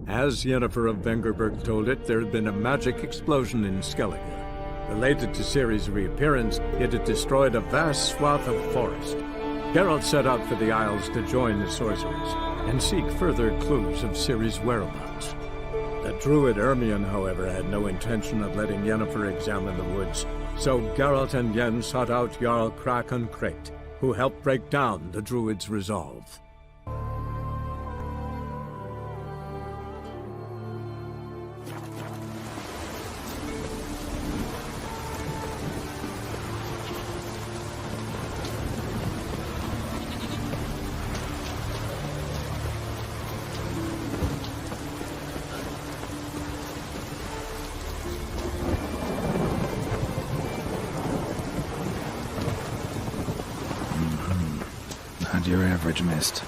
As Yennefer of Vengerberg told it, there had been a magic explosion in Skellige. Related to Ciri's reappearance, it had destroyed a vast swath of forest. Geralt set out for the Isles to join the sorcerers and seek further clues of Ciri's whereabouts. The druid Ermion, however, had no intention of letting Yennefer examine the woods, so Geralt and Yen sought out Jarl Krakon Krayt, who helped break down the druid's resolve. Not your average mist.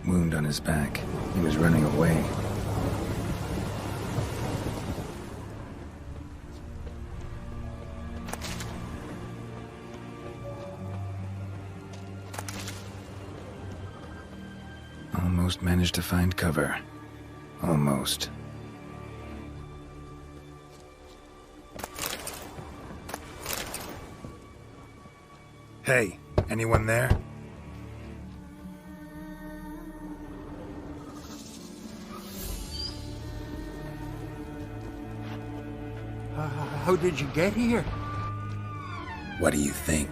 Wound on his back. He was running away. Almost managed to find cover. Almost. Hey, anyone there? How did you get here? What do you think?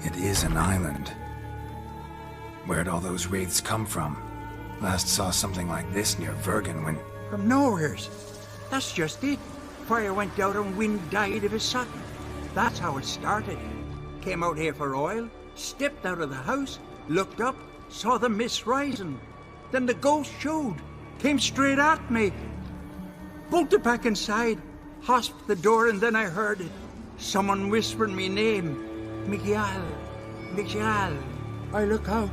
It is an island. Where'd all those wraiths come from? Last saw something like this near Vergen when... From nowheres. That's just it. Fire went out and wind died of a sudden. That's how it started. Came out here for oil, stepped out of the house, looked up, saw the mist rising. Then the ghost showed, came straight at me. Bolted back inside, hosped the door, and then I heard it. Someone whispering me name. Miguel. Miguel. I look out.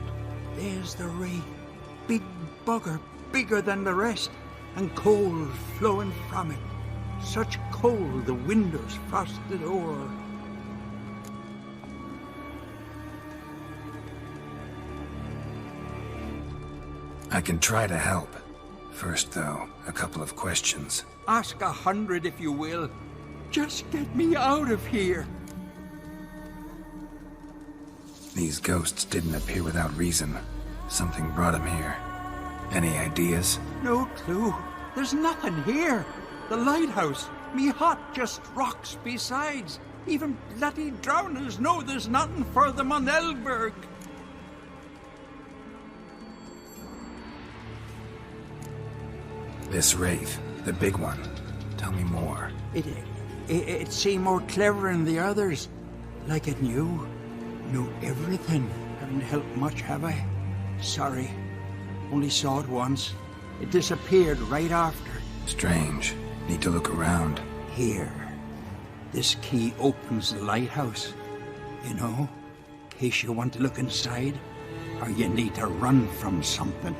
There's the wraith. Big bugger, bigger than the rest, and cold flowing from it. Such cold the windows frosted o'er. I can try to help. First, though, a couple of questions. Ask 100 if you will. Just get me out of here. These ghosts didn't appear without reason. Something brought them here. Any ideas? No clue. There's nothing here. The lighthouse, me hut, just rocks besides. Even bloody drowners know there's nothing for them on Elberg. This wraith, the big one. Tell me more. It seemed more clever than the others. Like it knew everything. Haven't helped much, have I? Sorry. Only saw it once. It disappeared right after. Strange. Need to look around. Here. This key opens the lighthouse. You know, in case you want to look inside, or you need to run from something.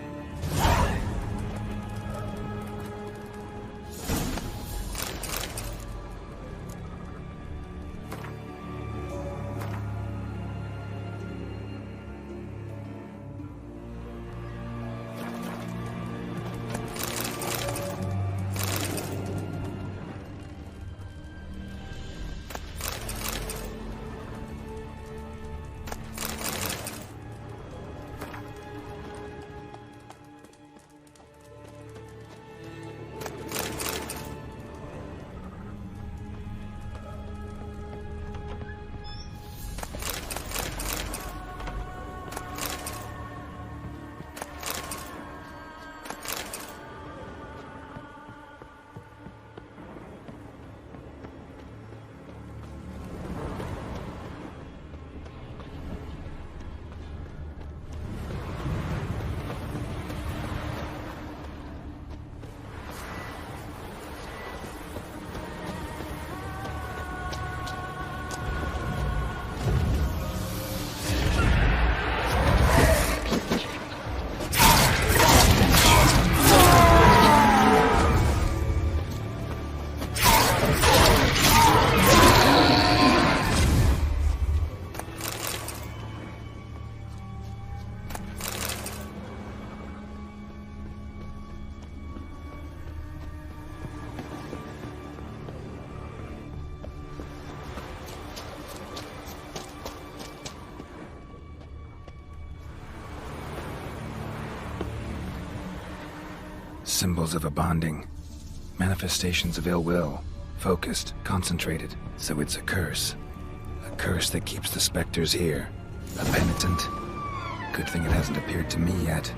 Symbols of a bonding. Manifestations of ill will. Focused, concentrated. So it's a curse. A curse that keeps the specters here. A penitent. Good thing it hasn't appeared to me yet.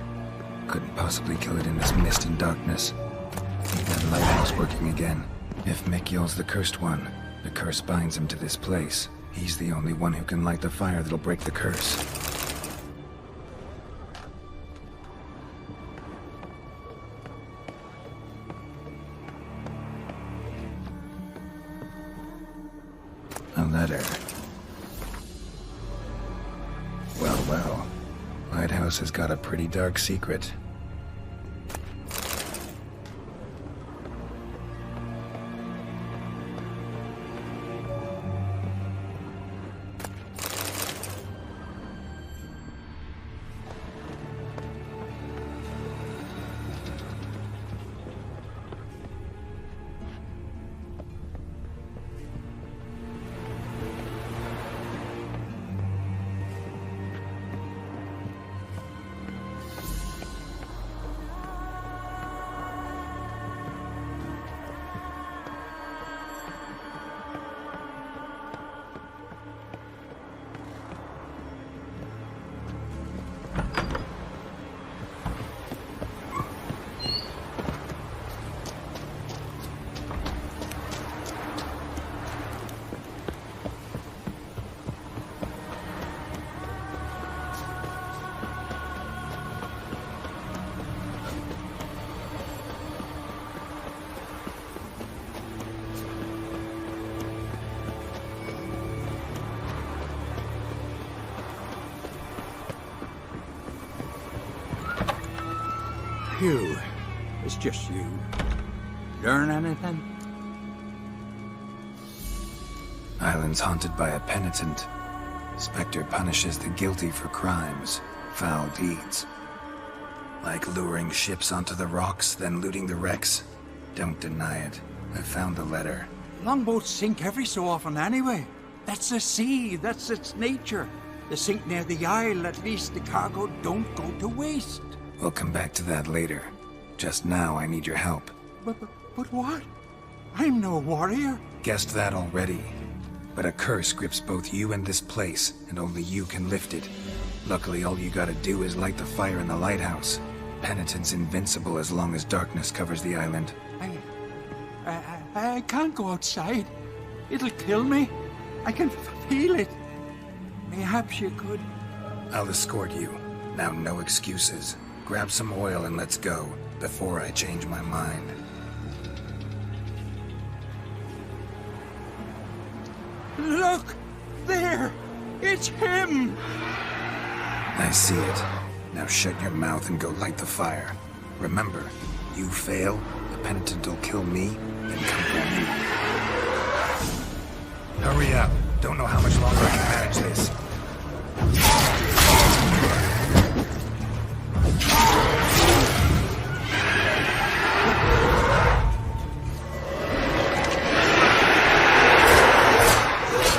Couldn't possibly kill it in this mist and darkness. Need that lighthouse working again. If Mikhail's the cursed one, the curse binds him to this place. He's the only one who can light the fire that'll break the curse. A letter. Well, well. Lighthouse has got a pretty dark secret. Phew. It's just you. Learn anything? Island's haunted by a penitent. Spectre punishes the guilty for crimes, foul deeds. Like luring ships onto the rocks, then looting the wrecks. Don't deny it. I found the letter. Longboats sink every so often anyway. That's the sea, that's its nature. They sink near the isle, at least the cargo don't go to waste. We'll come back to that later. Just now, I need your help. But what? I'm no warrior. Guessed that already. But a curse grips both you and this place, and only you can lift it. Luckily, all you gotta do is light the fire in the lighthouse. Penitent's invincible as long as darkness covers the island. I can't go outside. It'll kill me. I can feel it. Perhaps you could. I'll escort you. Now, no excuses. Grab some oil and let's go, before I change my mind. Look! There! It's him! I see it. Now shut your mouth and go light the fire. Remember, you fail, the penitent will kill me, and come for you. Hurry up. Don't know how much longer I can manage this.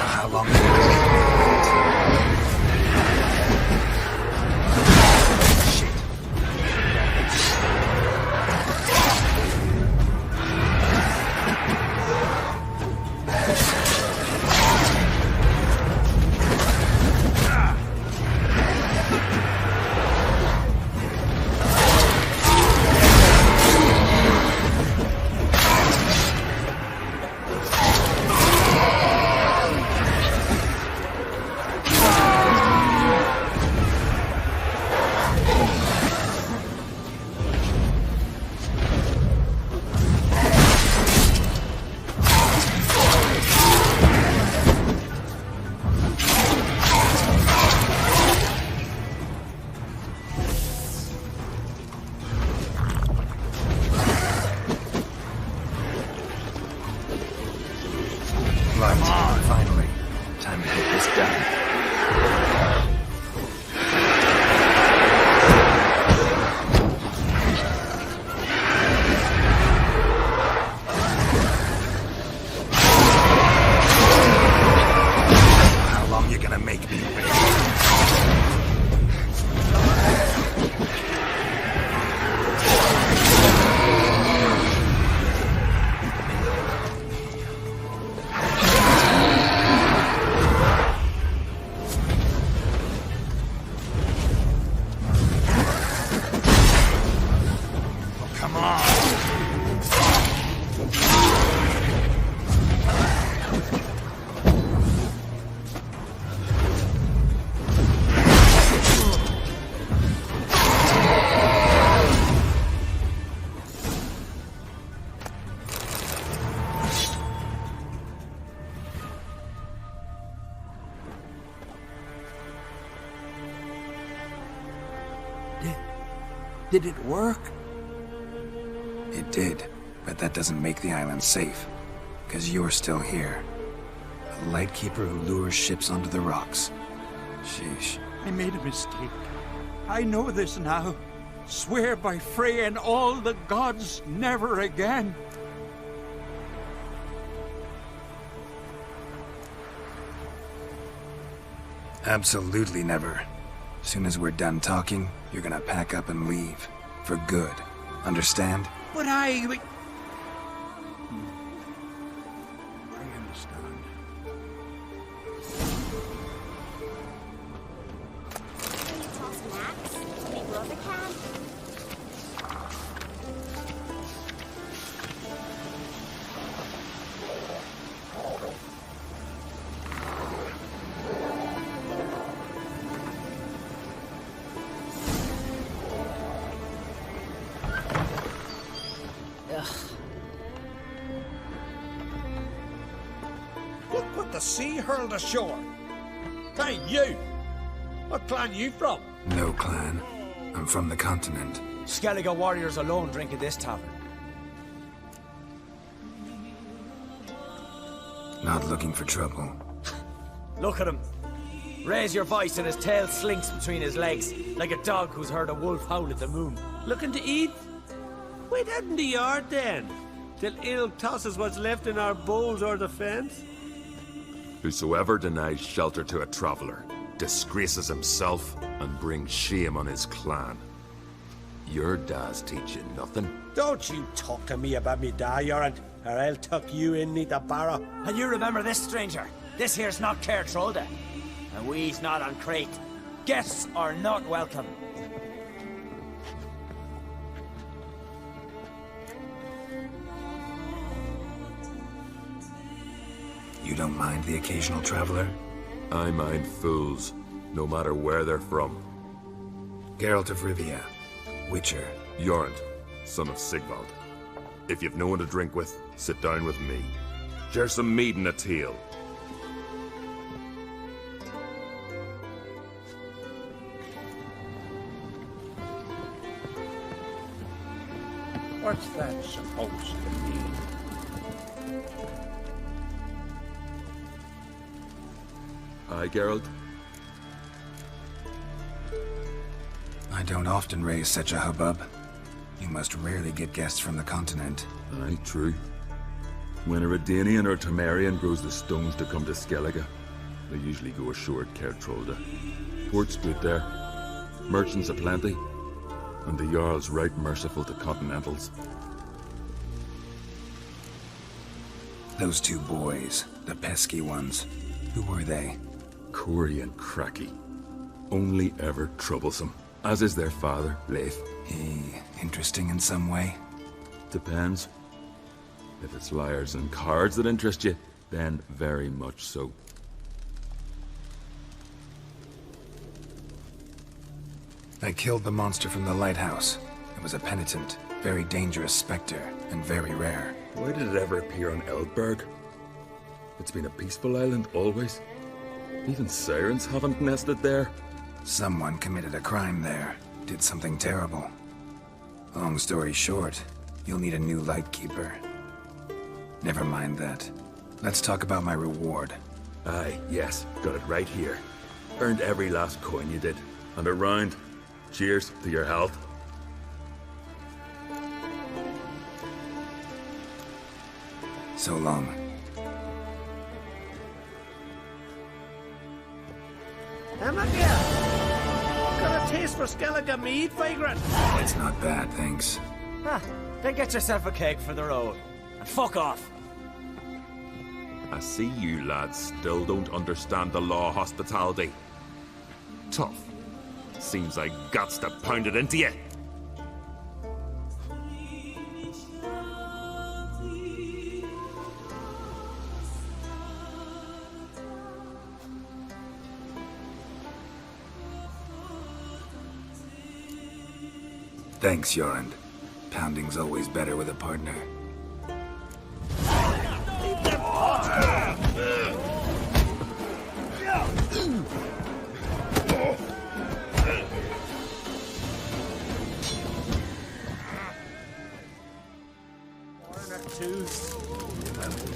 How long will it Light. Finally. Time to get this done. How long you gonna make me wait? Did it work? It did, but that doesn't make the island safe. Because you're still here. A lightkeeper who lures ships onto the rocks. Sheesh. I made a mistake. I know this now. Swear by Freya and all the gods, never again. Absolutely never. Soon as we're done talking, you're gonna pack up and leave. For good. Understand? But I understand. Can you toss an axe? My brother can. Look what the sea hurled ashore. Hey, you! What clan you from? No clan. I'm from the continent. Skellige warriors alone drink at this tavern. Not looking for trouble. Look at him. Raise your voice and his tail slinks between his legs, like a dog who's heard a wolf howl at the moon. Looking to eat? Wait out in the yard then, till ill tosses what's left in our bowls or the fence. Whosoever denies shelter to a traveller disgraces himself and brings shame on his clan. Your da's teach you nothing. Don't you talk to me about me da, Yoran, or I'll tuck you in neath the barrow. And you remember this, stranger. This here's not Caer Trolde, and we's not on Crete. Guests are not welcome. You don't mind the occasional traveler? I mind fools, no matter where they're from. Geralt of Rivia. Witcher. Jorund, son of Sigvald. If you've no one to drink with, sit down with me. Share some mead and a tale. What's that supposed to mean? Aye, Geralt? I don't often raise such a hubbub. You must rarely get guests from the continent. Aye, true. When a Redanian or Temerian grows the stones to come to Skellige, they usually go ashore at Caer Trolde. Port's good there, merchants aplenty, and the Jarl's right merciful to continentals. Those two boys, the pesky ones, who were they? Corey and Cracky. Only ever troublesome. As is their father, Leif. He interesting in some way? Depends. If it's liars and cards that interest you, then very much so. I killed the monster from the lighthouse. It was a penitent, very dangerous specter, and very rare. Why did it ever appear on Eldberg? It's been a peaceful island always. Even sirens haven't nested there. Someone committed a crime there. Did something terrible. Long story short, you'll need a new lightkeeper. Never mind that. Let's talk about my reward. Aye, yes, got it right here. Earned every last coin you did. And a round. Cheers to your health. So long. Emma, got a taste for Skellige mead, vagrant? It's not bad, thanks. Ah, then get yourself a cake for the road. And fuck off. I see you lads still don't understand the law of hospitality. Tough. Seems like guts to pound it into you. Thanks, Jorund. Pounding's always better with a partner.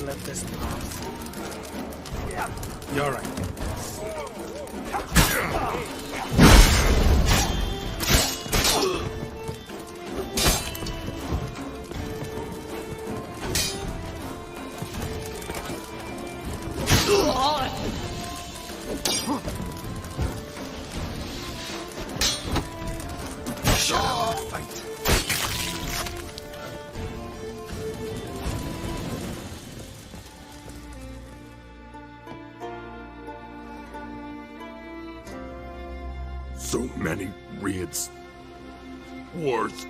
Let this pass. You're right. So many raids, wars,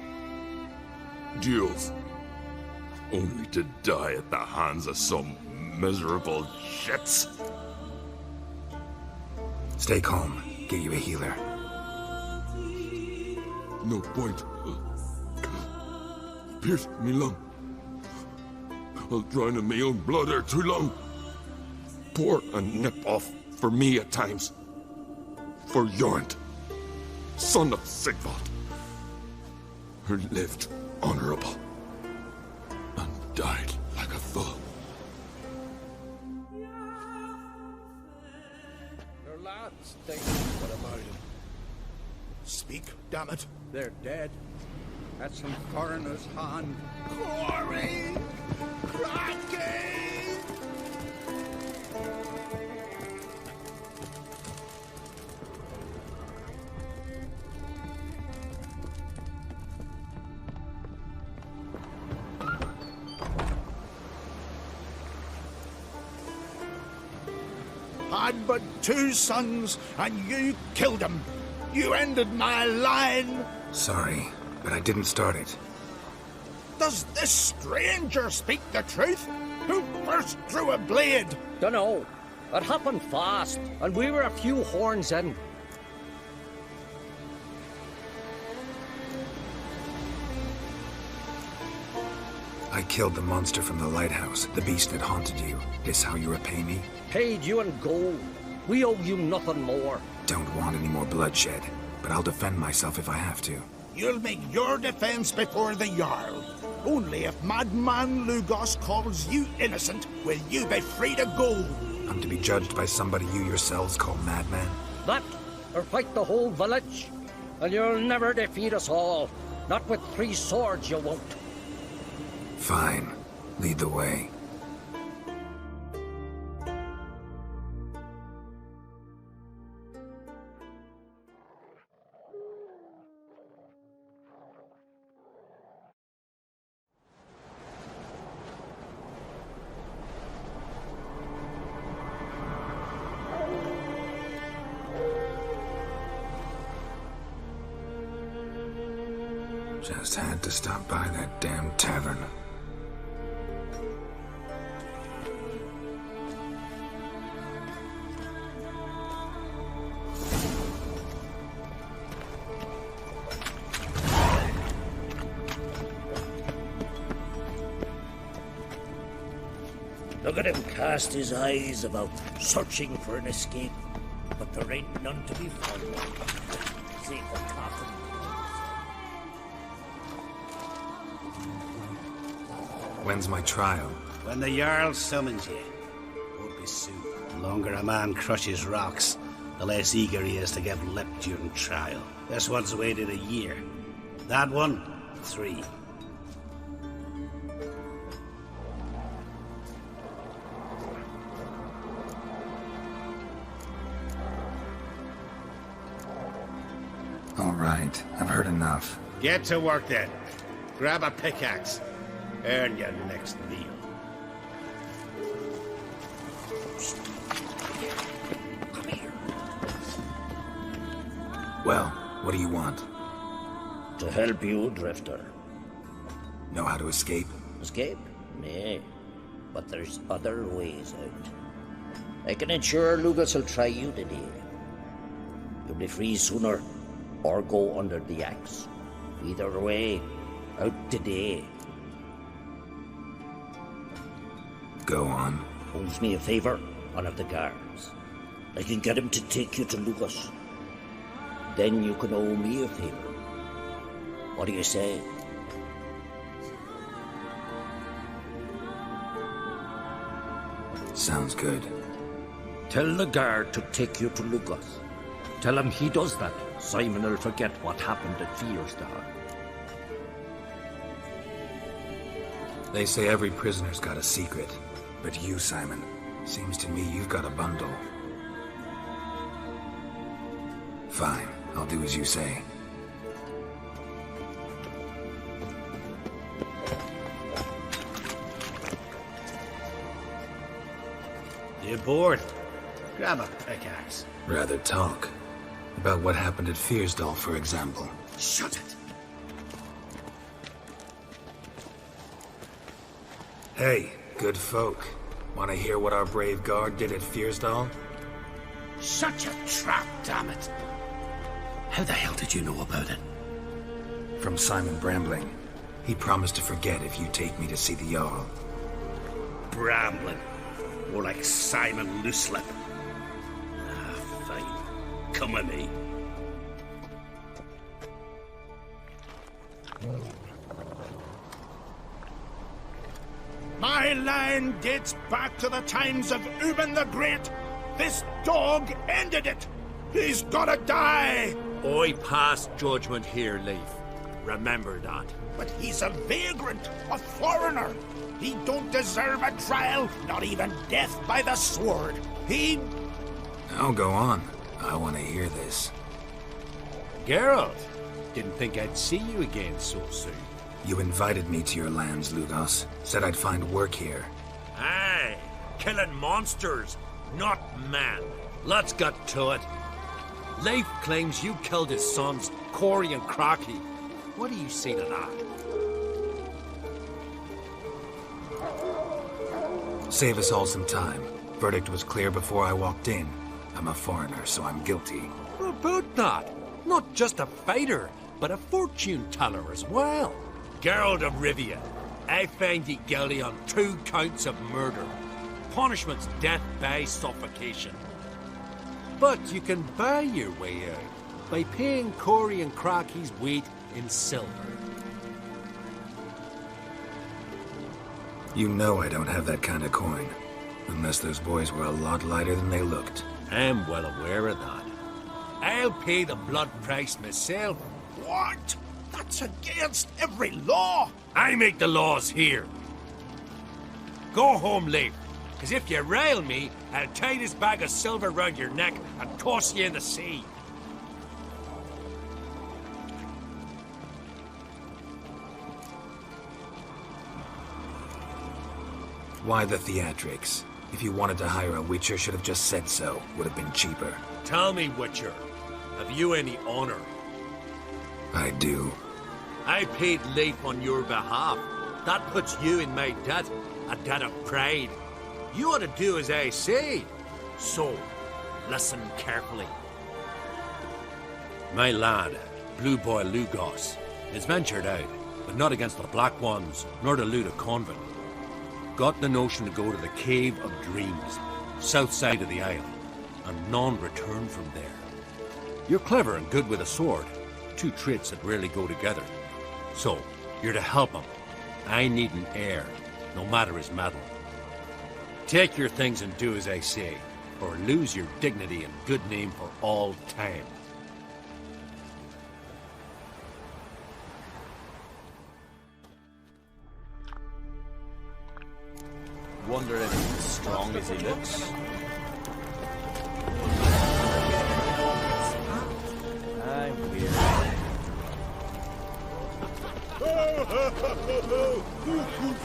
duels, only to die at the hands of some miserable shits. Stay calm. Get you a healer. No point. Pierce me lung. I'll drown in my own blood ere too long. Pour a nip off for me at times. For Jornt, son of Sigvald, who lived honorable and died like a fool. Their lads, they what about him? Speak, damn it. They're dead. At some foreigner's hand. Corey! Cracky! I'd but 2 sons, and you killed them. You ended my line. Sorry, but I didn't start it. Does this stranger speak the truth? Who first drew a blade? Dunno. It happened fast, and we were a few horns in. I killed the monster from the lighthouse, the beast that haunted you. This how you repay me? Paid you in gold. We owe you nothing more. Don't want any more bloodshed, but I'll defend myself if I have to. You'll make your defense before the Jarl. Only if Madman Lugos calls you innocent will you be free to go. I'm to be judged by somebody you yourselves call madman? That, or fight the whole village. And you'll never defeat us all. Not with 3 swords, you won't. Fine. Lead the way. Just had to stop by that damn tavern. Look at him cast his eyes about, searching for an escape. But there ain't none to be found. Save the coffin. When's my trial? When the Jarl summons you. Won't be soon. The longer a man crushes rocks, the less eager he is to give lip during trial. This one's waited a year. That one, 3. All right, I've heard enough. Get to work then. Grab a pickaxe. Earn your next meal. Come here. Well, what do you want? To help you, Drifter. Know how to escape? Escape? Nay. But there's other ways out. I can ensure Lugus will try you today. You'll be free sooner, or go under the axe. Either way, out today. Go on. Owes me a favor, one of the guards. I can get him to take you to Lugus. Then you can owe me a favor. What do you say? Sounds good. Tell the guard to take you to Lugos. Tell him he does that. Simon will forget what happened at Fiersdal. They say every prisoner's got a secret. But you, Simon, seems to me you've got a bundle. Fine, I'll do as you say. You bored? Grab a pickaxe. Rather talk. About what happened at Fiersdal, for example. Shut it! Hey, good folk. Want to hear what our brave guard did at Fiersdal? Such a trap, damn it! How the hell did you know about it? From Simon Brambling. He promised to forget if you take me to see the Jarl. Brambling. More like Simon Looselip. Ah, fine. Come with me. My line dates back to the times of Ubin the Great. This dog ended it. He's gotta die. I pass judgment here, Leif. Remember that. But he's a vagrant, a foreigner. He don't deserve a trial, not even death by the sword. He... Oh, go on. I want to hear this. Geralt, didn't think I'd see you again so soon. You invited me to your lands, Lugos. Said I'd find work here. Aye, killing monsters, not man. Let's get to it. Leif claims you killed his sons, Corey and Crocky. What do you say to that? Save us all some time. Verdict was clear before I walked in. I'm a foreigner, so I'm guilty. What about that? Not just a fighter, but a fortune teller as well. Geralt of Rivia, I find you guilty on 2 counts of murder. Punishment's death by suffocation. But you can buy your way out by paying Corey and Crocky's weight in silver. You know I don't have that kind of coin. Unless those boys were a lot lighter than they looked. I'm well aware of that. I'll pay the blood price myself. What? That's against every law. I make the laws here. Go home, Leif. Because if you rile me, I'll tie this bag of silver round your neck and toss you in the sea. Why the theatrics? If you wanted to hire a Witcher, should have just said so. Would have been cheaper. Tell me, Witcher, have you any honor? I do. I paid Leif on your behalf. That puts you in my debt, a debt of pride. You ought to do as I say. So, listen carefully. My lad, Blue Boy Lugos, is ventured out, but not against the Black Ones, nor to loot a convent. Got the notion to go to the Cave of Dreams, south side of the isle, and none return from there. You're clever and good with a sword, 2 traits that rarely go together. So, you're to help him. I need an heir, no matter his mettle. Take your things and do as I say, or lose your dignity and good name for all time. Wonder if he's as strong as he looks. I'm weird.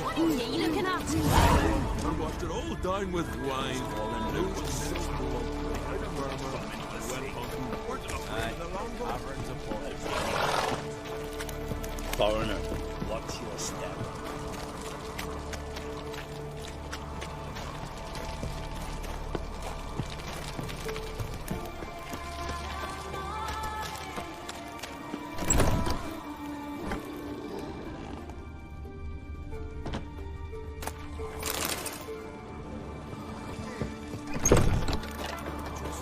What are you looking at? I washed it all down with wine. Foreigner, watch your step.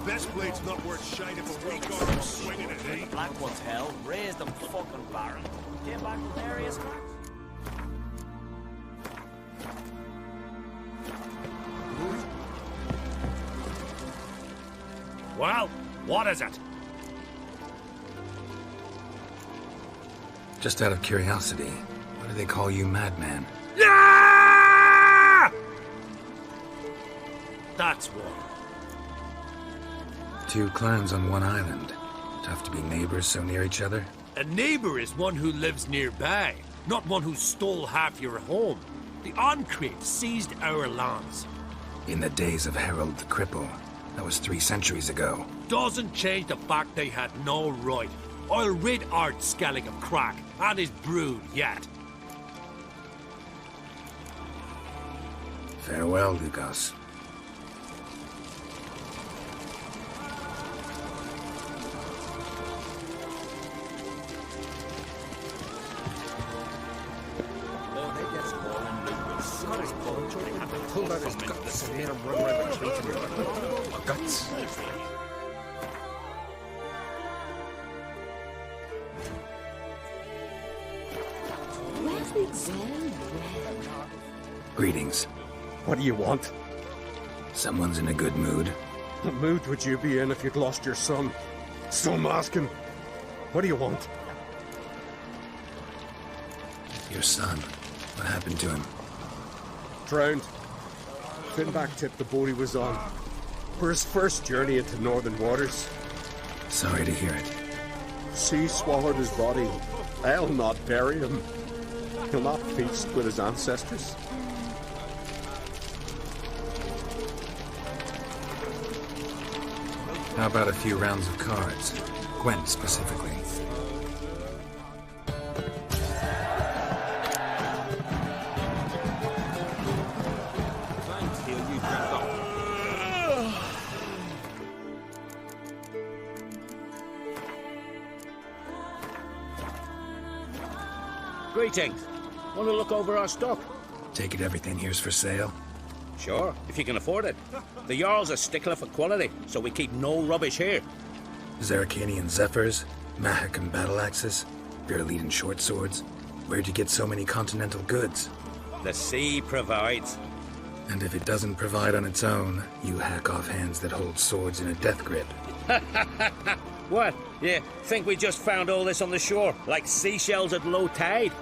This blade's not worth shite if a weak arm is swinging it, eh? Black one's hell. Raise them fucking Baron. Came back with various cracks. Well, what is it? Just out of curiosity, why do they call you Madman? Yeah! That's one. Two clans on one island. Tough to be neighbors so near each other. A neighbor is one who lives nearby, not one who stole half your home. The Encrave seized our lands. In the days of Harold the Cripple. That was 3 centuries ago. Doesn't change the fact they had no right. I'll rid Ard Skellig of Crack and his brood yet. Farewell, Lugos. Pulled out his guts and made him run around the trees. Guts? Greetings. What do you want? Someone's in a good mood. What mood would you be in if you'd lost your son? So I'm asking. What do you want? Your son. What happened to him? Drowned. Finback tipped the boat he was on. For his first journey into northern waters. Sorry to hear it. Sea swallowed his body. I'll not bury him. He'll not feast with his ancestors. How about a few rounds of cards? Gwent specifically. Greetings. Want to look over our stock? Take it everything here's for sale? Sure, if you can afford it. The Jarl's a stickler for quality, so we keep no rubbish here. Zarkanian Zephyrs? Mahakam battle axes? Berliden short swords? Where'd you get so many continental goods? The sea provides. And if it doesn't provide on its own, you hack off hands that hold swords in a death grip. What? You think we just found all this on the shore, like seashells at low tide?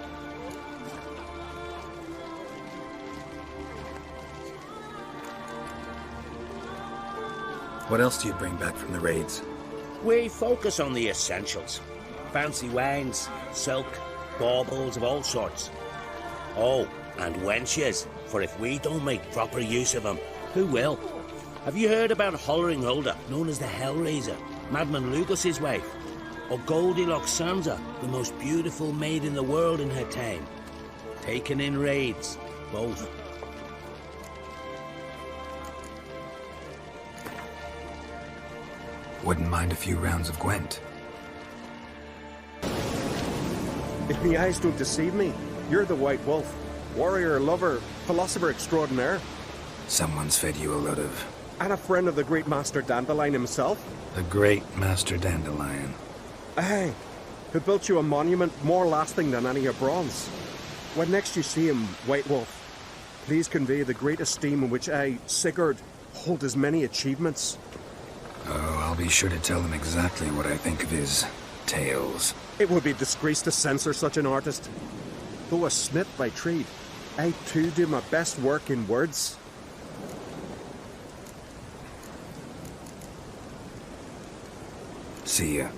What else do you bring back from the raids? We focus on the essentials. Fancy wines, silk, baubles of all sorts. Oh, and wenches, for if we don't make proper use of them, who will? Have you heard about Hollering Hulda, known as the Hellraiser, Madman Lugos' wife? Or Goldilocks Sansa, the most beautiful maid in the world in her time? Taken in raids, both. Wouldn't mind a few rounds of Gwent. If my eyes don't deceive me, you're the White Wolf. Warrior, lover, philosopher extraordinaire. Someone's fed you a load of... And a friend of the great Master Dandelion himself. The great Master Dandelion. Aye, who built you a monument more lasting than any of bronze. When next you see him, White Wolf, please convey the great esteem in which I, Sigurd, hold his many achievements. Oh, I'll be sure to tell him exactly what I think of his tales. It would be disgrace to censor such an artist. Though a smith by trade, I too do my best work in words. See ya.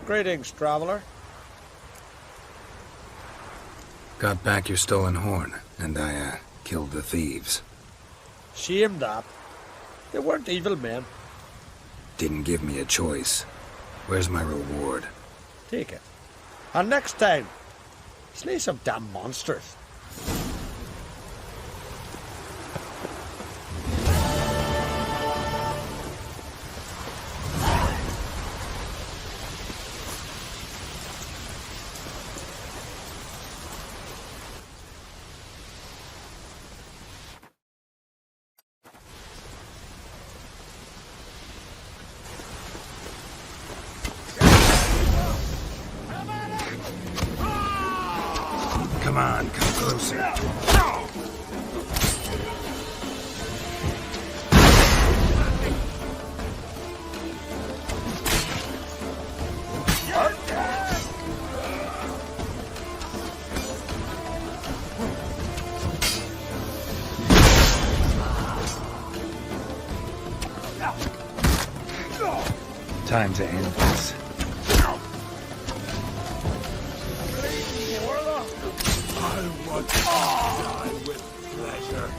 Greetings, traveler. Got back your stolen horn, and I, killed the thieves. Shame that. They weren't evil men. Didn't give me a choice. Where's my reward? Take it. And next time, slay some damn monsters. Come on, come closer. Time to end this. I want to die with pleasure.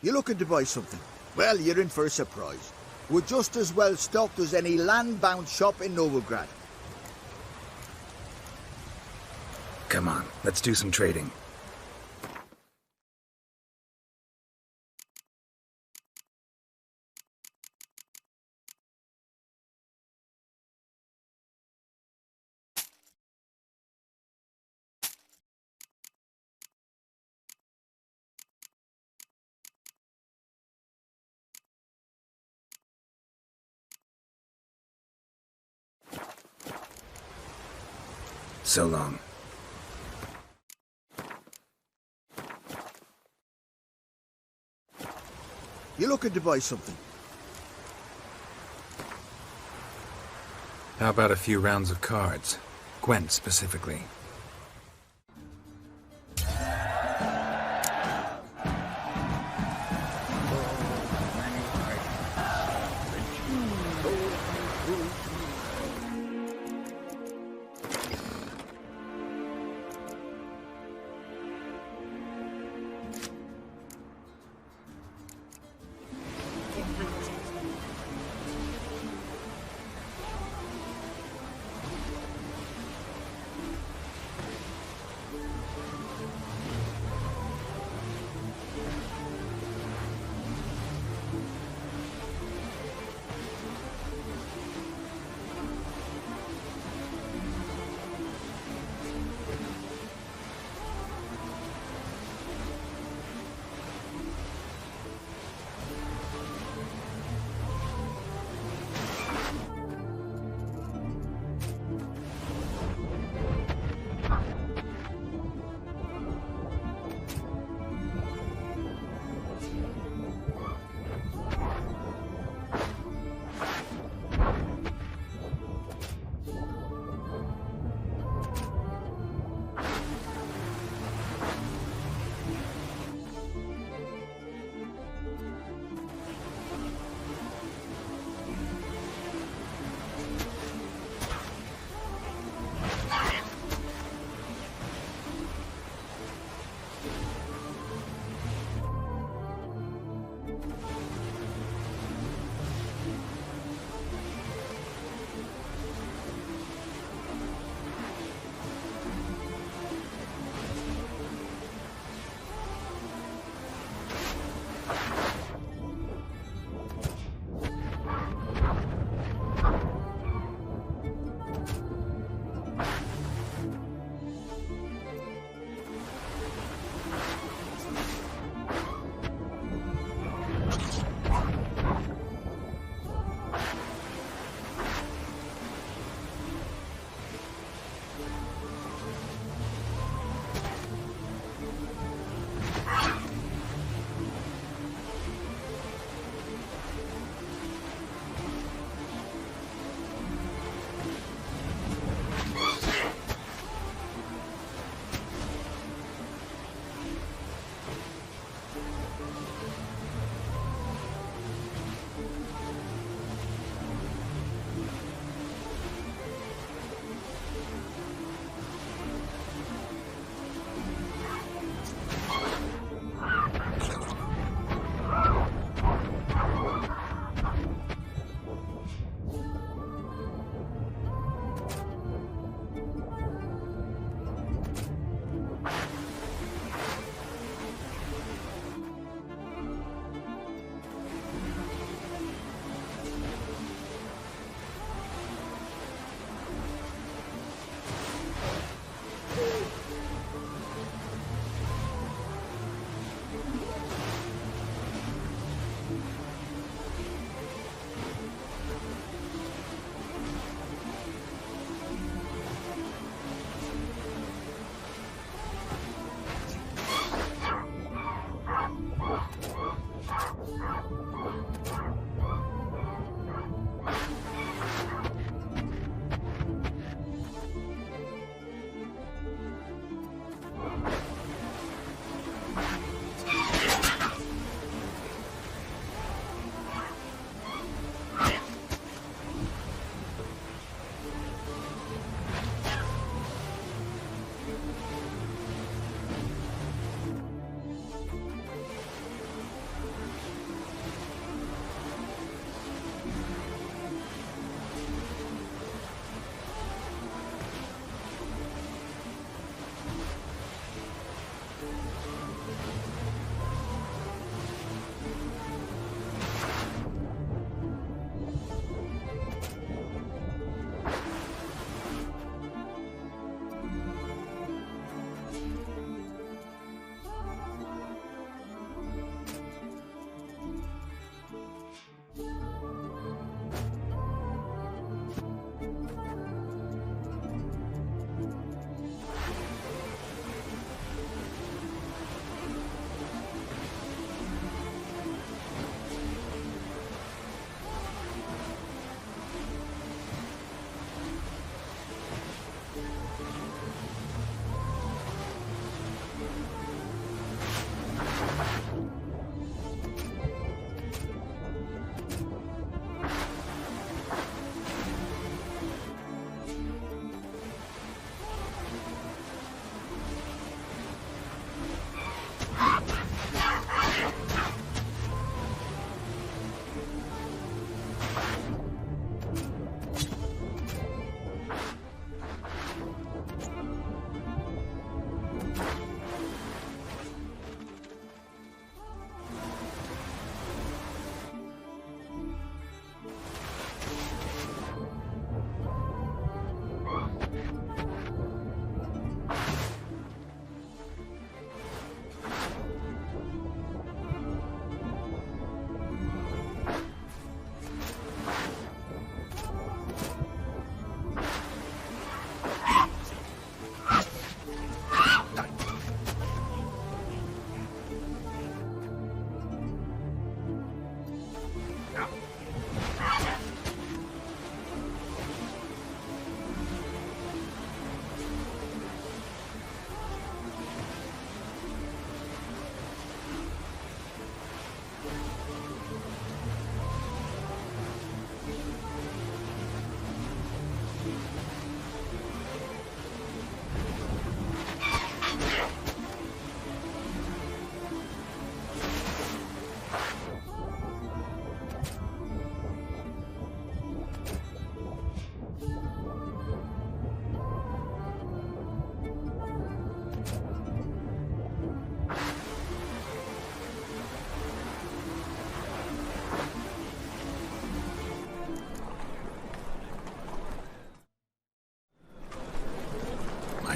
You looking to buy something? Well, you're in for a surprise. We're just as well stocked as any land-bound shop in Novigrad. Come on, let's do some trading. So long. You looking to buy something? How about a few rounds of cards? Gwent specifically.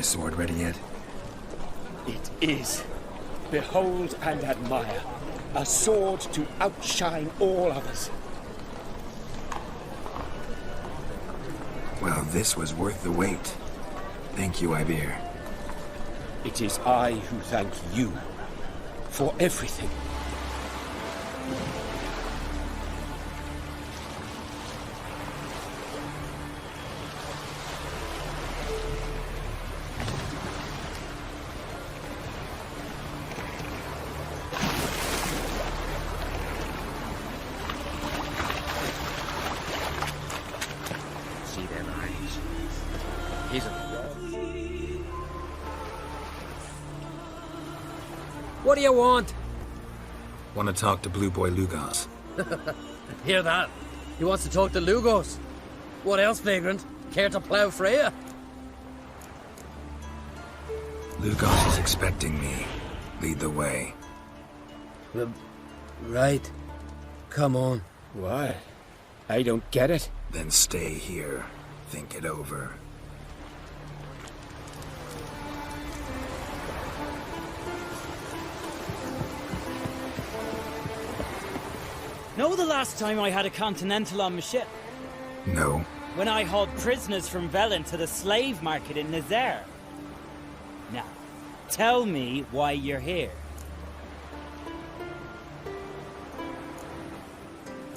sword ready yet? It is. Behold and admire. A sword to outshine all others. Well, this was worth the wait. Thank you, Ibir. It is I who thank you for everything. See them eyes. He's a... What do you want? Want to talk to Blue Boy Lugos. Hear that? He wants to talk to Lugos. What else, Vagrant? Care to plough Freya? Lugos is expecting me. Lead the way. Right. Come on. Why? I don't get it. Then stay here. Think it over. Know the last time I had a Continental on my ship? No. When I hauled prisoners from Velen to the slave market in Nazaire. Now, tell me why you're here.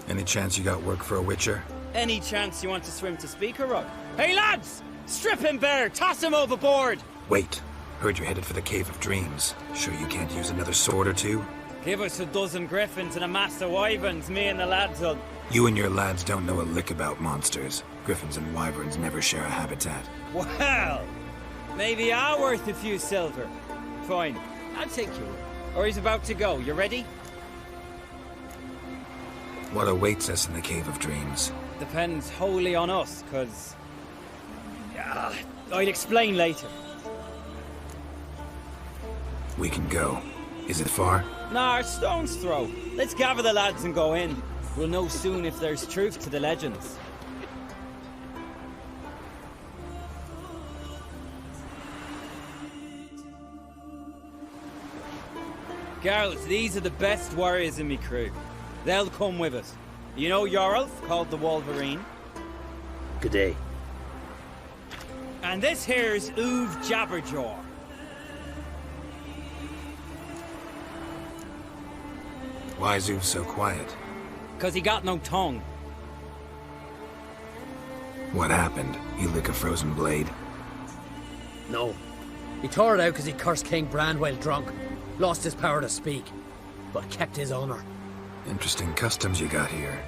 Any chance you got work for a Witcher? Any chance you want to swim to Speaker Rock? Hey lads! Strip him bare! Toss him overboard! Wait. Heard you're headed for the Cave of Dreams. Sure you can't use another sword or two? Give us a dozen griffins and a mass of wyverns, me and the lads will... You and your lads don't know a lick about monsters. Griffins and wyverns never share a habitat. Well, maybe I'm worth a few silver. Fine, I'll take you. Or he's about to go. You ready? What awaits us in the Cave of Dreams? Depends wholly on us, cause... I'll explain later. We can go. Is it far? Nah, stone's throw. Let's gather the lads and go in. We'll know soon if there's truth to the legends. Girls, these are the best warriors in me crew. They'll come with us. You know Yorulf, called the Wolverine? Good day. And this here's Uv Jabberjaw. Why is Uv so quiet? 'Cause he got no tongue. What happened? You lick a frozen blade? No. He tore it out because he cursed King Bran while drunk. Lost his power to speak. But kept his honor. Interesting customs you got here.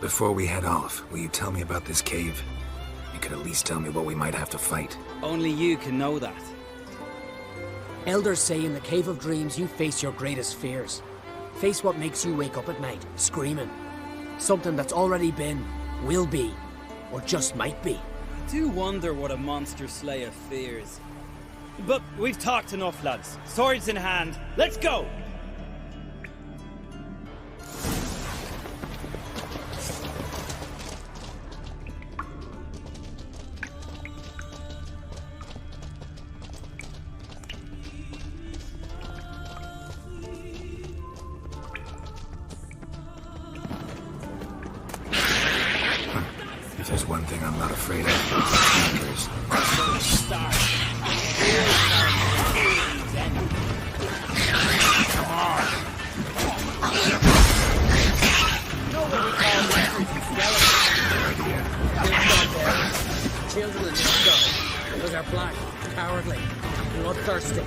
Before we head off, will you tell me about this cave? You could at least tell me what we might have to fight. Only you can know that. Elders say in the Cave of Dreams you face your greatest fears. Face what makes you wake up at night, screaming. Something that's already been, will be, or just might be. I do wonder what a monster slayer fears. But we've talked enough, lads. Swords in hand, let's go! If there's one thing I'm not afraid of, it's Children in the sky. Those are black, cowardly, bloodthirsty.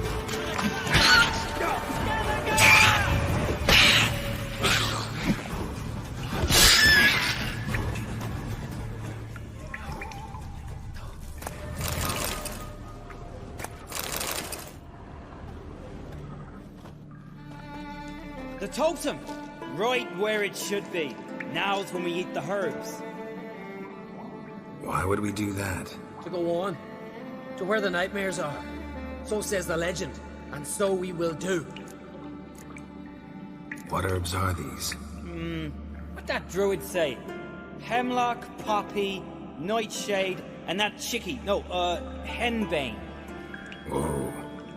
The totem! Right where it should be. Now's when we eat the herbs. Why would we do that? To go on. To where the nightmares are. So says the legend. And so we will do. What herbs are these? What that druid say? Hemlock, poppy, nightshade, And that chickie, no, Henbane. Whoa,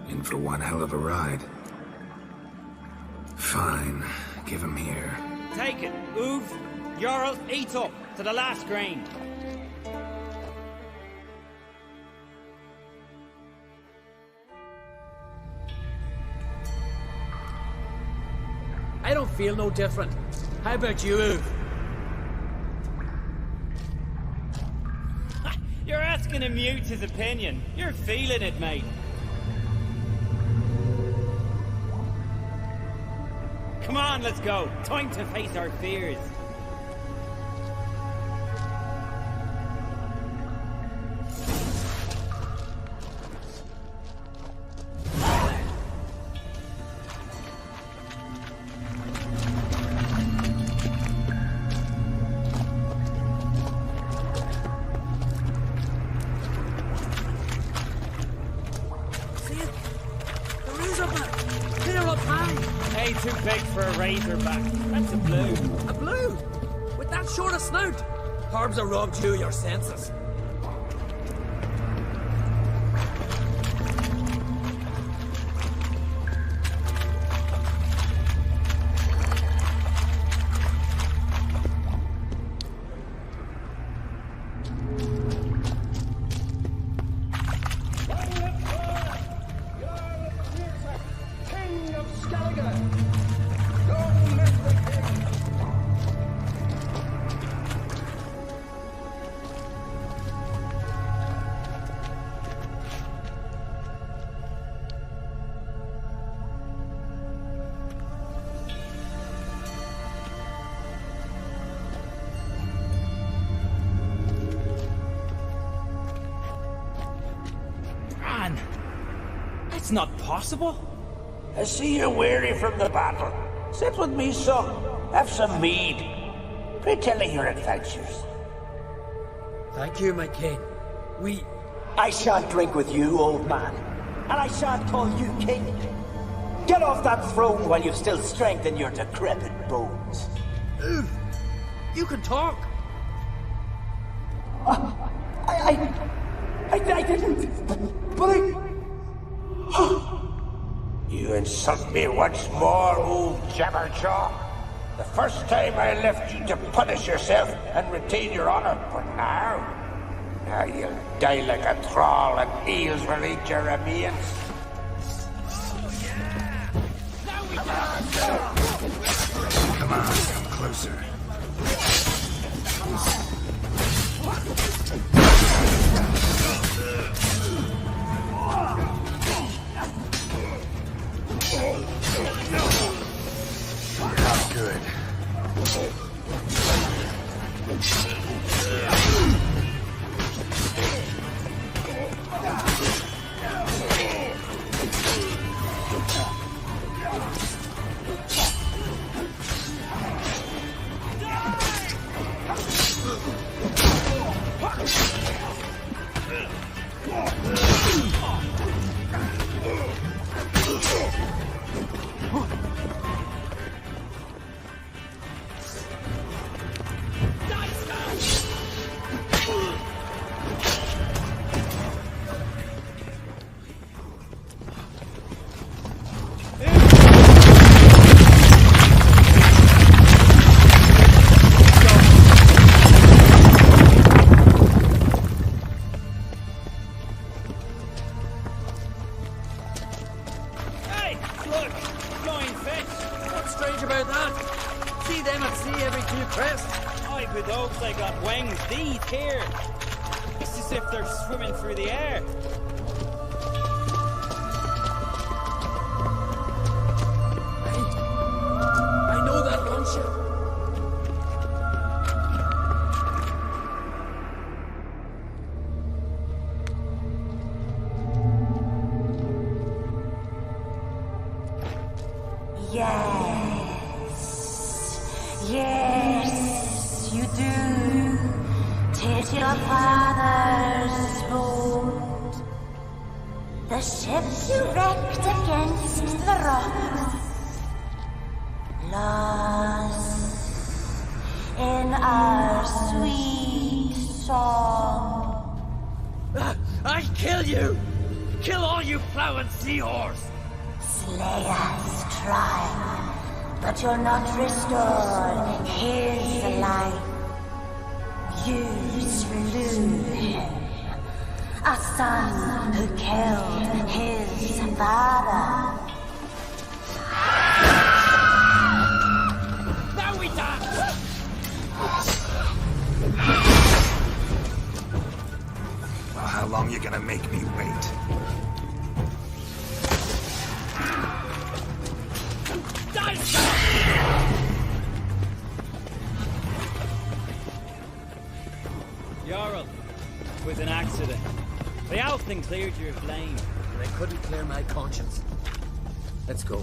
in for one hell of a ride. Fine, give him here. Take it, Uv. Jarl, eat up, to the last grain. I don't feel no different. How about you, Uv? You're asking him mute his opinion. You're feeling it, mate. Come on, let's go. Time to face our fears. Too big for a razorback. That's a blue. A blue? With that short a snout? Harbs are robbed you your senses. It's not possible. I see you're weary from the battle. Sit with me, son. Have some mead. Pray tell me your adventures. Thank you, my king. I shan't drink with you, old man. And I shan't call you king. Get off that throne while you've still strength in your decrepit bones. You can talk. I didn't. But I... You insult me once more, old Jabberjaw. The first time I left you to punish yourself and retain your honor, but now you'll die like a thrall and eels will eat your remains. Come on, come closer. Not good. Yes, you do. Tis your father's boat. The ship you wrecked against the rocks. Lost in our sweet song. kill you! Kill all you plowing seahorse! Slay us, try, but you're not restored his life. You slew him, a son who killed his father. Now we dance! Well, how long you gonna make me wait? Jarl, it was an accident. The Alfling cleared your blame. They couldn't clear my conscience. Let's go.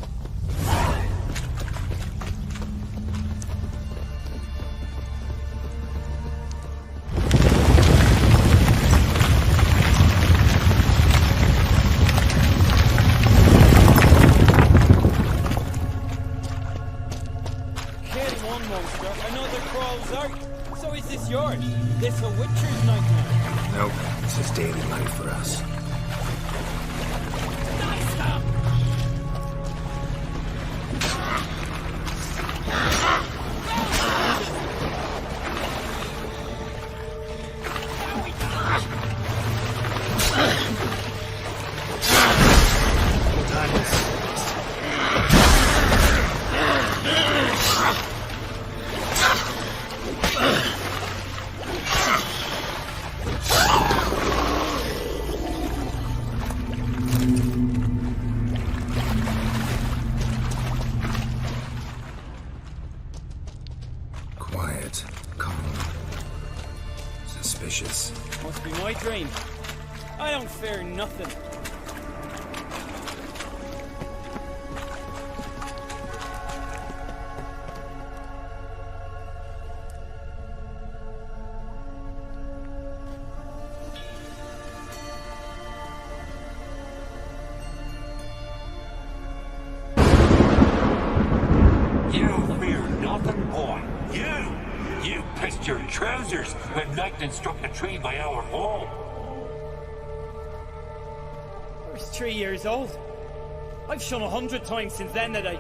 So is this yours? This a Witcher's nightmare? Nope, this is daily life for us. Quiet, calm, suspicious. Must be my dream. I don't fear nothing. You pissed your trousers when lightning struck a tree by our home. I was 3 years old. I've shone 100 times since then that I...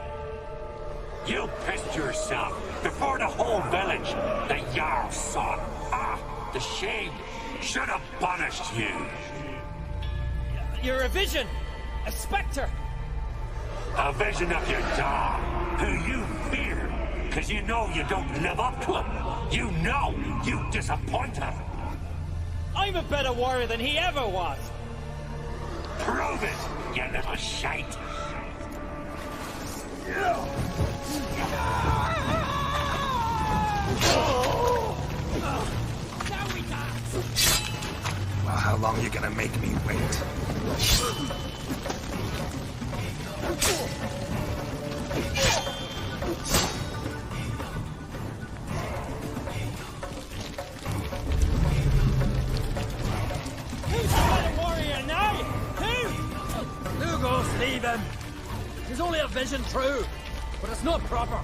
You pissed yourself before the whole village. The Jarl saw it. Ah, the shame should have punished you. You're a vision! A spectre! A vision of your dog, who you fear, because you know you don't live up to him. You know you disappoint him. I'm a better warrior than he ever was. Prove it, you little shite. Well, how long you gonna make me wait? Who's the better warrior now? Who? Lugos, leave him. He's only a vision true, but it's not proper.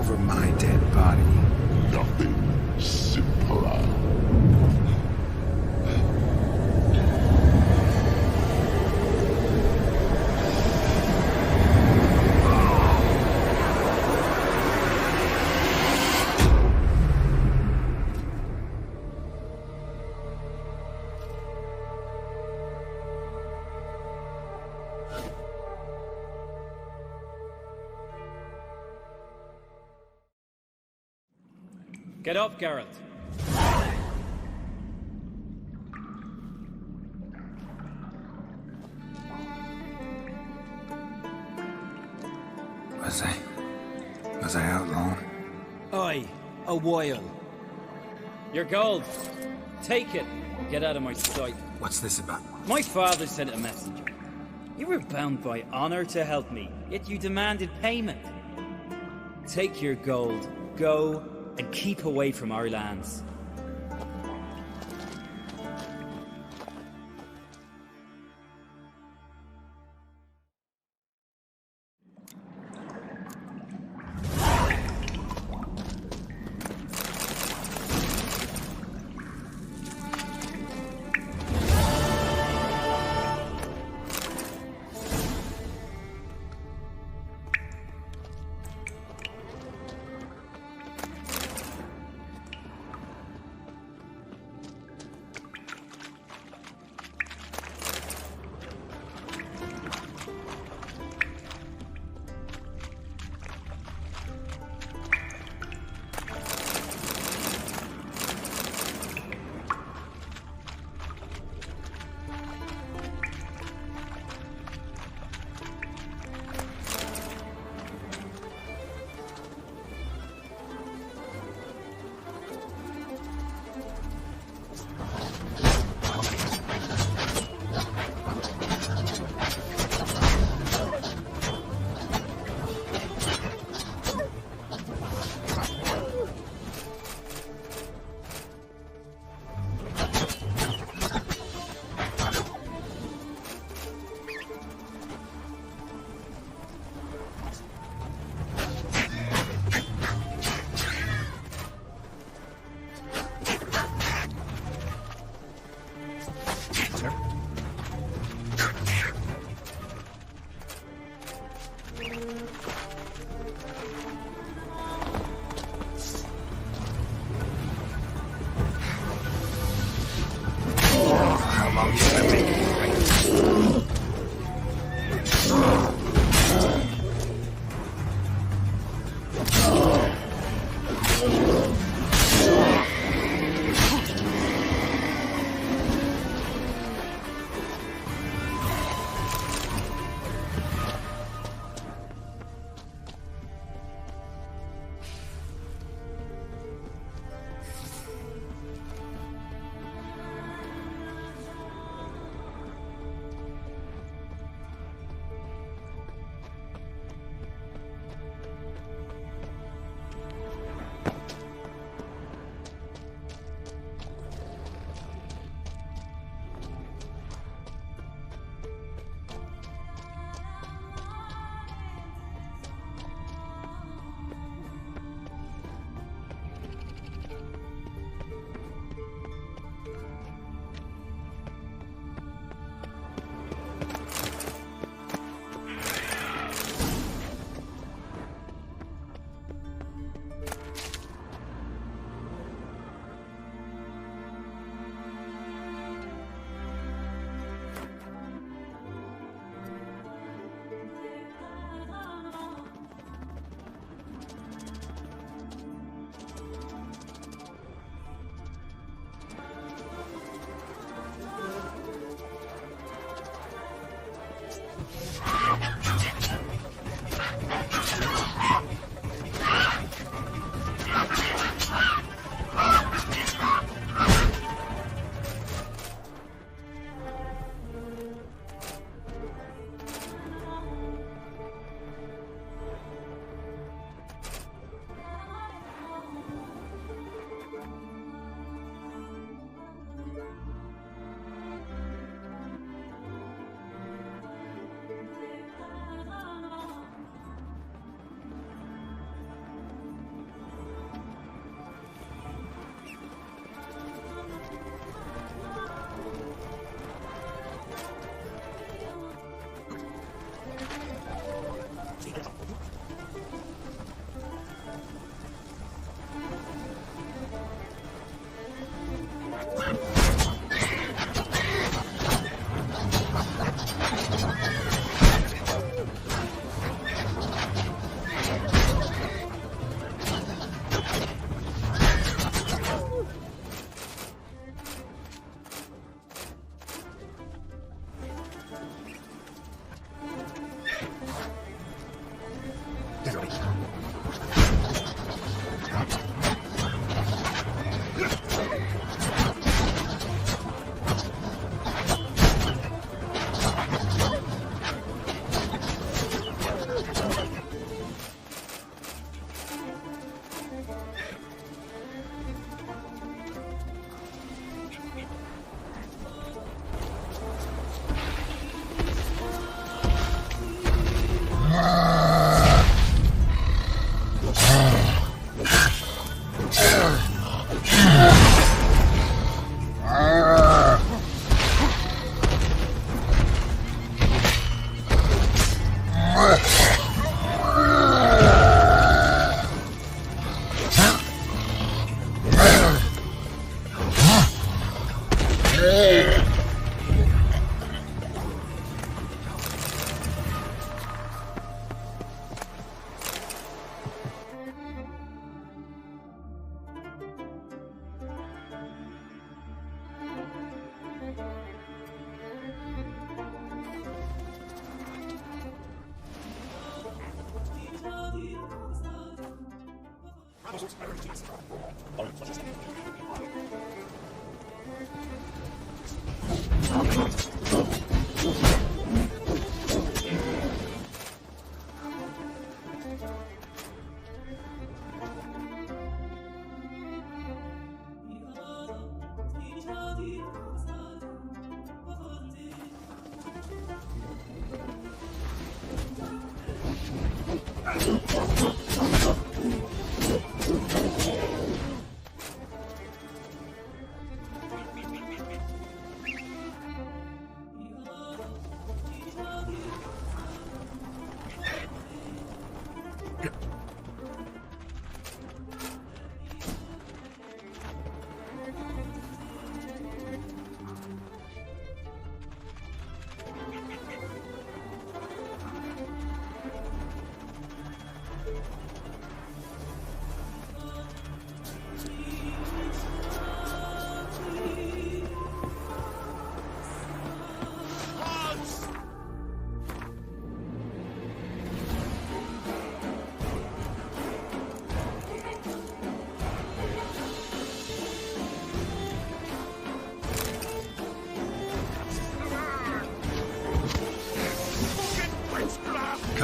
over my dead body. Nothing simpler. Get up, Geralt. Was I out long? Aye, a while. Your gold. Take it. Get out of my sight. What's this about? My father sent a messenger. You were bound by honor to help me, yet you demanded payment. Take your gold, go, and keep away from our lands.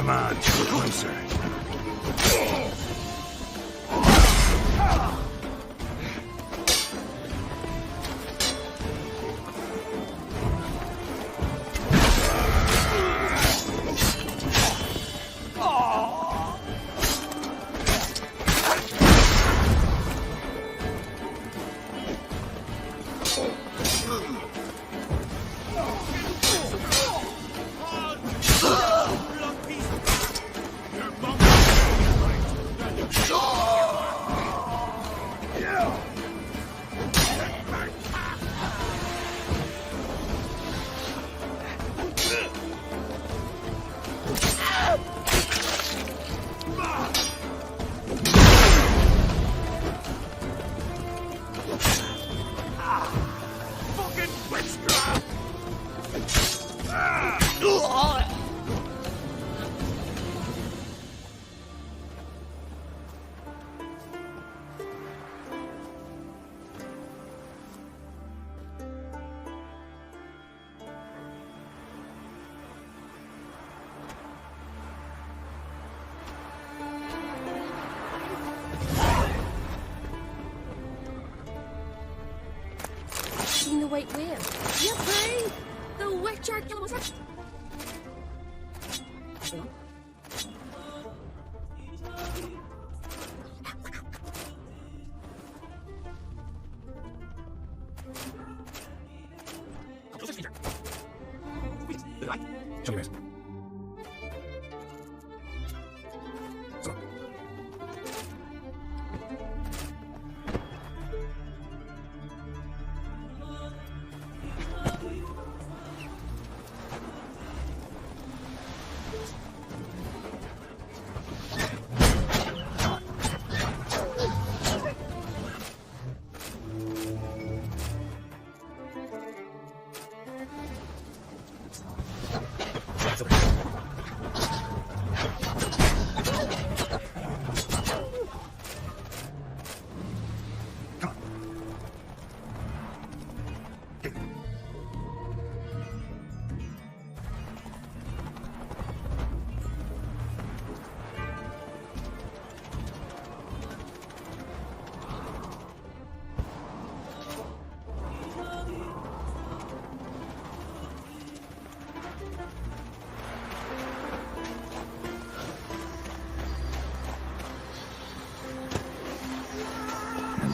Come on, come closer. The white whale. You brave! The witch shark was it?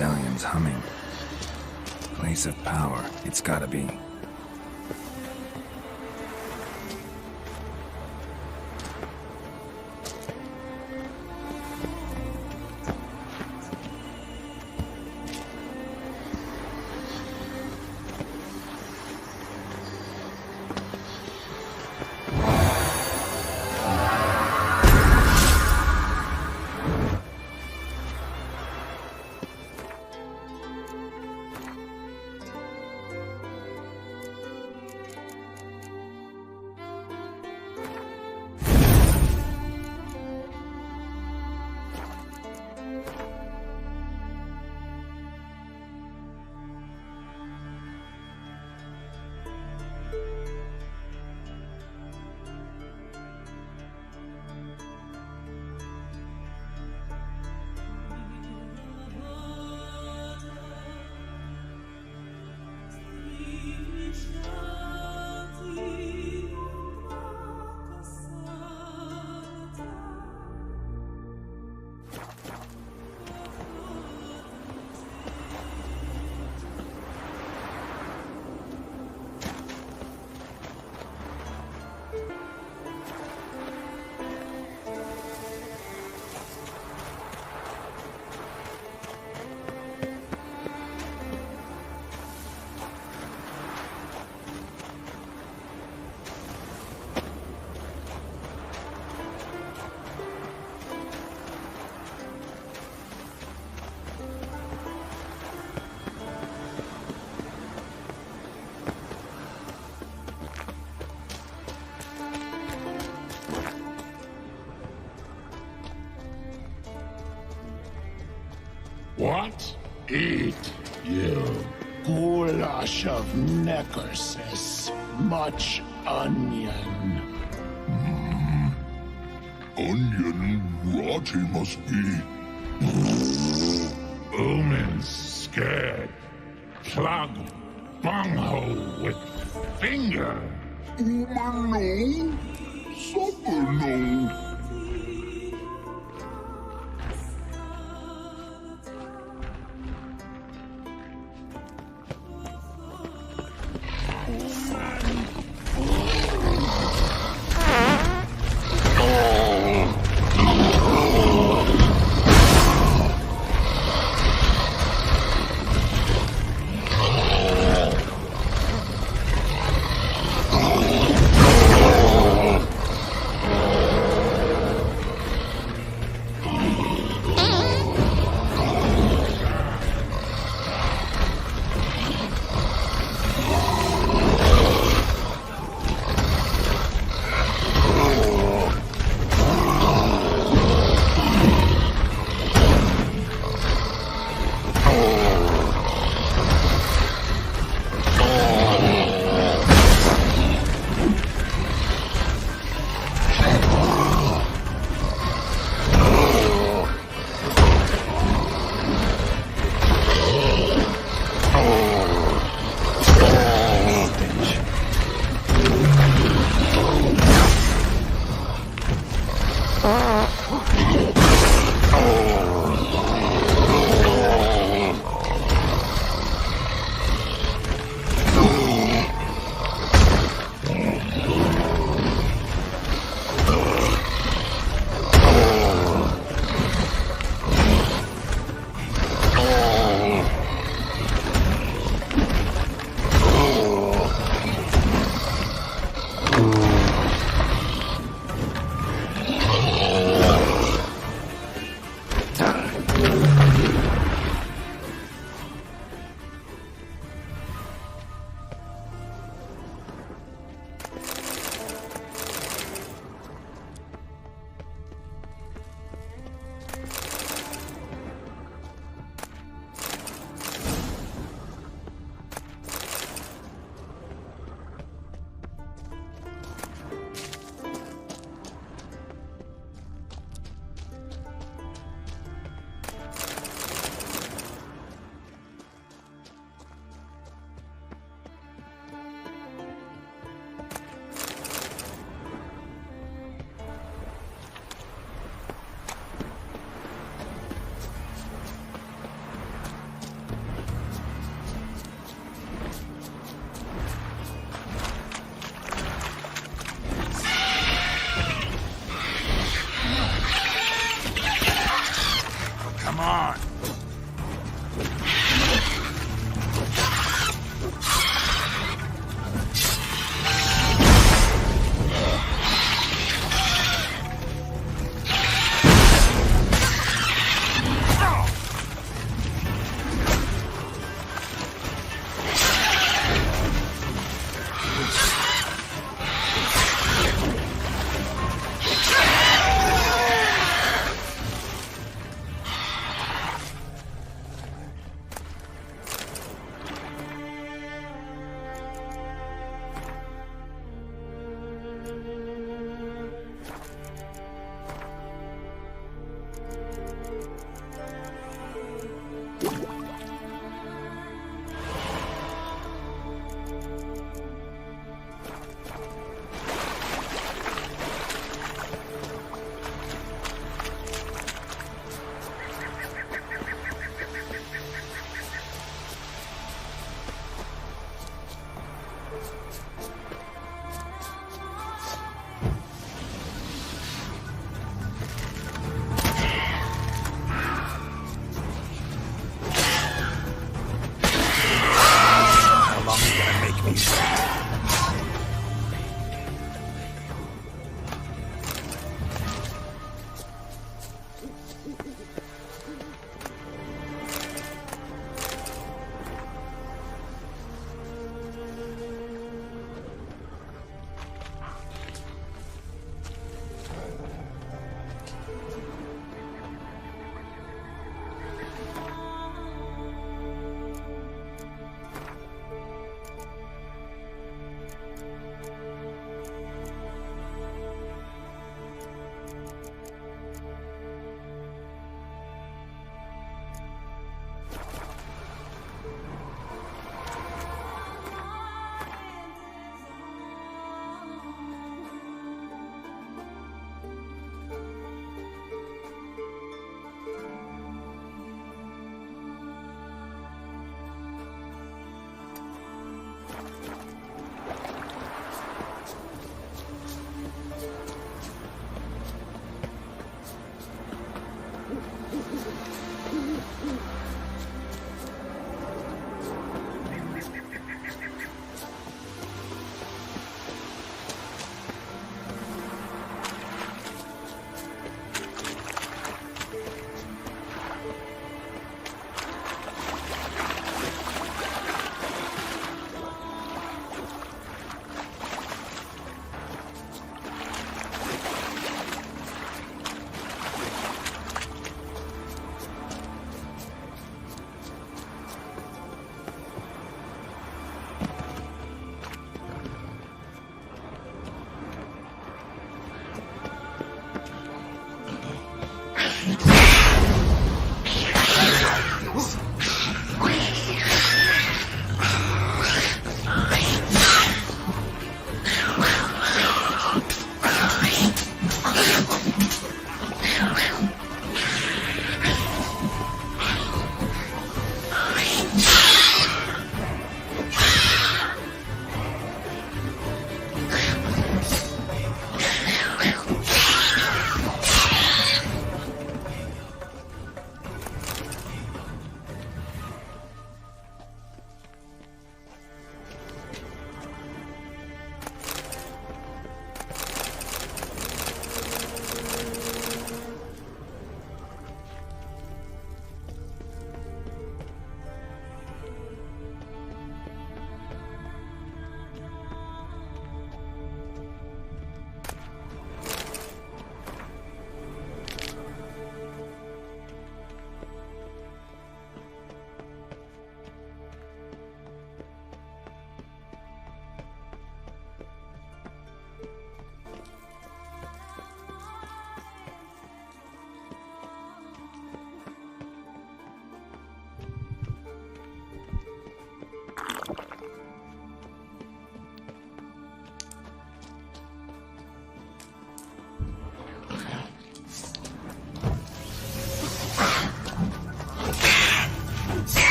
medallion's humming. Place of power, it's gotta be. What? Eat, you. Goulash of neckersis. Much onion. Onion rot he must be. Omen's scared. Plug bunghole with finger. Omen no. Supper no.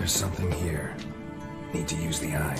There's something here. Need to use the eye.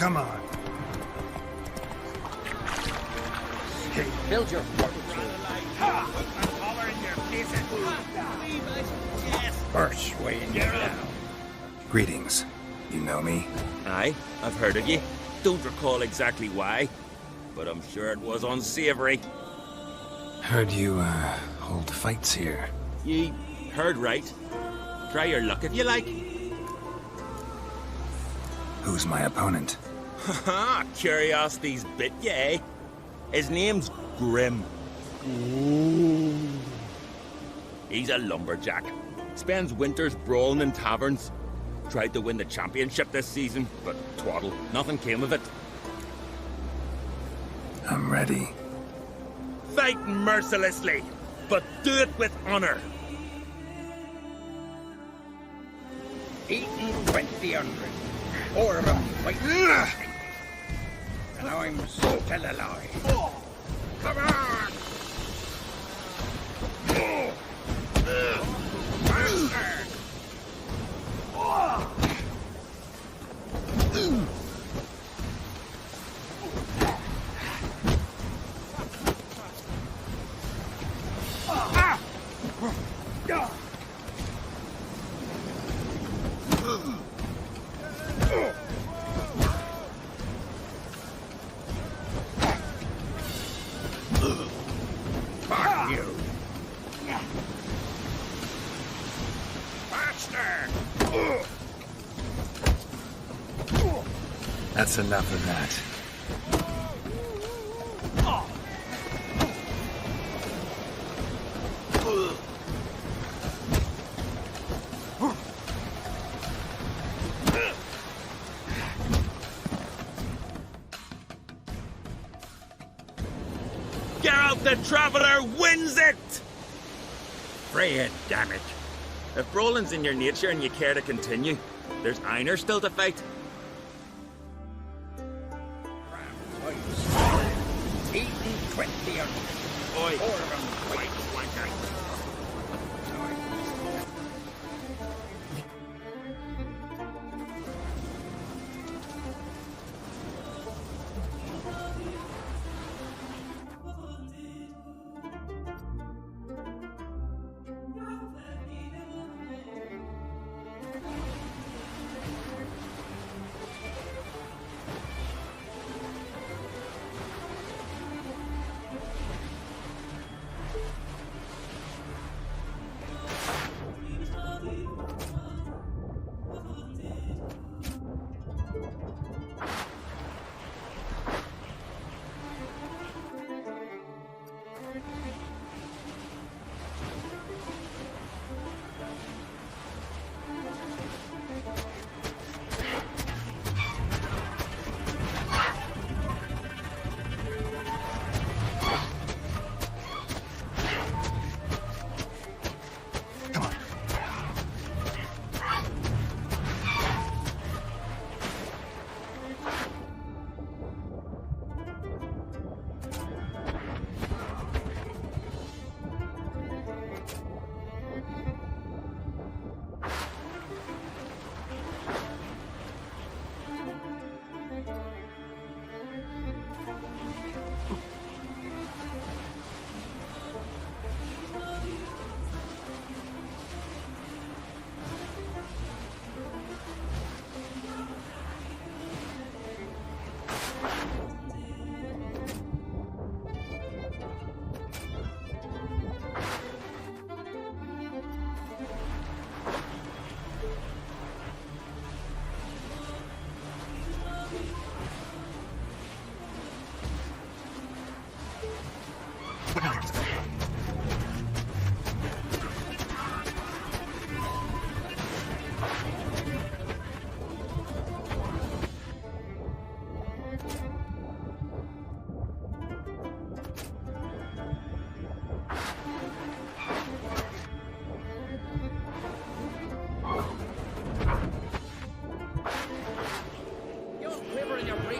Come on. Hey, build your fortitude. Persuade you down. Greetings. You know me? Aye, I've heard of you. Don't recall exactly why, but I'm sure it was unsavory. Heard you, hold fights here. Ye heard right. Try your luck if you like. Who's my opponent? Haha, curiosity's bit you, eh? His name's Grim. He's a lumberjack. Spends winters brawling in taverns. Tried to win the championship this season, but twaddle. Nothing came of it. I'm ready. Fight mercilessly, but do it with honor. Eaten 20 4 of them fighting. And I'm still alive. Come on! Fuck you! Faster! That's enough of that. Geralt the Traveler wins it! Freya, damn it. If brawling's in your nature and you care to continue, there's Einar still to fight. Eating 20 of them. Oi. 4 of them quite wanker.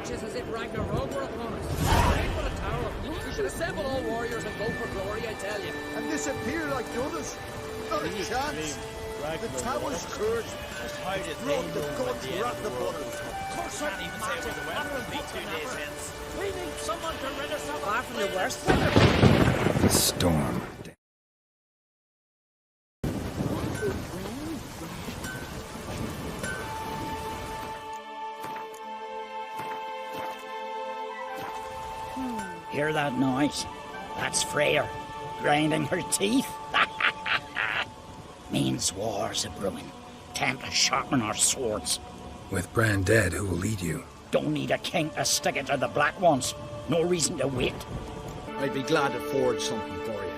As if Ragnarok were upon us. Aim for the tower. We should assemble all warriors and go for glory, I tell you. And disappear like the others. Not a chance. The tower's cursed. Blood, the gods wrath upon us. Can't even say what the weather will be 2 days hence. We need someone to rid us of far from the worst. The storm. Hear that noise? That's Freya, grinding her teeth. Means war's a brewing. Time to sharpen our swords. With Bran dead, who will lead you? Don't need a king to stick it to the Black Ones. No reason to wait. I'd be glad to forge something for you.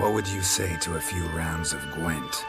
What would you say to a few rounds of Gwent?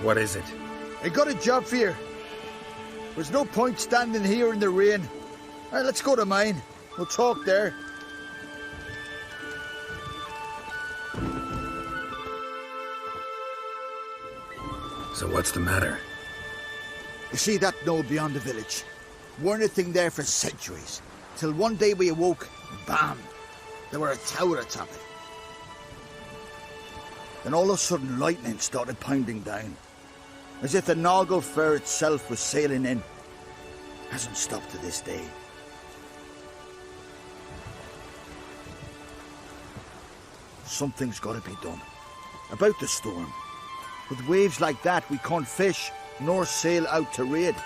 What is it? I got a job for you. There's no point standing here in the rain. All right, let's go to mine. We'll talk there. So what's the matter? You see that knoll beyond the village? Weren't a thing there for centuries. Till one day we awoke, bam! There were a tower atop it. Then all of a sudden lightning started pounding down. As if the Noggle Fair itself was sailing in. Hasn't stopped to this day. Something's got to be done. About the storm. With waves like that, we can't fish, nor sail out to raid.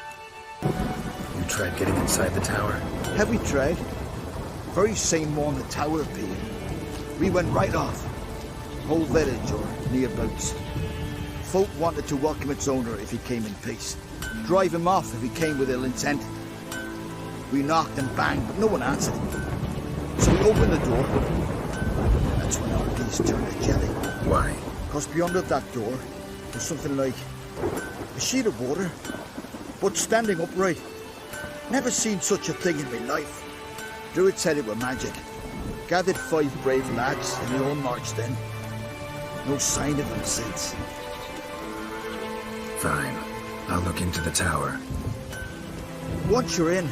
You tried getting inside the tower? Have we tried? Very same morning the tower appeared. We went right off. Whole village or nearabouts. Folk wanted to welcome its owner if he came in peace. Drive him off if he came with ill intent. We knocked and banged, but no one answered. So we opened the door. That's when our geese turned to jelly. Why? Because beyond that door was something like a sheet of water, but standing upright. Never seen such a thing in my life. Druid said it were magic. Gathered 5 brave lads and they all marched in. No sign of them since. Fine. I'll look into the tower. Once you're in,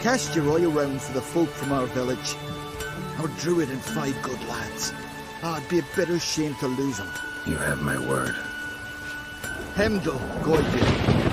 cast your eye around for the folk from our village. Our druid and 5 good lads. It'd be a bitter shame to lose them. You have my word. Hemdall, guide you.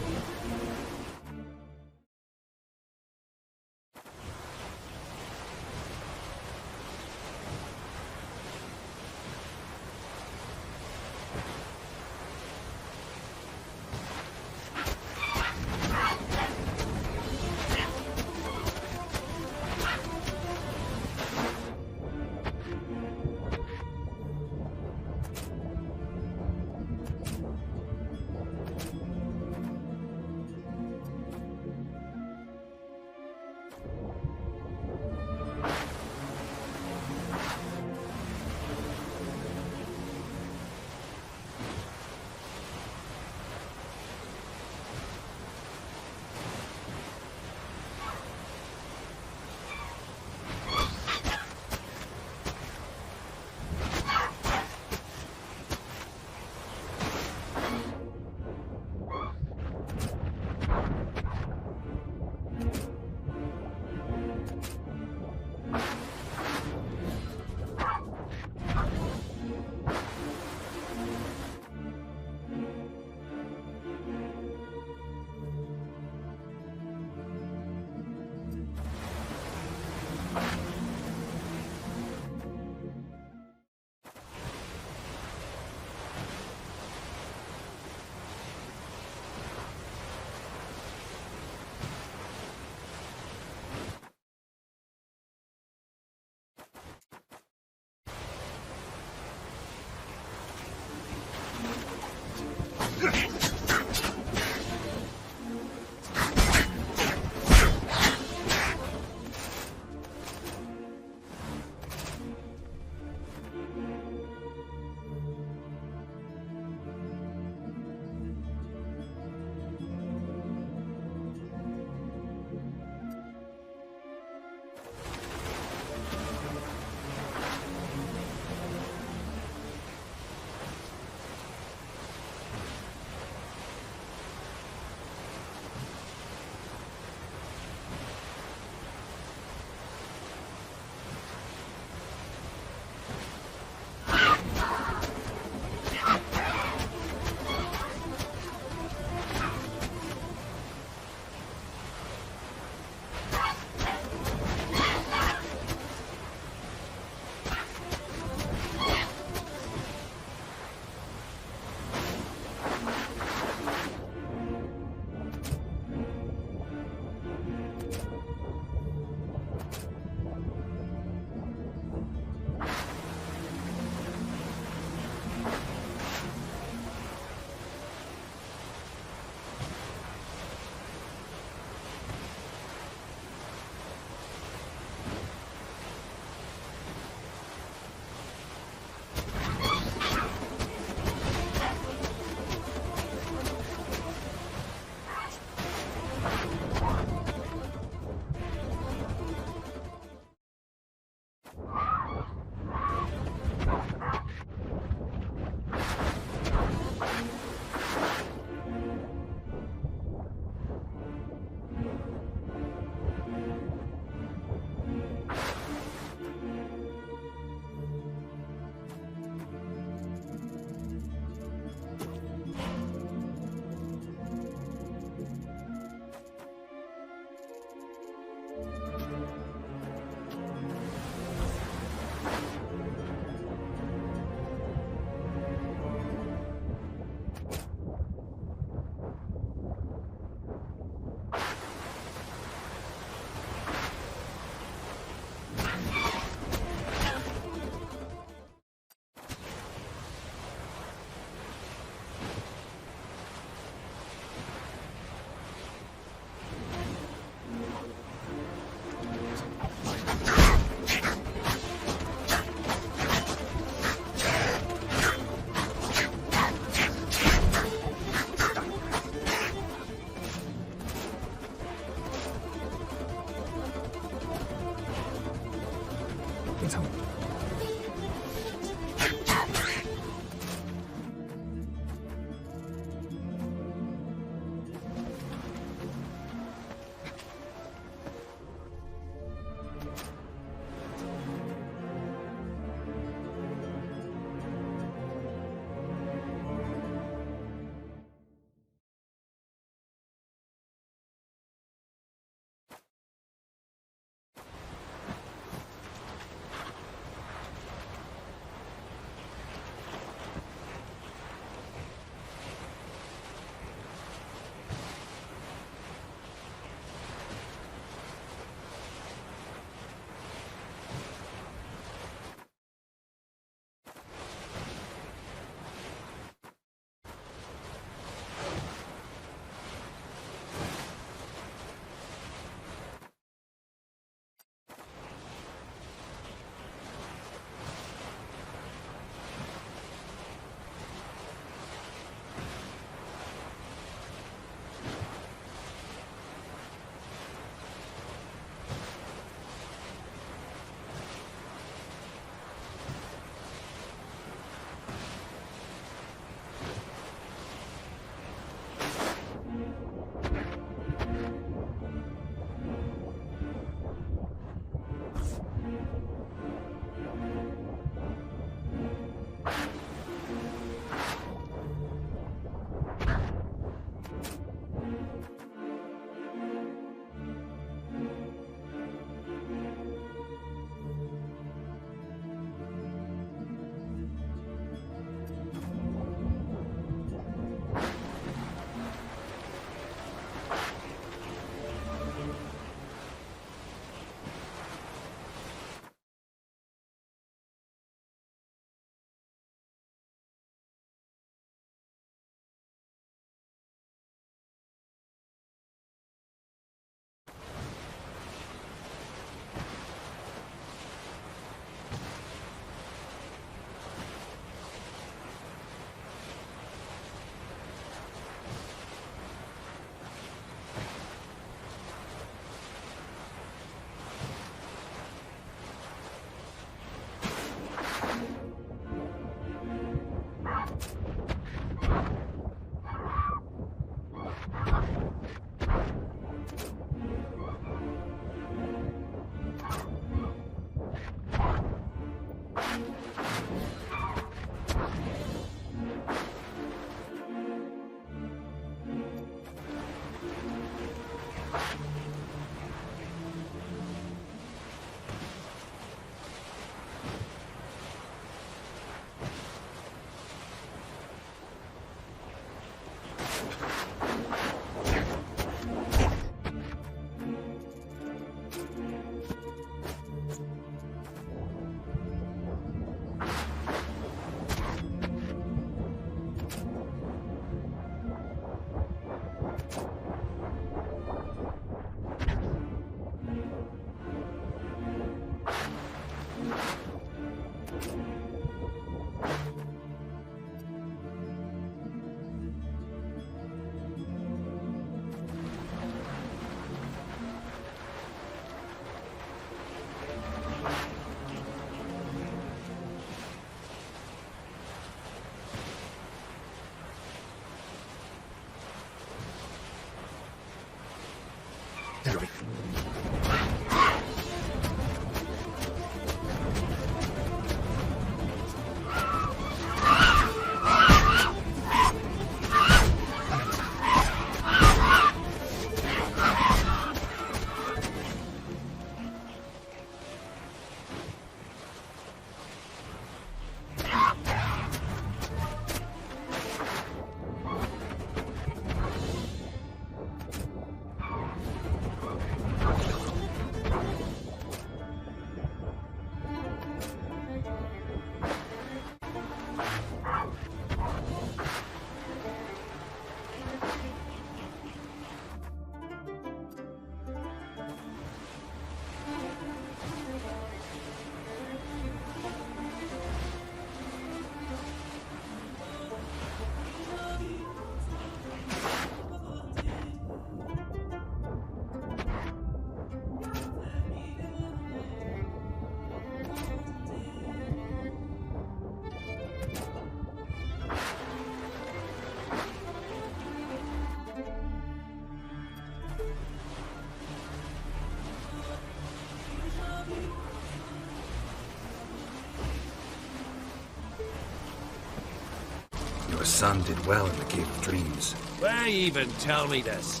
Your son did well in the Cave of Dreams. Why even tell me this?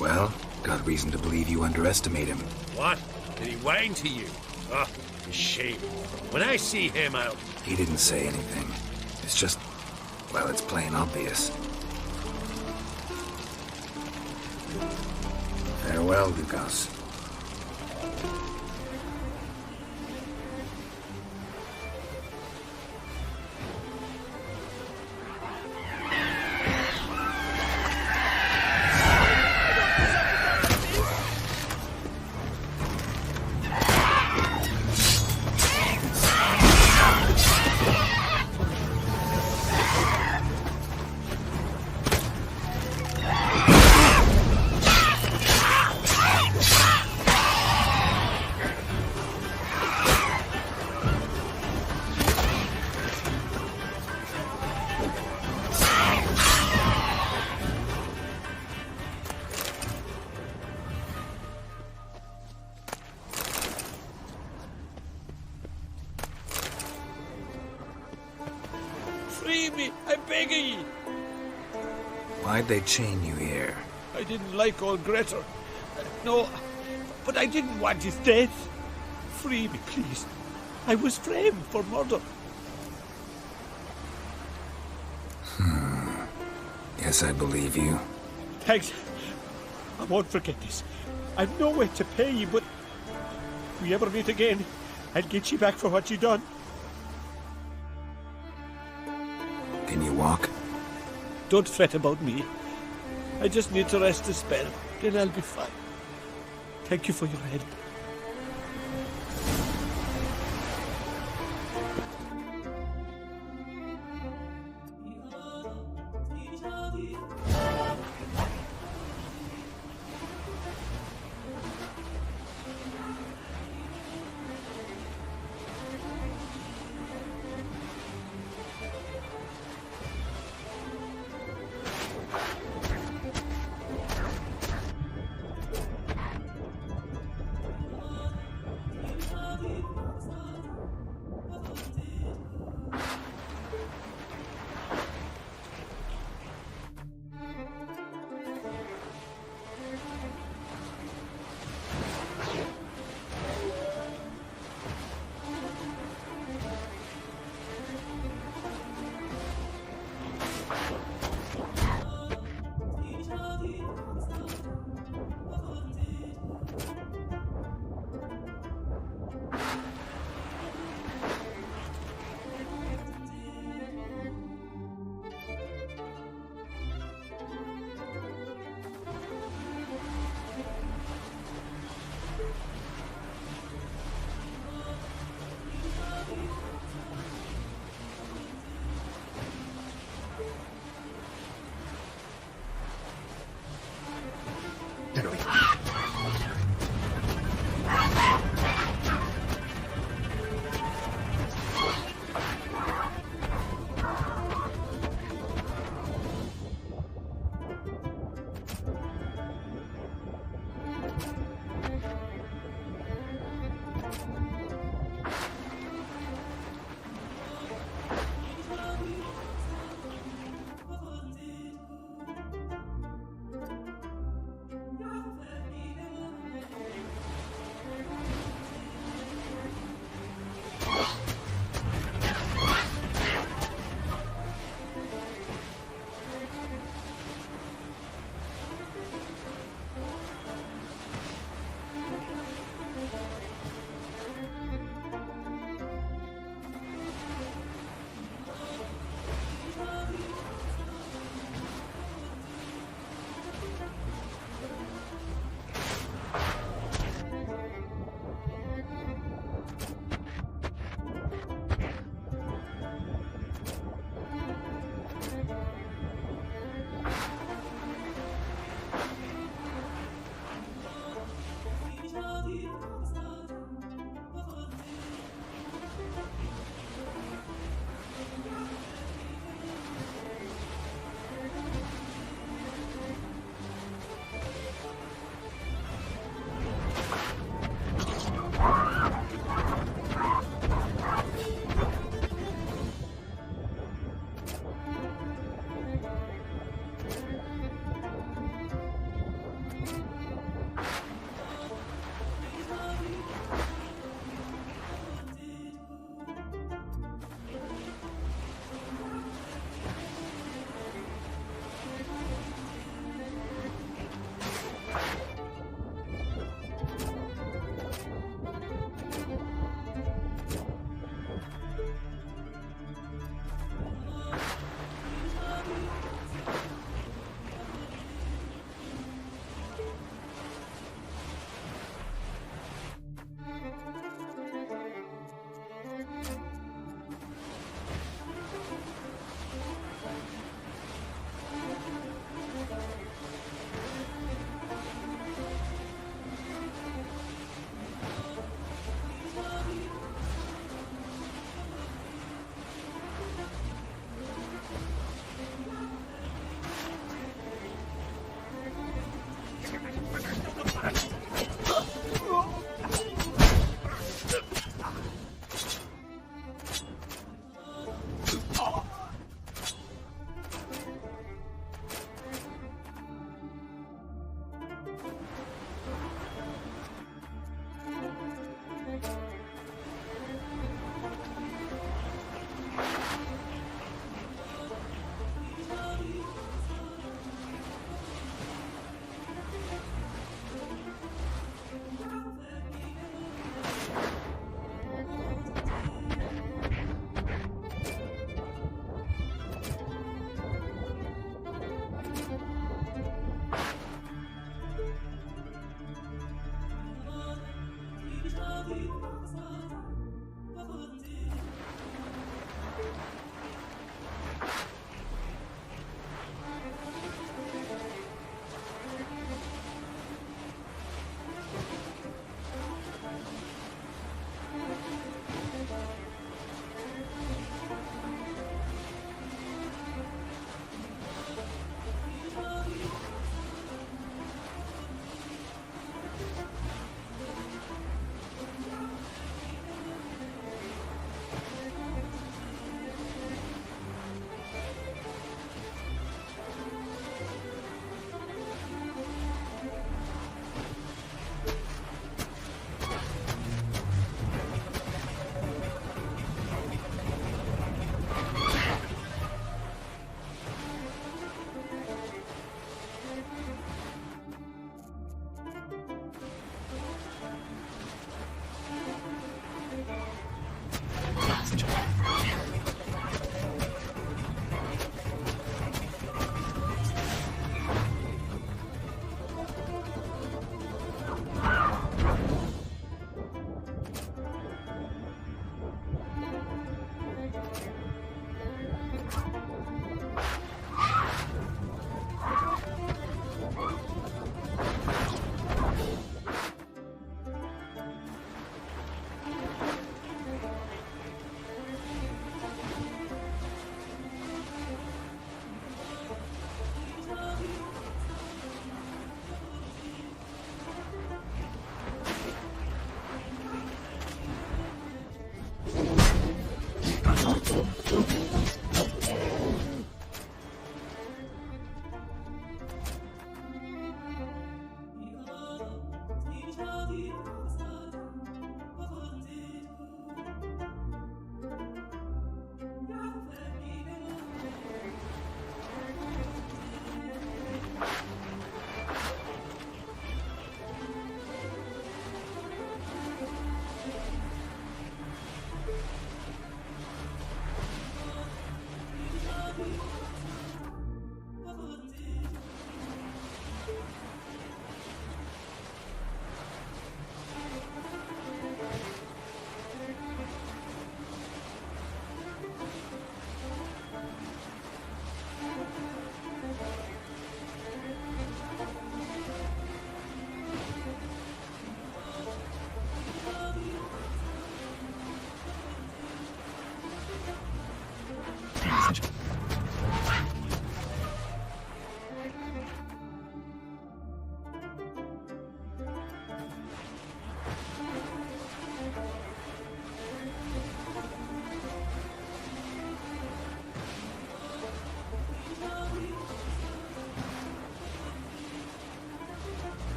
Well, got reason to believe you underestimate him. What? Did he whine to you? Oh, a shame. When I see him out... He didn't say anything. It's just... well, it's plain obvious. Farewell, Lugos. Free me, I'm begging ye. Why'd they chain you here? I didn't like old Grettir. No, but I didn't want his death. Free me, please. I was framed for murder. Yes, I believe you. Thanks. I won't forget this. I've no way to pay you, but if we ever meet again, I'll get you back for what you done. Can you walk? Don't fret about me. I just need to rest a spell, then I'll be fine. Thank you for your help.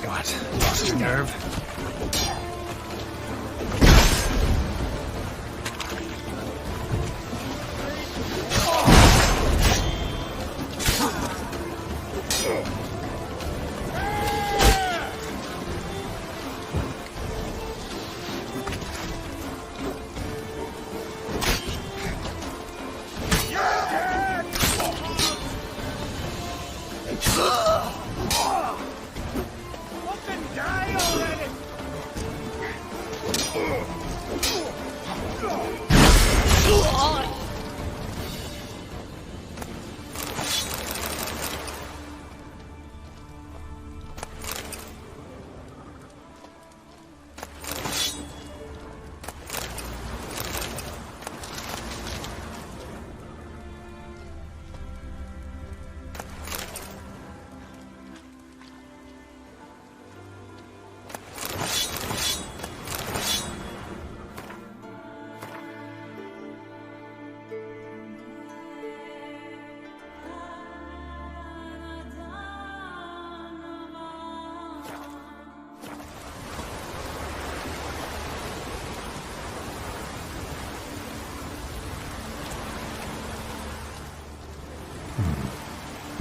What? Lost your nerve?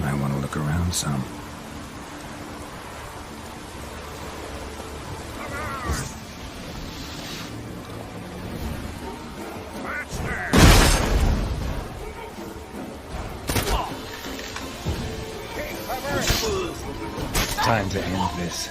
I want to look around some. Time to end this.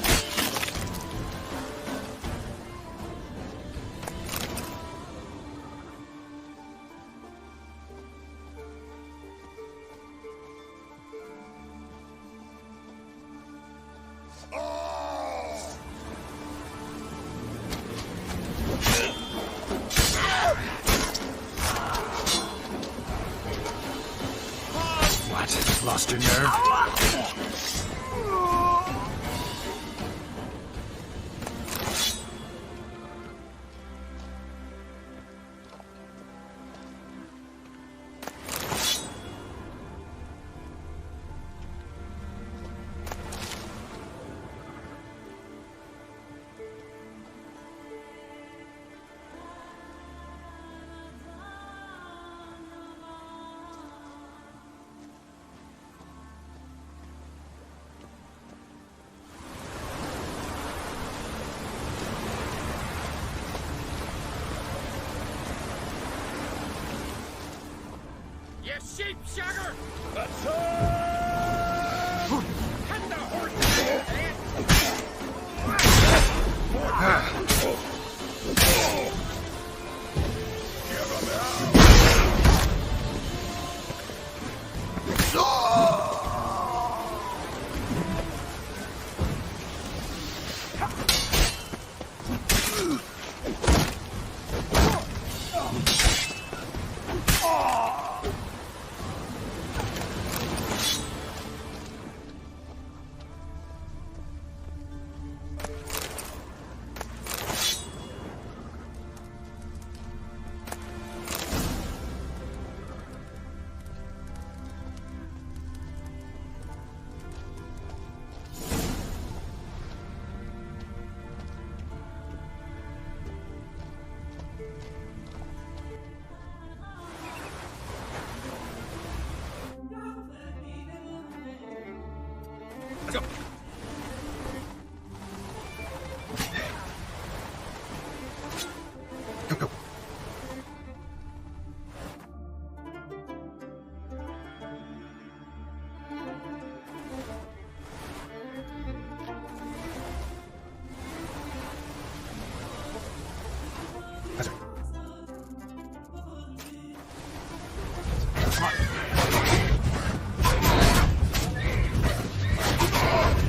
What? Lost your nerve? You sheep sugar! That's Cut the horse! Let's go. Go. Come on.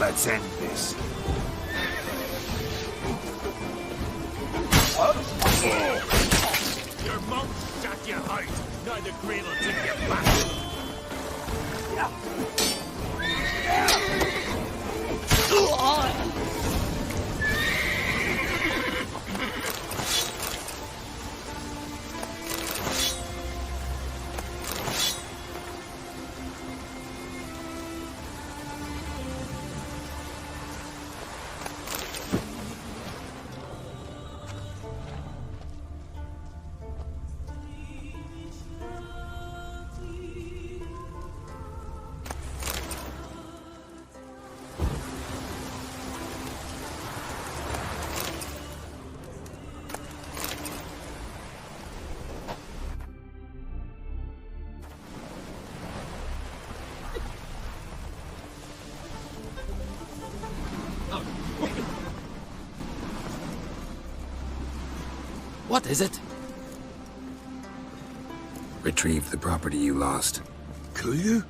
Let's end this. Your mouth shot you out. Now the grave will take you back. What is it? Retrieve the property you lost. Could you?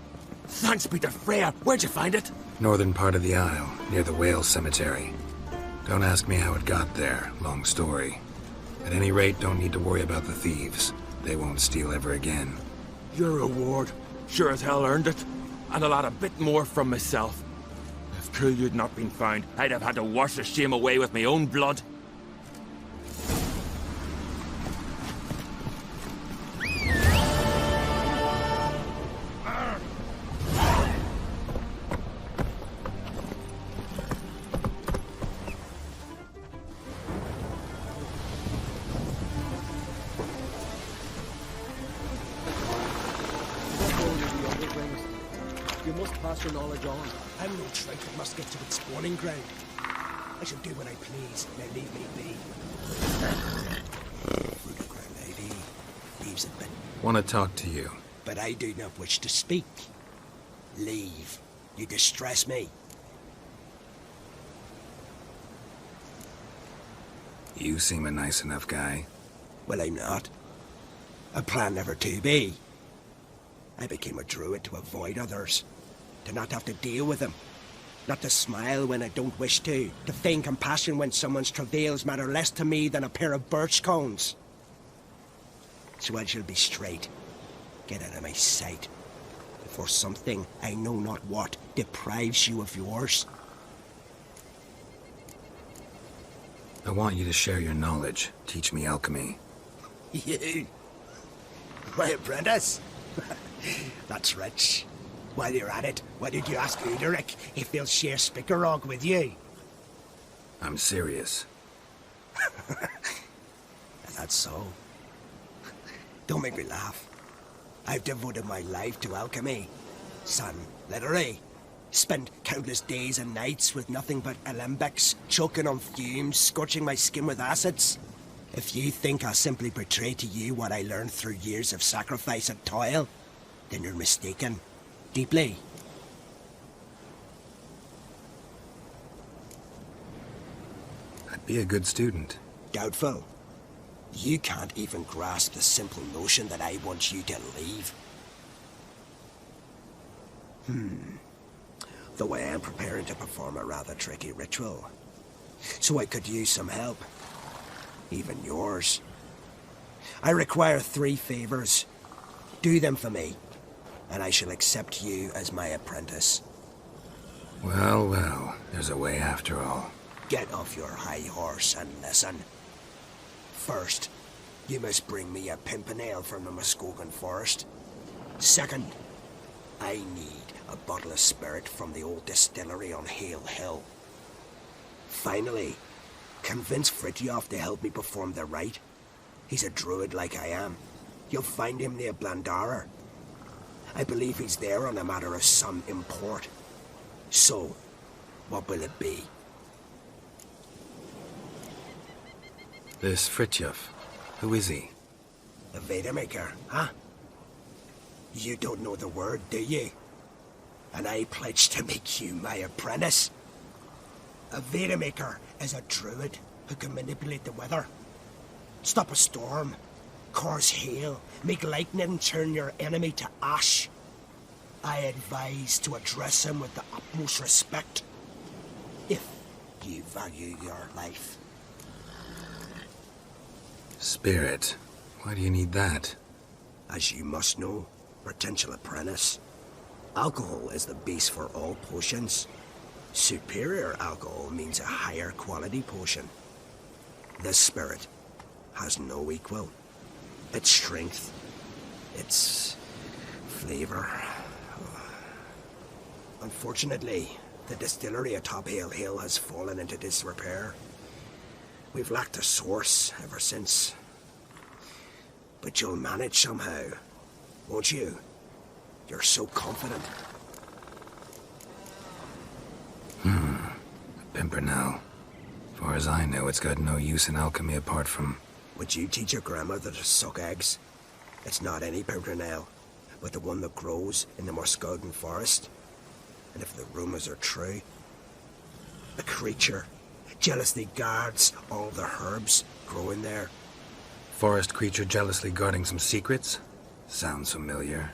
Thanks be to Freya. Where'd you find it? Northern part of the Isle, near the whale cemetery. Don't ask me how it got there. Long story. At any rate, don't need to worry about the thieves. They won't steal ever again. Your reward. Sure as hell earned it. And a lot of bit more from myself. If Killiud not been found, I'd have had to wash the shame away with my own blood. You must pass your knowledge on. I'm no traitor that must get to its spawning ground. I shall do what I please. Now leave me be. Lady leaves it, Want to talk to you. but I do not wish to speak. Leave. You distress me. You seem a nice enough guy. Well, I'm not. I plan never to be. I became a druid to avoid others, to not have to deal with them, not to smile when I don't wish to feign compassion when someone's travails matter less to me than a pair of birch cones. So I shall be straight. Get out of my sight, before something, I know not what, deprives you of yours. I want you to share your knowledge. Teach me alchemy. You? My apprentice? That's rich. While you're at it, why did you ask Uderic if he'll share Spickerog with you? I'm serious. That's so. Don't make me laugh. I've devoted my life to alchemy. Son, literally. Spent countless days and nights with nothing but alembics, choking on fumes, scorching my skin with acids. If you think I'll simply portray to you what I learned through years of sacrifice and toil, then you're mistaken. Deeply. I'd be a good student. Doubtful. You can't even grasp the simple notion that I want you to leave. Though I am preparing to perform a rather tricky ritual. So I could use some help. Even yours. I require 3 favors. Do them for me, and I shall accept you as my apprentice. Well, well, there's a way after all. Get off your high horse and listen. First, you must bring me a pimpernel from the Muskogan forest. Second, I need a bottle of spirit from the old distillery on Hale Hill. Finally, convince Fridtjof to help me perform the rite. He's a druid like I am. You'll find him near Blandara. I believe he's there on a matter of some import. So, what will it be? This Fridtjof, who is he? A Vedamaker, huh? You don't know the word, do you? And I pledge to make you my apprentice. A Vedamaker is a druid who can manipulate the weather. Stop a storm, cause hail, make lightning turn your enemy to ash. I advise to address him with the utmost respect. You value your life. Spirit. Why do you need that? As you must know, potential apprentice, alcohol is the base for all potions. Superior alcohol means a higher quality potion. This spirit has no equal. Its strength, its flavor. Unfortunately, the distillery atop Hale Hill has fallen into disrepair. We've lacked a source ever since. But you'll manage somehow, won't you? You're so confident. Pimpernel. Far as I know, it's got no use in alchemy apart from... Would you teach your grandmother to suck eggs? It's not any Pimpernel, but the one that grows in the Muskogan forest. And if the rumors are true, a creature jealously guards all the herbs growing there. Forest creature jealously guarding some secrets? Sounds familiar.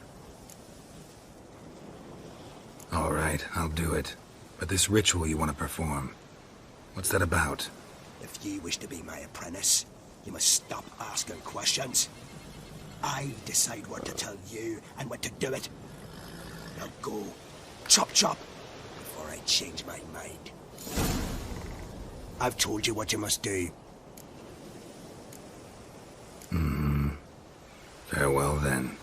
All right, I'll do it. But this ritual you want to perform, what's that about? If you wish to be my apprentice, you must stop asking questions. I decide what to tell you and when to do it. Now go, chop chop, before I change my mind. I've told you what you must do. Farewell then.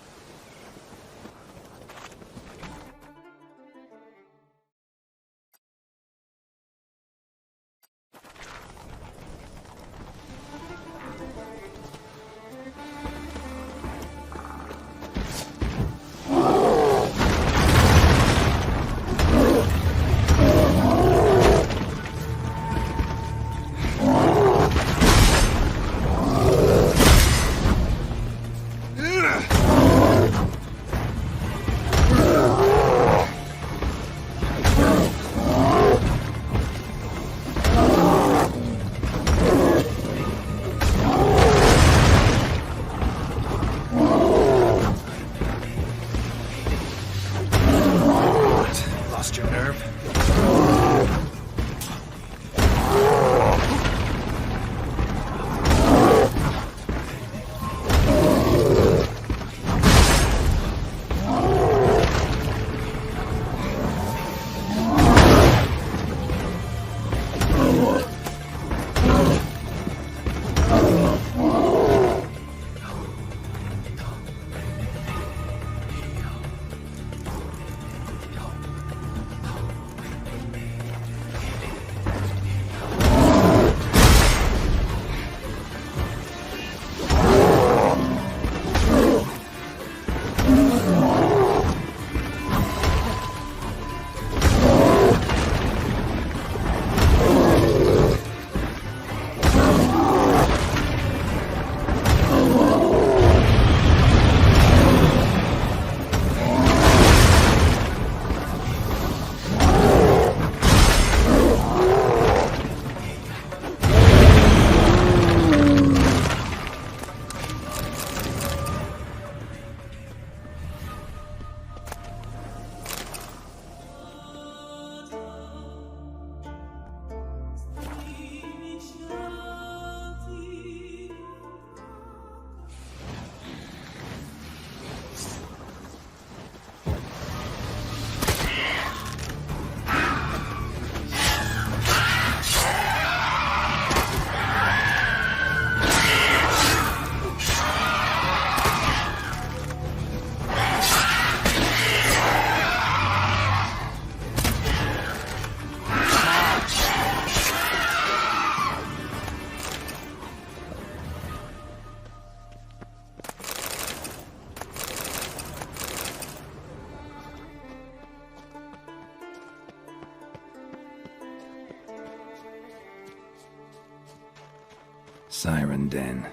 Siren Den.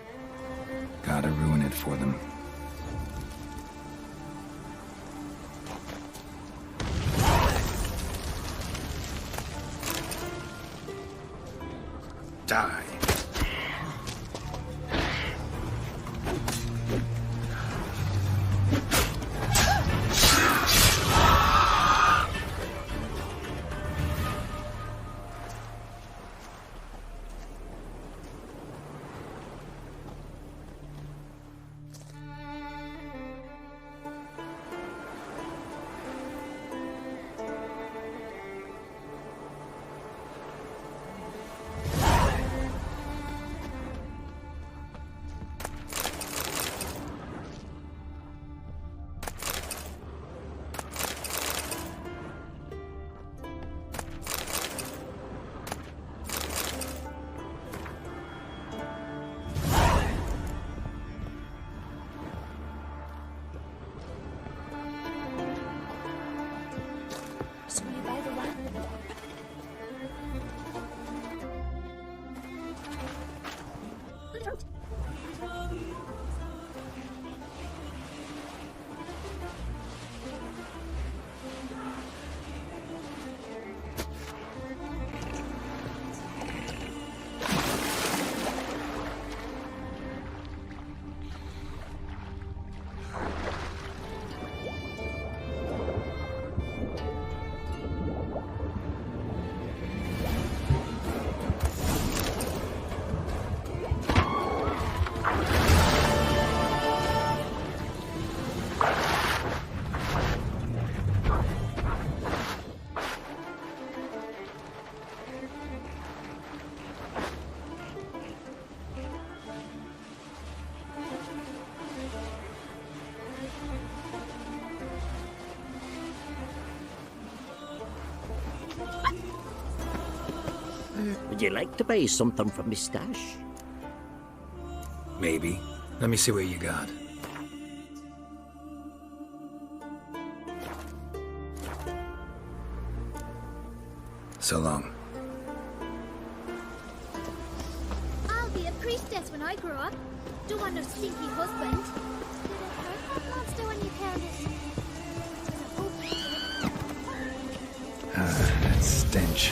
Gotta ruin it for them. Die. Would you like to buy something from me stash? Maybe. Let me see what you got. So long. I'll be a priestess when I grow up. Don't want no stinky husband. Did it hurt that monster when you killed it? That stench.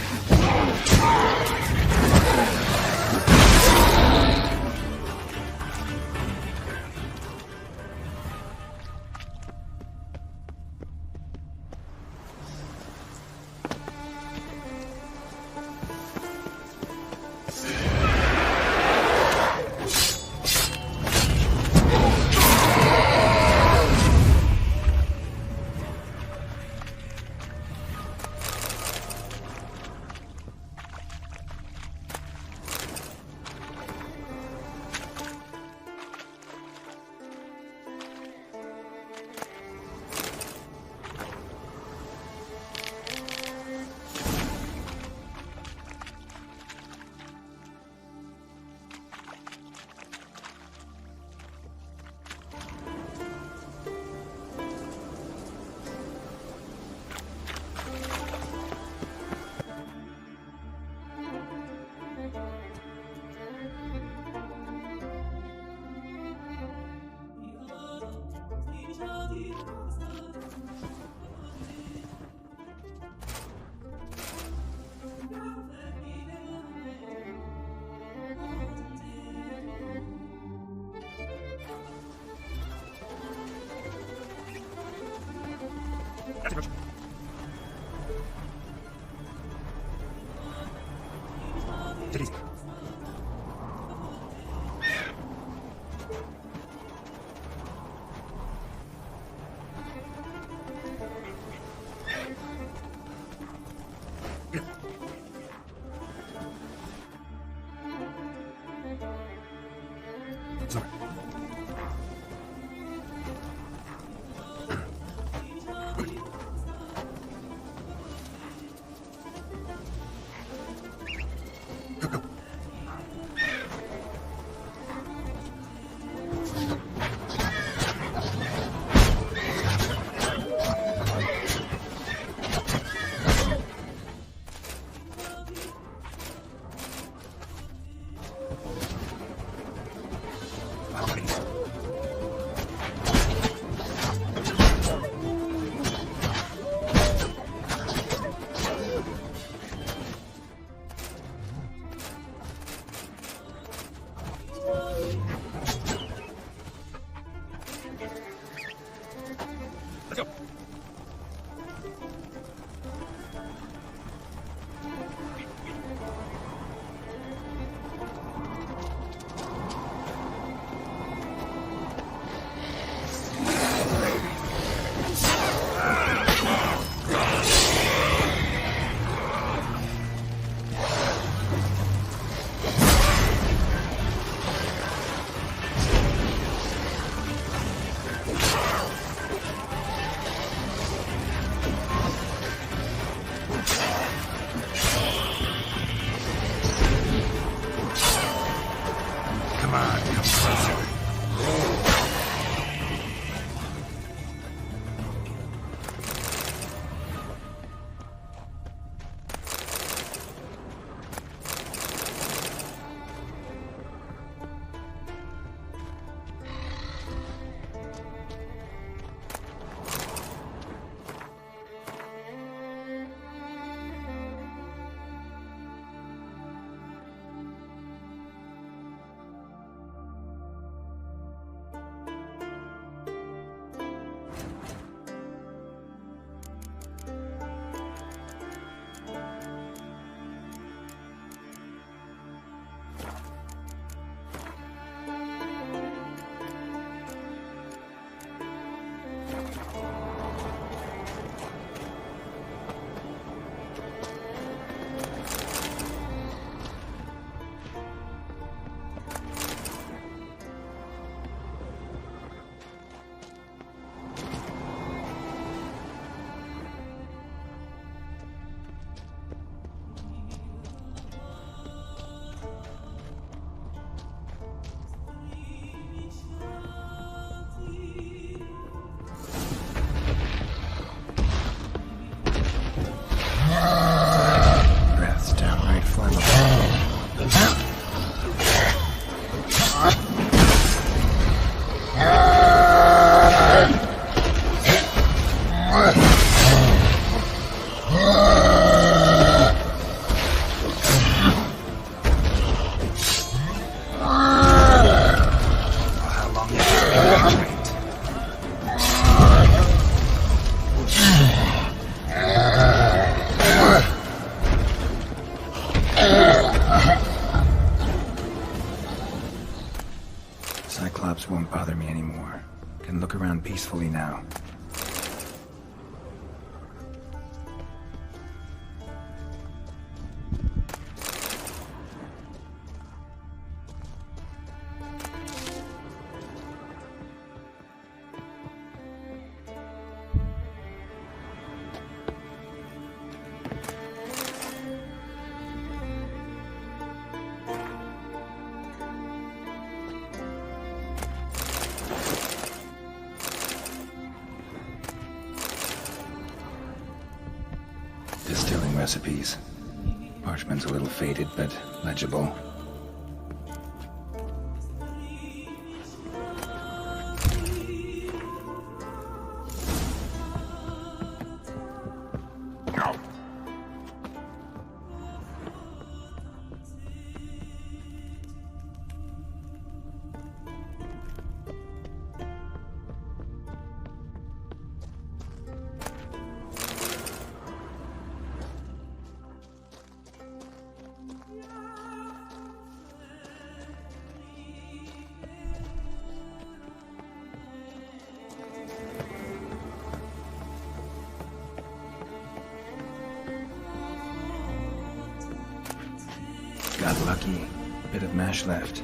bother me anymore. Can look around peacefully now. Distilling recipes. Parchment's a little faded, but legible. Got lucky. Bit of mash left.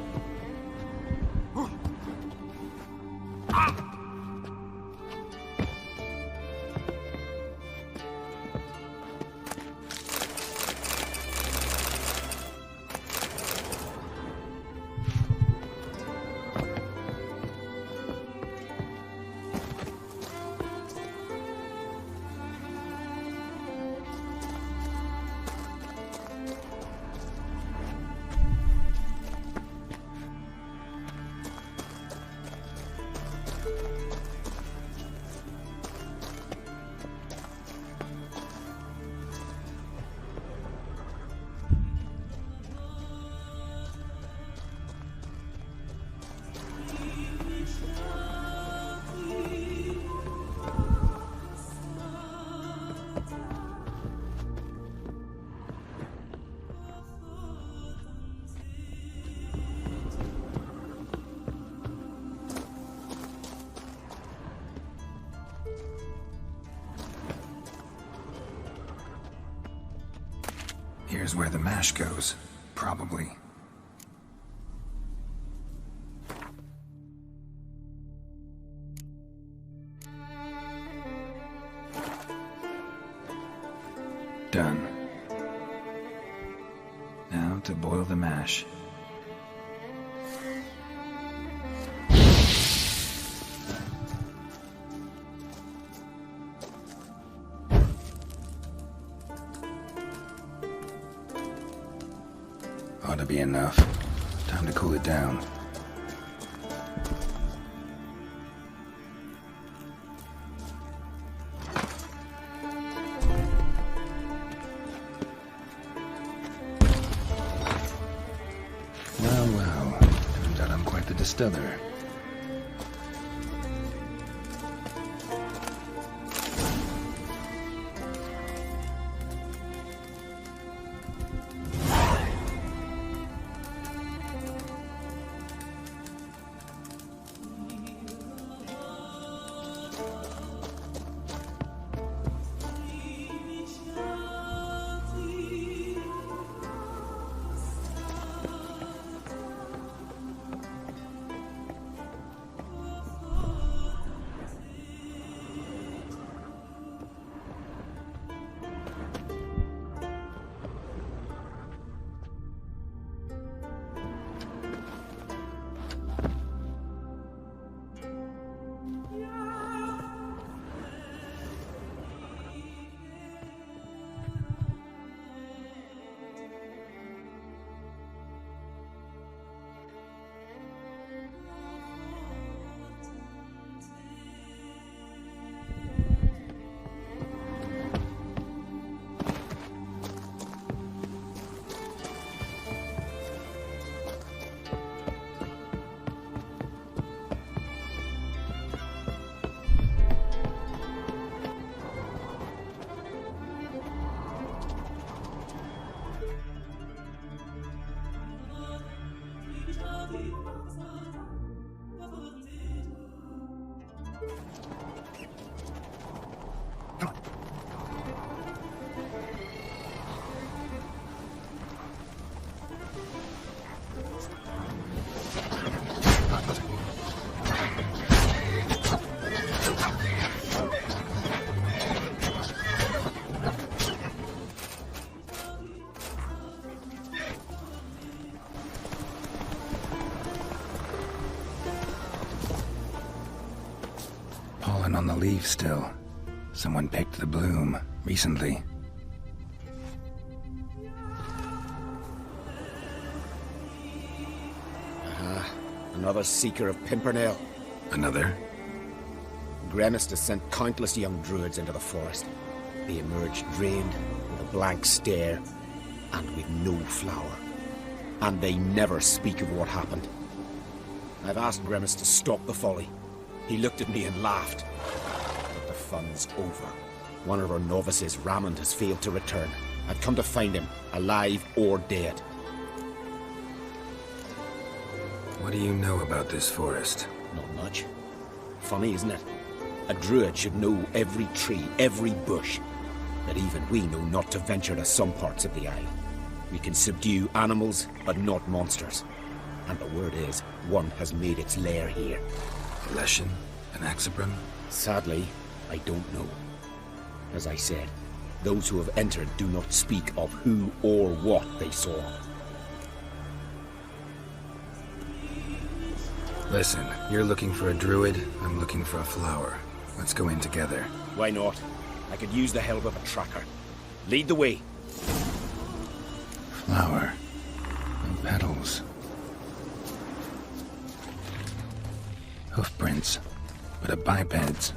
Here's where the mash goes, probably. Done. Now to boil the mash. Ought to be enough. Time to cool it down. Well, turns out I'm quite the distiller. One on the leaf still. Someone picked the bloom recently. Another seeker of Pimpernel. Another? Gremist has sent countless young druids into the forest. They emerge drained, with a blank stare, and with no flower. And they never speak of what happened. I've asked Gremist to stop the folly. He looked at me and laughed. But the fun's over. One of our novices, Rammond, has failed to return. I've come to find him, alive or dead. What do you know about this forest? Not much. Funny, isn't it? A druid should know every tree, every bush. But even we know not to venture to some parts of the isle. We can subdue animals, but not monsters. And the word is, one has made its lair here. A Leshen? An Axabron? Sadly, I don't know. As I said, those who have entered do not speak of who or what they saw. Listen, you're looking for a druid, I'm looking for a flower. Let's go in together. Why not? I could use the help of a tracker. Lead the way. Flower. No petals. Hoofprints, but a biped's.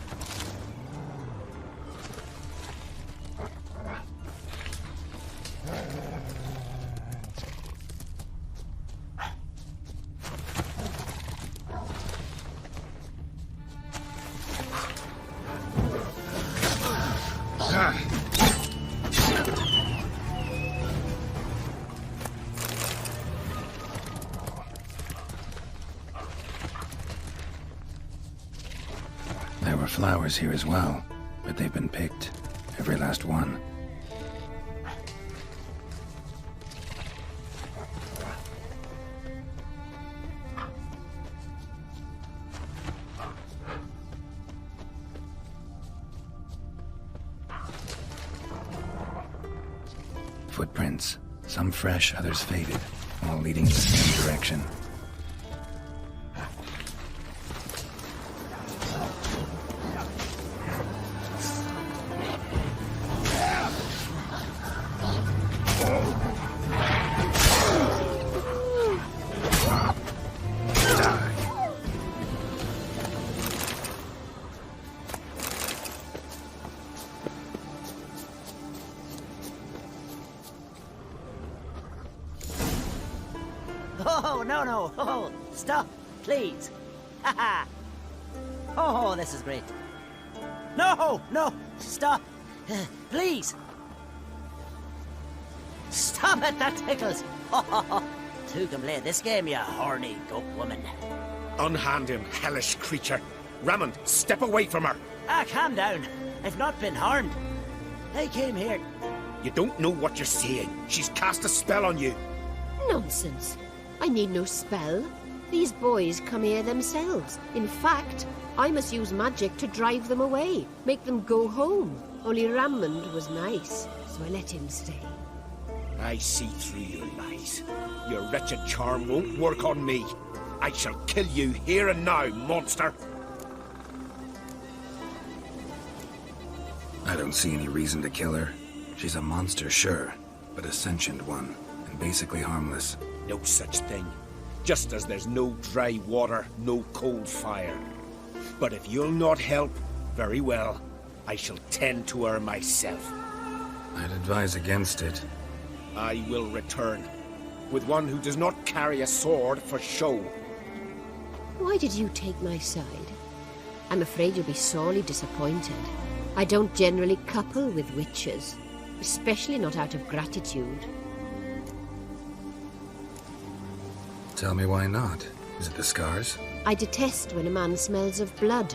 There were flowers here as well, but they've been picked. Every last one. Footprints. Some fresh, others faded, all leading in the same direction. Oh, no. Oh, stop, please. Haha. Oh, this is great. No, stop. Please. Stop it, that tickles. Two can play this game, you horny goat woman. Unhand him, hellish creature. Rammond, step away from her. Calm down. I've not been harmed. I came here. You don't know what you're saying. She's cast a spell on you. Nonsense. I need no spell. These boys come here themselves. In fact, I must use magic to drive them away, make them go home. Only Rammond was nice, so I let him stay. I see through your lies. Your wretched charm won't work on me. I shall kill you here and now, monster. I don't see any reason to kill her. She's a monster, sure, but a sentient one, and basically harmless. No such thing. Just as there's no dry water, no cold fire. But if you'll not help, very well. I shall tend to her myself. I'd advise against it. I will return. With one who does not carry a sword for show. Why did you take my side? I'm afraid you'll be sorely disappointed. I don't generally couple with witches, especially not out of gratitude. Tell me why not. Is it the scars? I detest when a man smells of blood.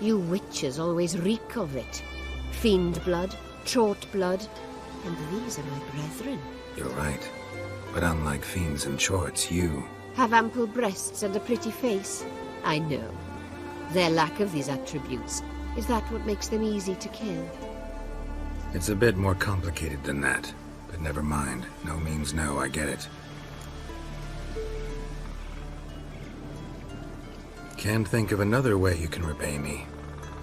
You witches always reek of it. Fiend blood, trot blood, and these are my brethren. You're right. But unlike fiends and chorts, you... Have ample breasts and a pretty face. I know. Their lack of these attributes, is that what makes them easy to kill? It's a bit more complicated than that. But never mind. No means no, I get it. Can't think of another way you can repay me.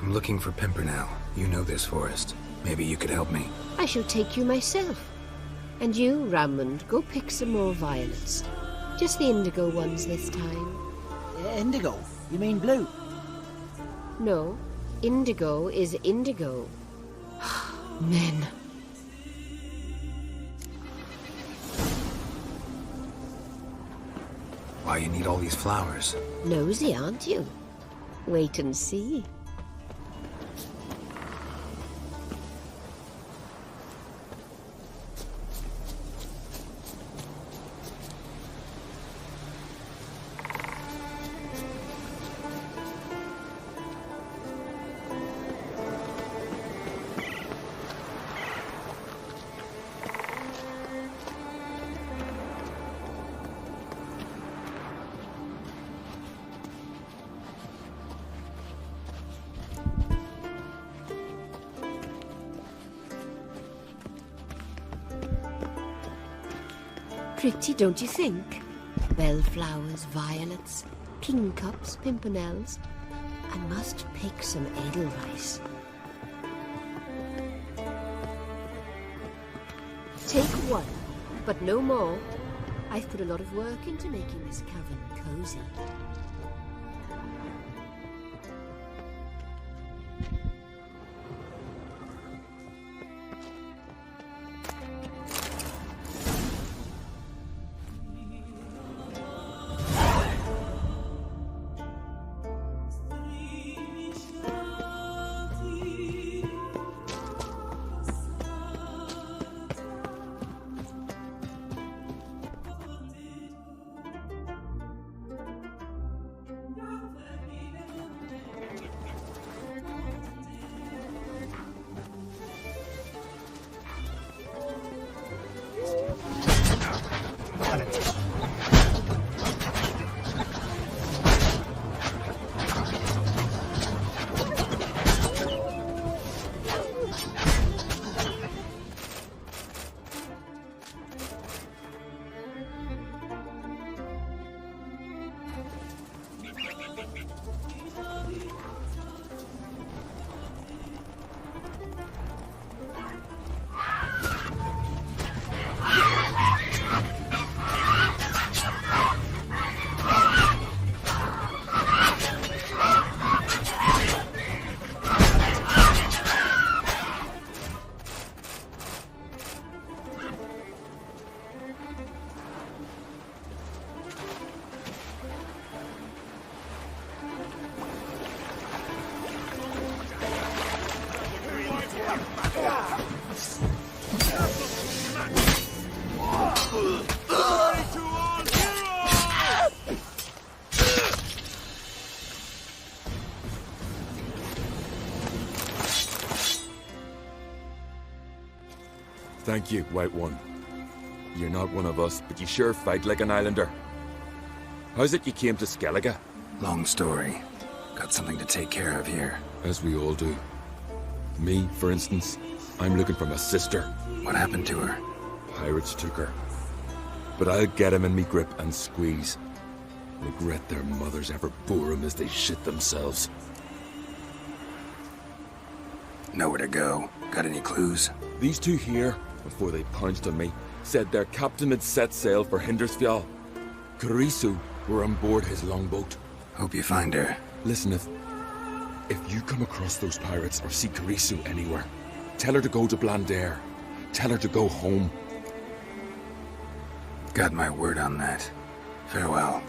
I'm looking for Pimpernel. You know this forest. Maybe you could help me. I shall take you myself. And you, Rammond, go pick some more violets. Just the indigo ones this time. Indigo? You mean blue? No, indigo is indigo. Men. Why you need all these flowers? Nosy, aren't you? Wait and see. Pretty, don't you think? Bellflowers, violets, kingcups, pimpernels. I must pick some edelweiss. Take one, but no more. I've put a lot of work into making this cavern cozy. Thank you, White One. You're not one of us, but you sure fight like an islander. How's it you came to Skellige? Long story. Got something to take care of here. As we all do. Me, for instance, I'm looking for my sister. What happened to her? Pirates took her. But I'll get him in me grip and squeeze. Regret their mothers ever bore him as they shit themselves. Nowhere to go. Got any clues? These two here, before they pounced on me, said their captain had set sail for Hindersfjall. Karisu were on board his longboat. Hope you find her. Listen, if you come across those pirates or see Karisu anywhere, tell her to go to Blandair. Tell her to go home. Got my word on that. Farewell.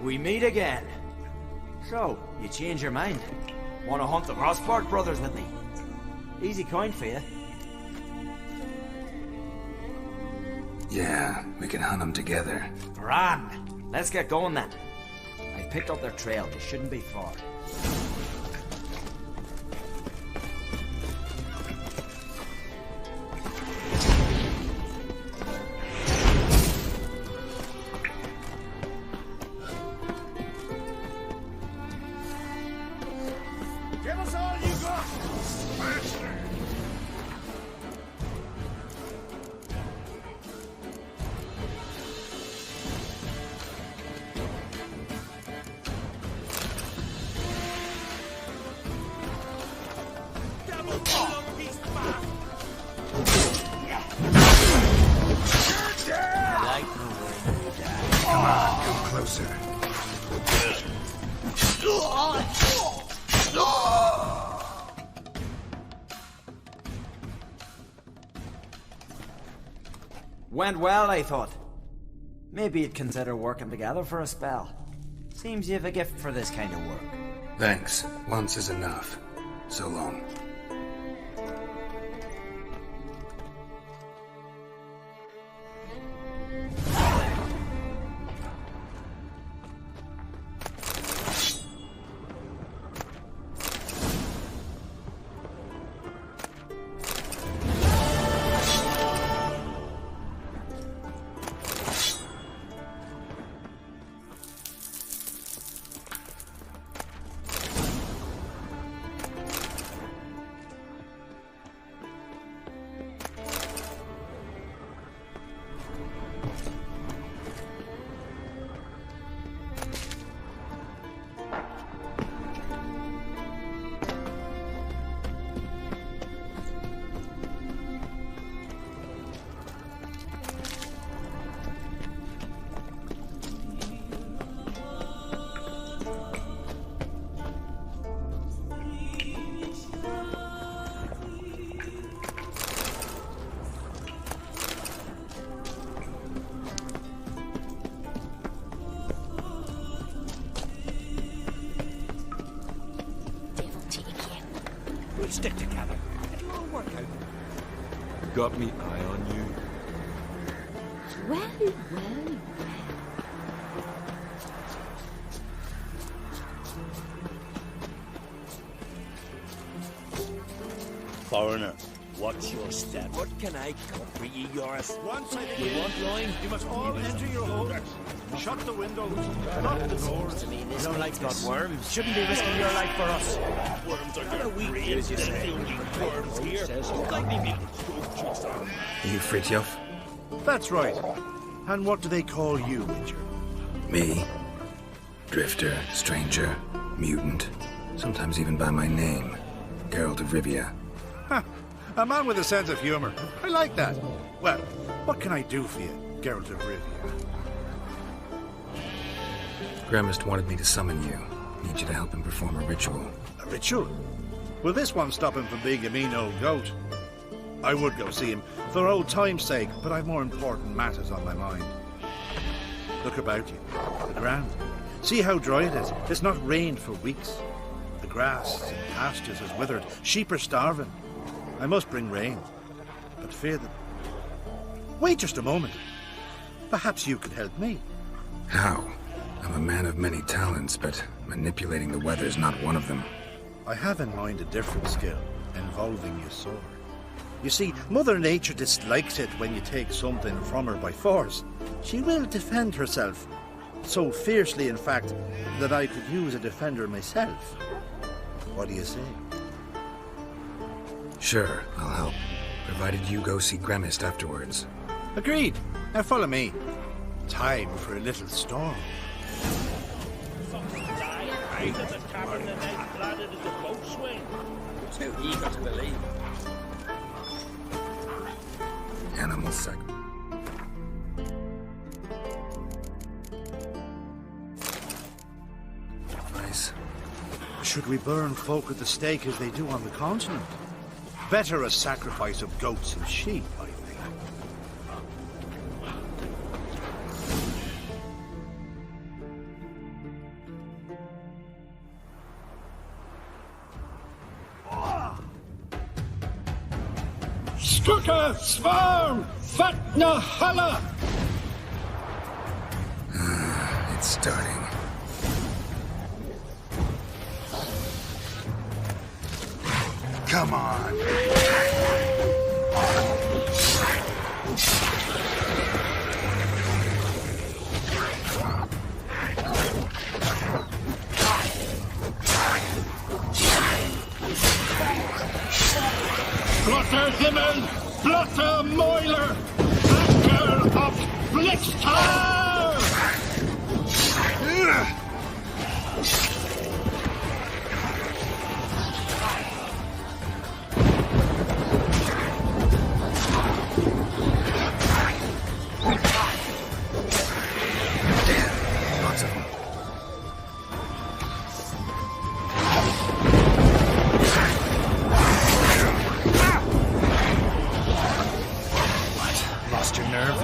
We meet again. So, you change your mind? Want to hunt the Rossport brothers with me? Easy coin for you. Yeah, we can hunt them together. Grand. Let's get going then. I picked up their trail. They shouldn't be far. Give us all you got! Come on, come closer. Went well, I thought. Maybe you'd consider working together for a spell. Seems you have a gift for this kind of work. Thanks. Once is enough. So long. We'll stick together. It'll all work out. Got me eye on you. Well, well, Foreigner, what's your step? What can I comfort ye, Yoris? Once I You want loin? you must all enter your homes. Shut the windows, lock the doors. To me, this place got worms. Shouldn't be risking your life for us. Worms are your brains, you say. Worms here. Like me meet You Fritjof? That's right. And what do they call you, Witcher? Me? Drifter, stranger, mutant. Sometimes even by my name. Geralt of Rivia. Ha! A man with a sense of humor. I like that. Well, what can I do for you, Geralt of Rivia? Gremist wanted me to summon you. Need you to help him perform a ritual. A ritual? Will this one stop him from being a mean old goat? I would go see him for old time's sake, but I've more important matters on my mind. Look about you. The ground. See how dry it is. It's not rained for weeks. The grass and pastures has withered. Sheep are starving. I must bring rain, but fear that... Wait just a moment. Perhaps you could help me. How? I'm a man of many talents, but manipulating the weather's not one of them. I have in mind a different skill, involving your sword. You see, Mother Nature dislikes it when you take something from her by force. She will defend herself. So fiercely, in fact, that I could use a defender myself. What do you say? Sure, I'll help. Provided you go see Gremist afterwards. Agreed. Now follow me. Time for a little storm. Too eager to believe. Animal sac. Nice. Should we burn folk at the stake as they do on the continent? Better a sacrifice of goats and sheep, I think. Stuka, Svarm, Fatna, Hala! It's starting. Come on. Blotter Himmel, Blotter Moiler, Anchor of Blixtar! Lots of them. What? Lost your nerve?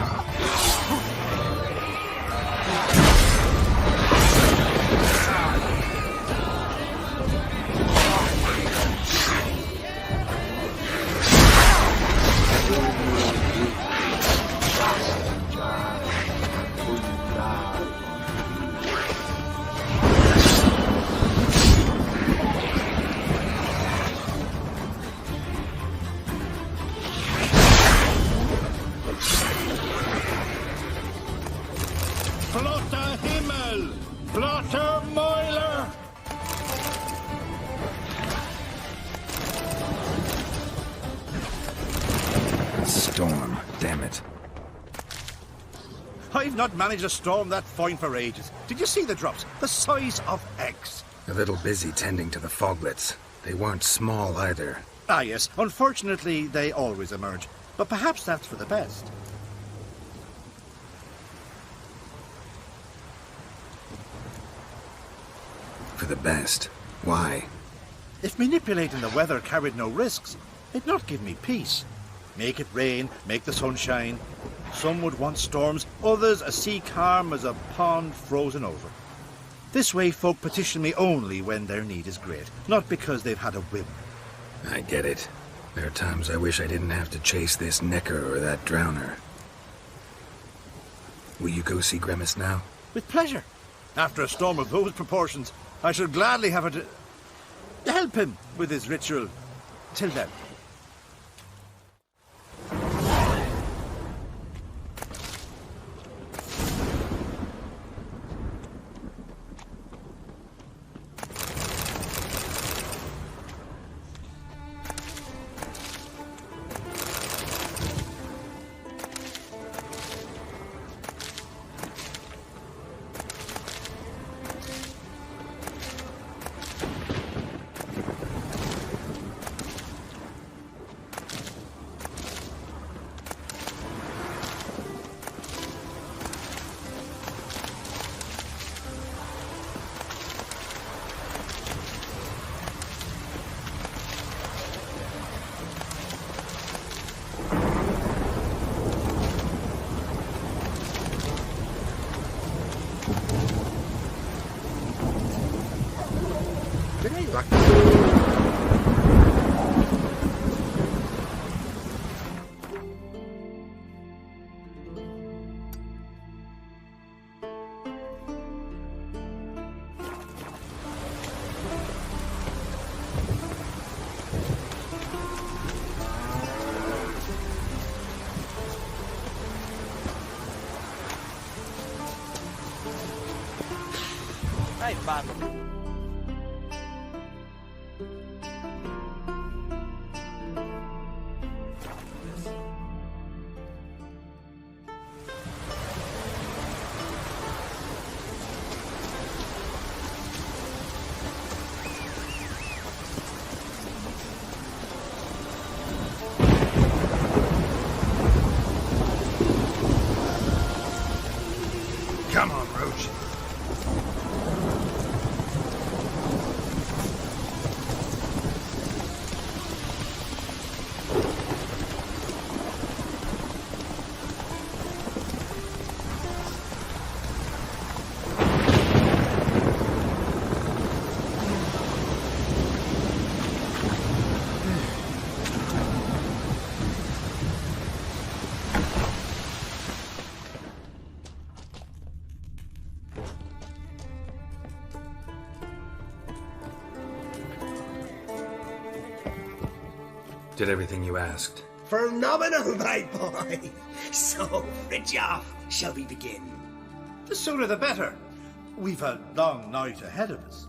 Blotter Himmel, Blotter Moiler! Storm, damn it. I've not managed a storm that fine for ages. Did you see the drops? The size of eggs. A little busy tending to the foglets. They weren't small either. Ah, yes. Unfortunately, they always emerge. But perhaps that's for the best. For the best. Why? If manipulating the weather carried no risks, it'd not give me peace. Make it rain, make the sun shine. Some would want storms, others a sea calm as a pond frozen over. This way folk petition me only when their need is great, not because they've had a whim. I get it. There are times I wish I didn't have to chase this necker or that drowner. Will you go see Grimace now? With pleasure. After a storm of those proportions, I should gladly have her to help him with his ritual. Till then. Right, Bob. Come on, Roach. Did everything you asked. Phenomenal, my boy. So, Fridtjof, shall we begin? The sooner the better. We've a long night ahead of us.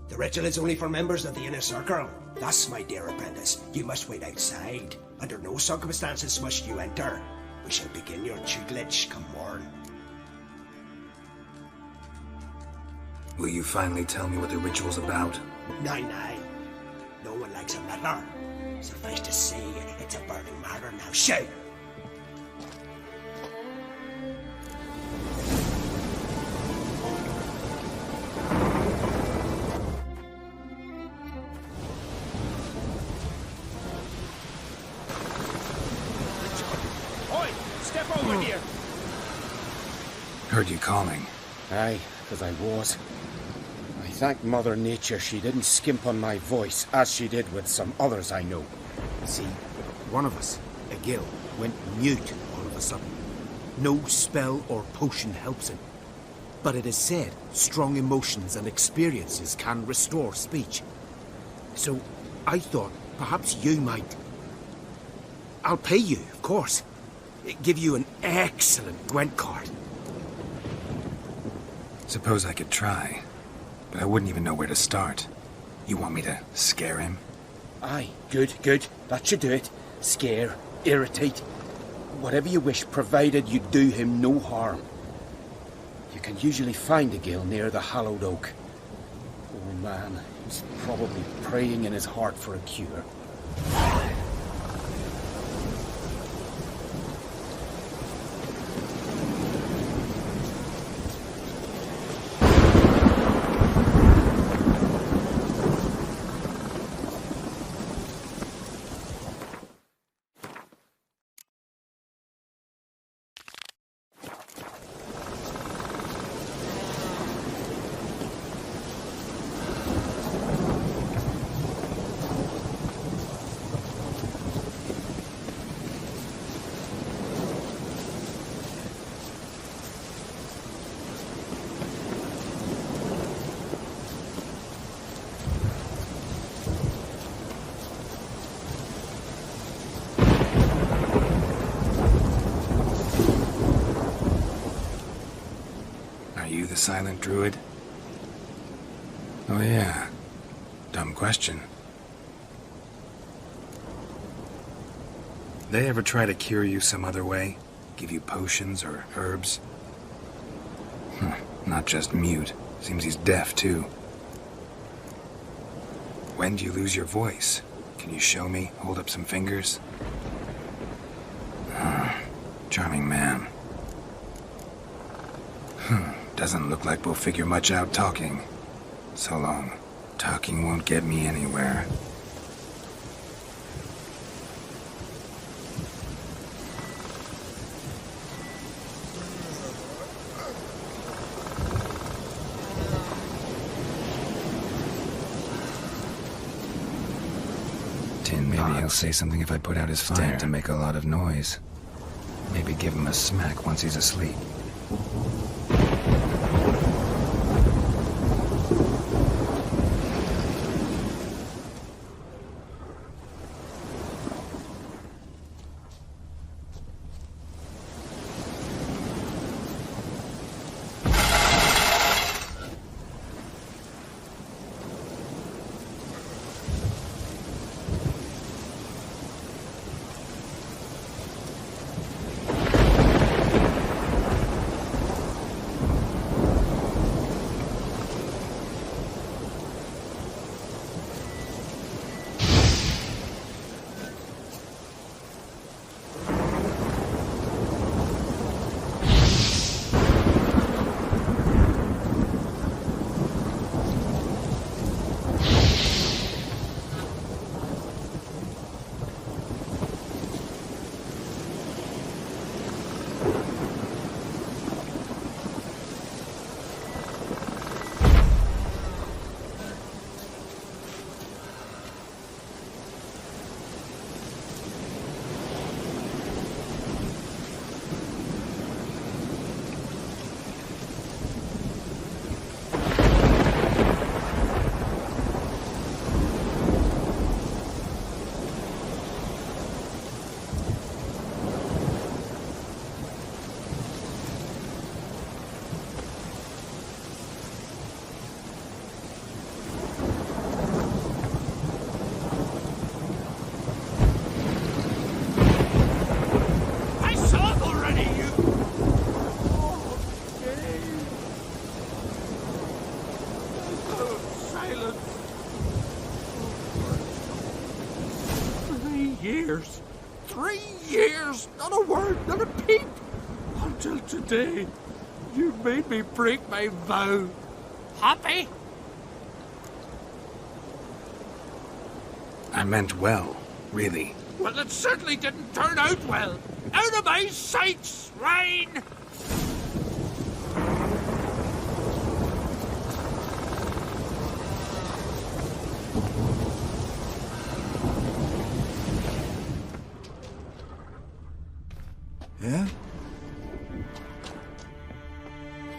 The ritual is only for members of the inner circle. Thus, my dear apprentice, you must wait outside. Under no circumstances must you enter. We shall begin your tutelage come morn. Will you finally tell me what the ritual's about? Nay. No one likes a meddler. Suffice to say, it's a burning matter now. Shout! Oi! Step over here! Heard you calling. Aye, because I was. I thank Mother Nature she didn't skimp on my voice, as she did with some others I know. See, one of us, a Gil, went mute all of a sudden. No spell or potion helps him. But it is said strong emotions and experiences can restore speech. So I thought perhaps you might... I'll pay you, of course. Give you an excellent Gwent card. Suppose I could try, but I wouldn't even know where to start. You want me to scare him? Aye, good. That should do it. Scare, irritate, whatever you wish, provided you do him no harm. You can usually find a Gil near the Hallowed Oak. Oh man, he's probably praying in his heart for a cure. The silent druid? Oh yeah. Dumb question. They ever try to cure you some other way? Give you potions or herbs? Not just mute. Seems he's deaf too. When do you lose your voice? Can you show me? Hold up some fingers? Charming man. Doesn't look like we'll figure much out talking. So long. Talking won't get me anywhere. Maybe he'll say something if I put out his fire. Stand to make a lot of noise. Maybe give him a smack once he's asleep. years. 3 years! Not a word, not a peep! Until today, you made me break my vow. Happy? I meant well, really. Well, it certainly didn't turn out well. Out of my sight, swine! Yeah?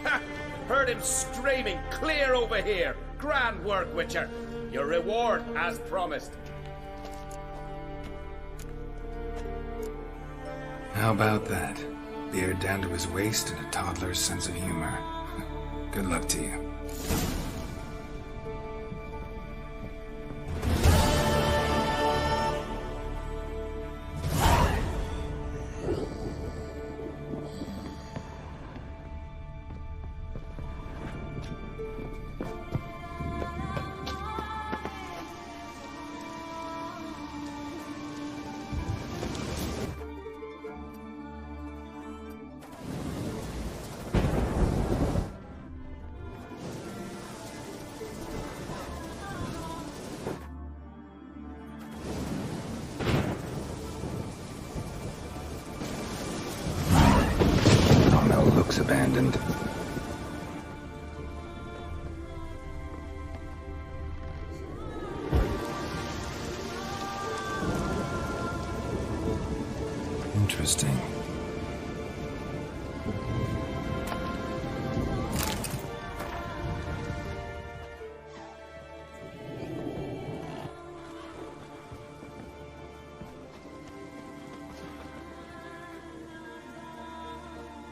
Ha! Heard him screaming clear over here. Grand work, Witcher. Your reward as promised. How about that? Beard down to his waist and a toddler's sense of humor. Good luck to you. Looks abandoned. Interesting.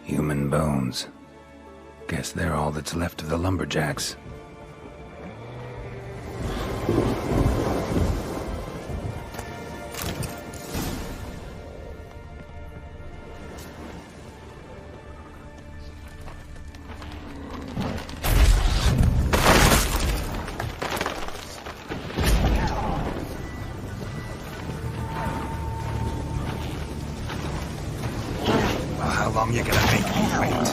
Human bones. Guess they're all that's left of the lumberjacks. How long you gonna make me wait?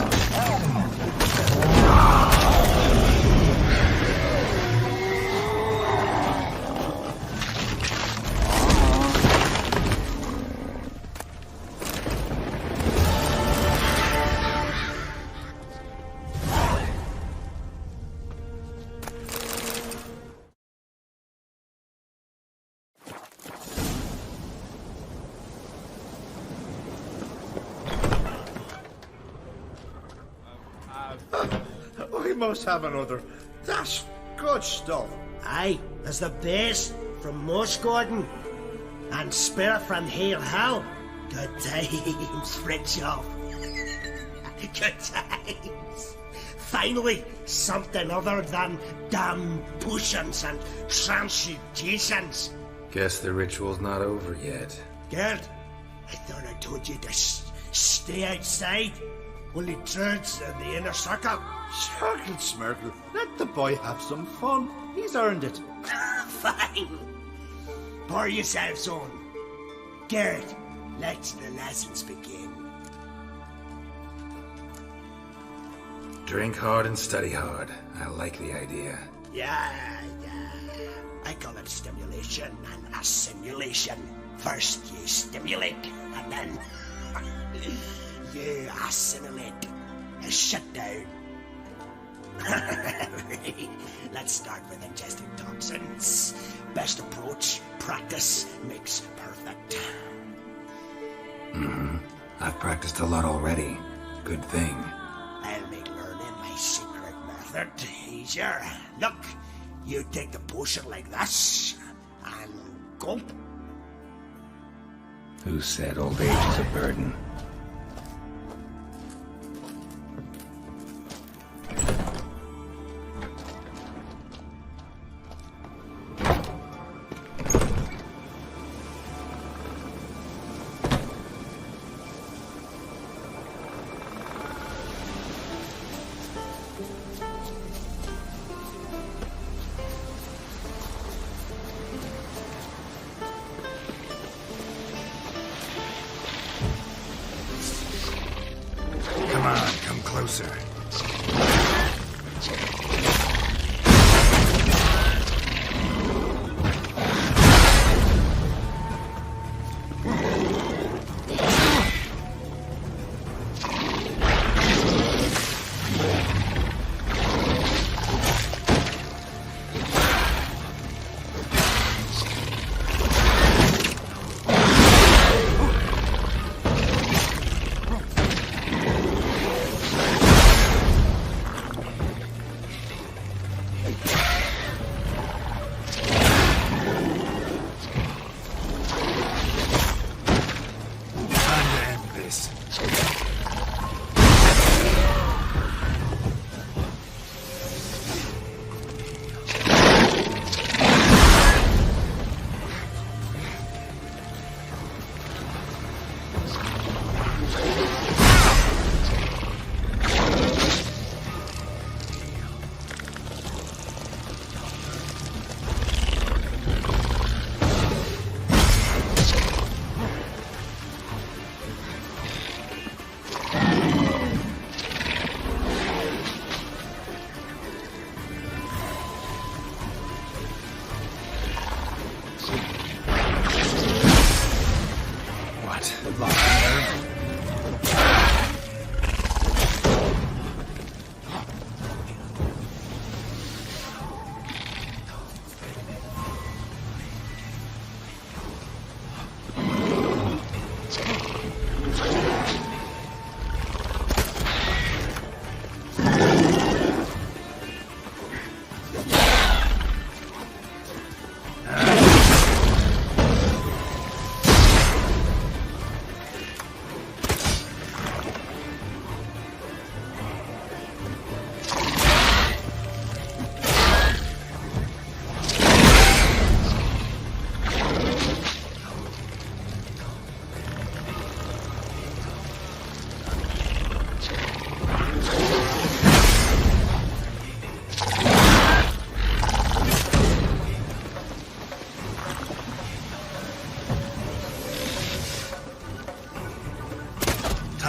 I must have another. That's good stuff. Aye, there's the base from Moss Gordon and spare from Hale Hell. Good times, Fritjof. Good times. Finally, something other than damn potions and transmutations. Guess the ritual's not over yet. Gerd, I thought I told you to stay outside. Only druids in the inner circle. Circle Smirkle, let the boy have some fun. He's earned it. Fine. Pour yourselves on. Gerd, let the lessons begin. Drink hard and study hard. I like the idea. Yeah. I call it stimulation and assimilation. First you stimulate, and then you assimilate. Shut down. Let's start with ingesting toxins. Best approach, practice makes perfect. I've practiced a lot already. Good thing. I'll make learning my secret method easier. Look, you take the potion like this, and gulp. Who said old age is a burden? closer.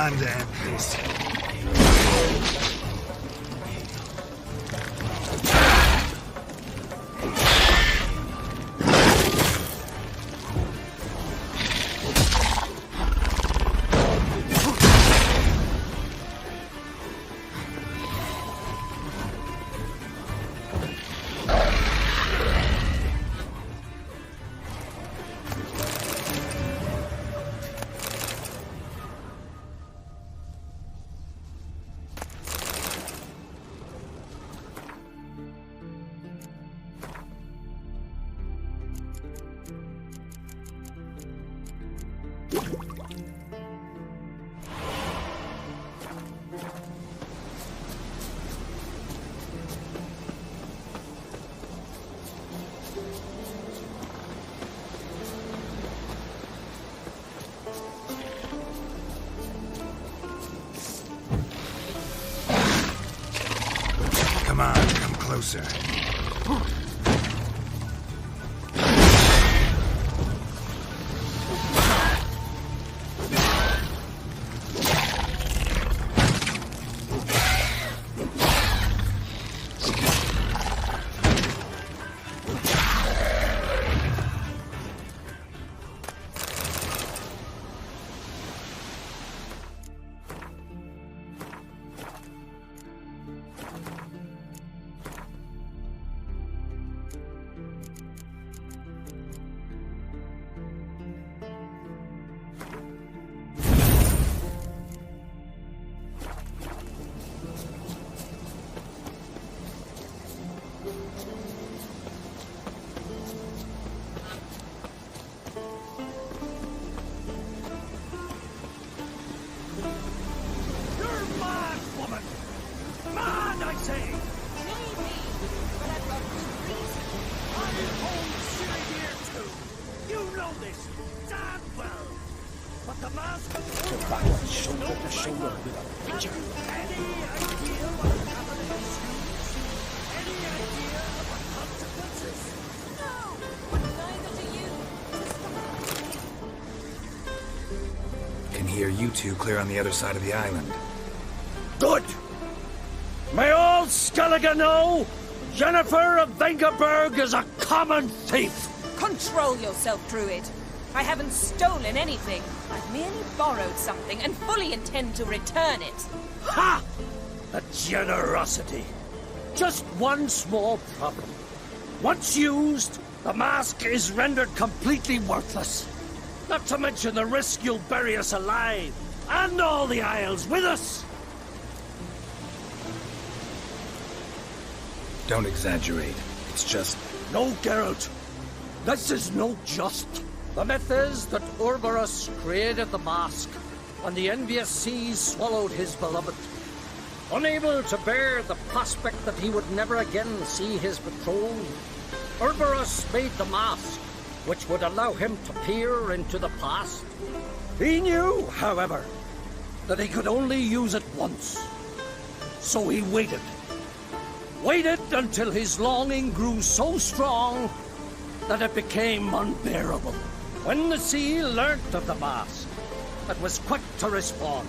Time to end this. Come on, come closer. Can hear you two clear on the other side of the island. Good! all Skellige know, Jennifer of Vengerberg is a common thief. Control yourself, Druid. I haven't stolen anything. I've merely borrowed something and fully intend to return it. Ha! A generosity. Just one small problem. Once used, the mask is rendered completely worthless. Not to mention the risk you'll bury us alive, and all the Isles with us. Don't exaggerate. It's just... No, Geralt. This is no just. The myth is that Urberus created the mask, and the envious seas swallowed his beloved. Unable to bear the prospect that he would never again see his betrothed, Urberus made the mask, which would allow him to peer into the past. He knew, however, that he could only use it once. So he waited. Waited until his longing grew so strong that it became unbearable. When the sea learnt of the mask, it was quick to respond.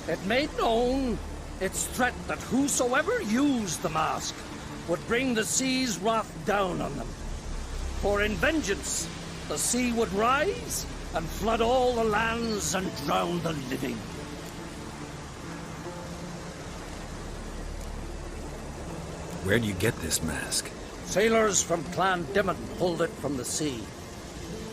It made known its threat that whosoever used the mask would bring the sea's wrath down on them. For in vengeance, the sea would rise and flood all the lands and drown the living. Where'd you get this mask? Sailors from Clan Dimon pulled it from the sea,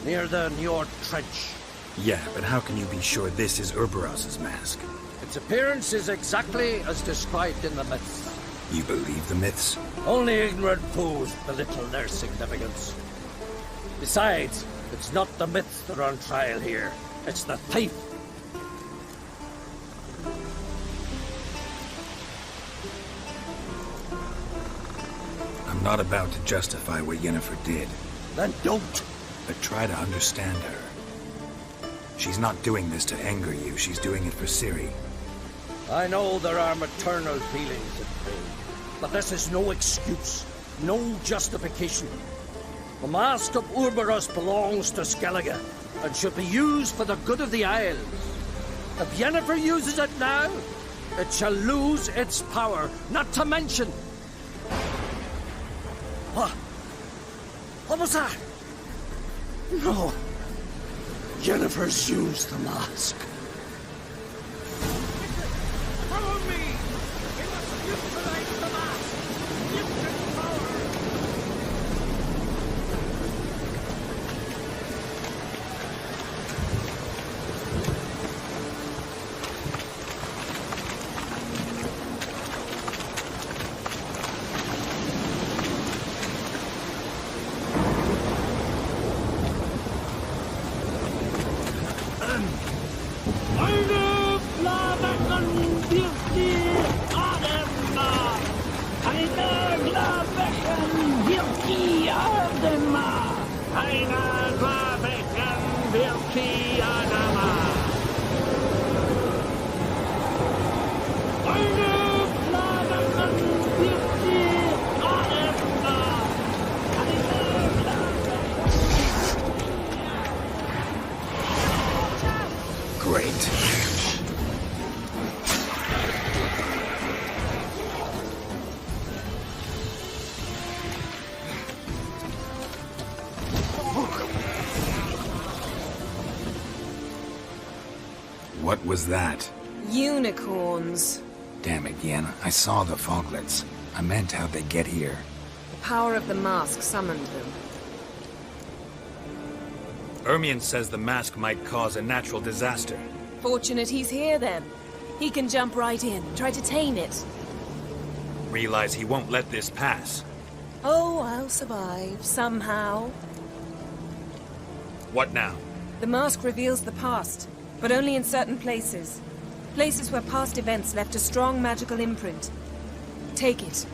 near the Njord Trench. Yeah, but how can you be sure this is Urberus's mask? Its appearance is exactly as described in the myths. You believe the myths? Only ignorant fools belittle their significance. Besides, it's not the myths that are on trial here. It's the thief. I'm not about to justify what Yennefer did. Then don't. But try to understand her. She's not doing this to anger you. She's doing it for Ciri. I know there are maternal feelings at play, but this is no excuse, no justification. The Mask of Urberus belongs to Skellige, and should be used for the good of the Isles. If Yennefer uses it now, it shall lose its power, not to mention... What? What was that? No. Yennefer's used the mask. Follow me! We must utilize the mask! Use its power! What was that? Unicorns. Damn it, Yen. I saw the foglets. I meant how'd they get here. The power of the mask summoned them. Ermion says the mask might cause a natural disaster. Fortunate he's here, then. He can jump right in, try to tame it. Realize he won't let this pass. Oh, I'll survive, somehow. What now? The mask reveals the past, but only in certain places. Places where past events left a strong magical imprint. Take it.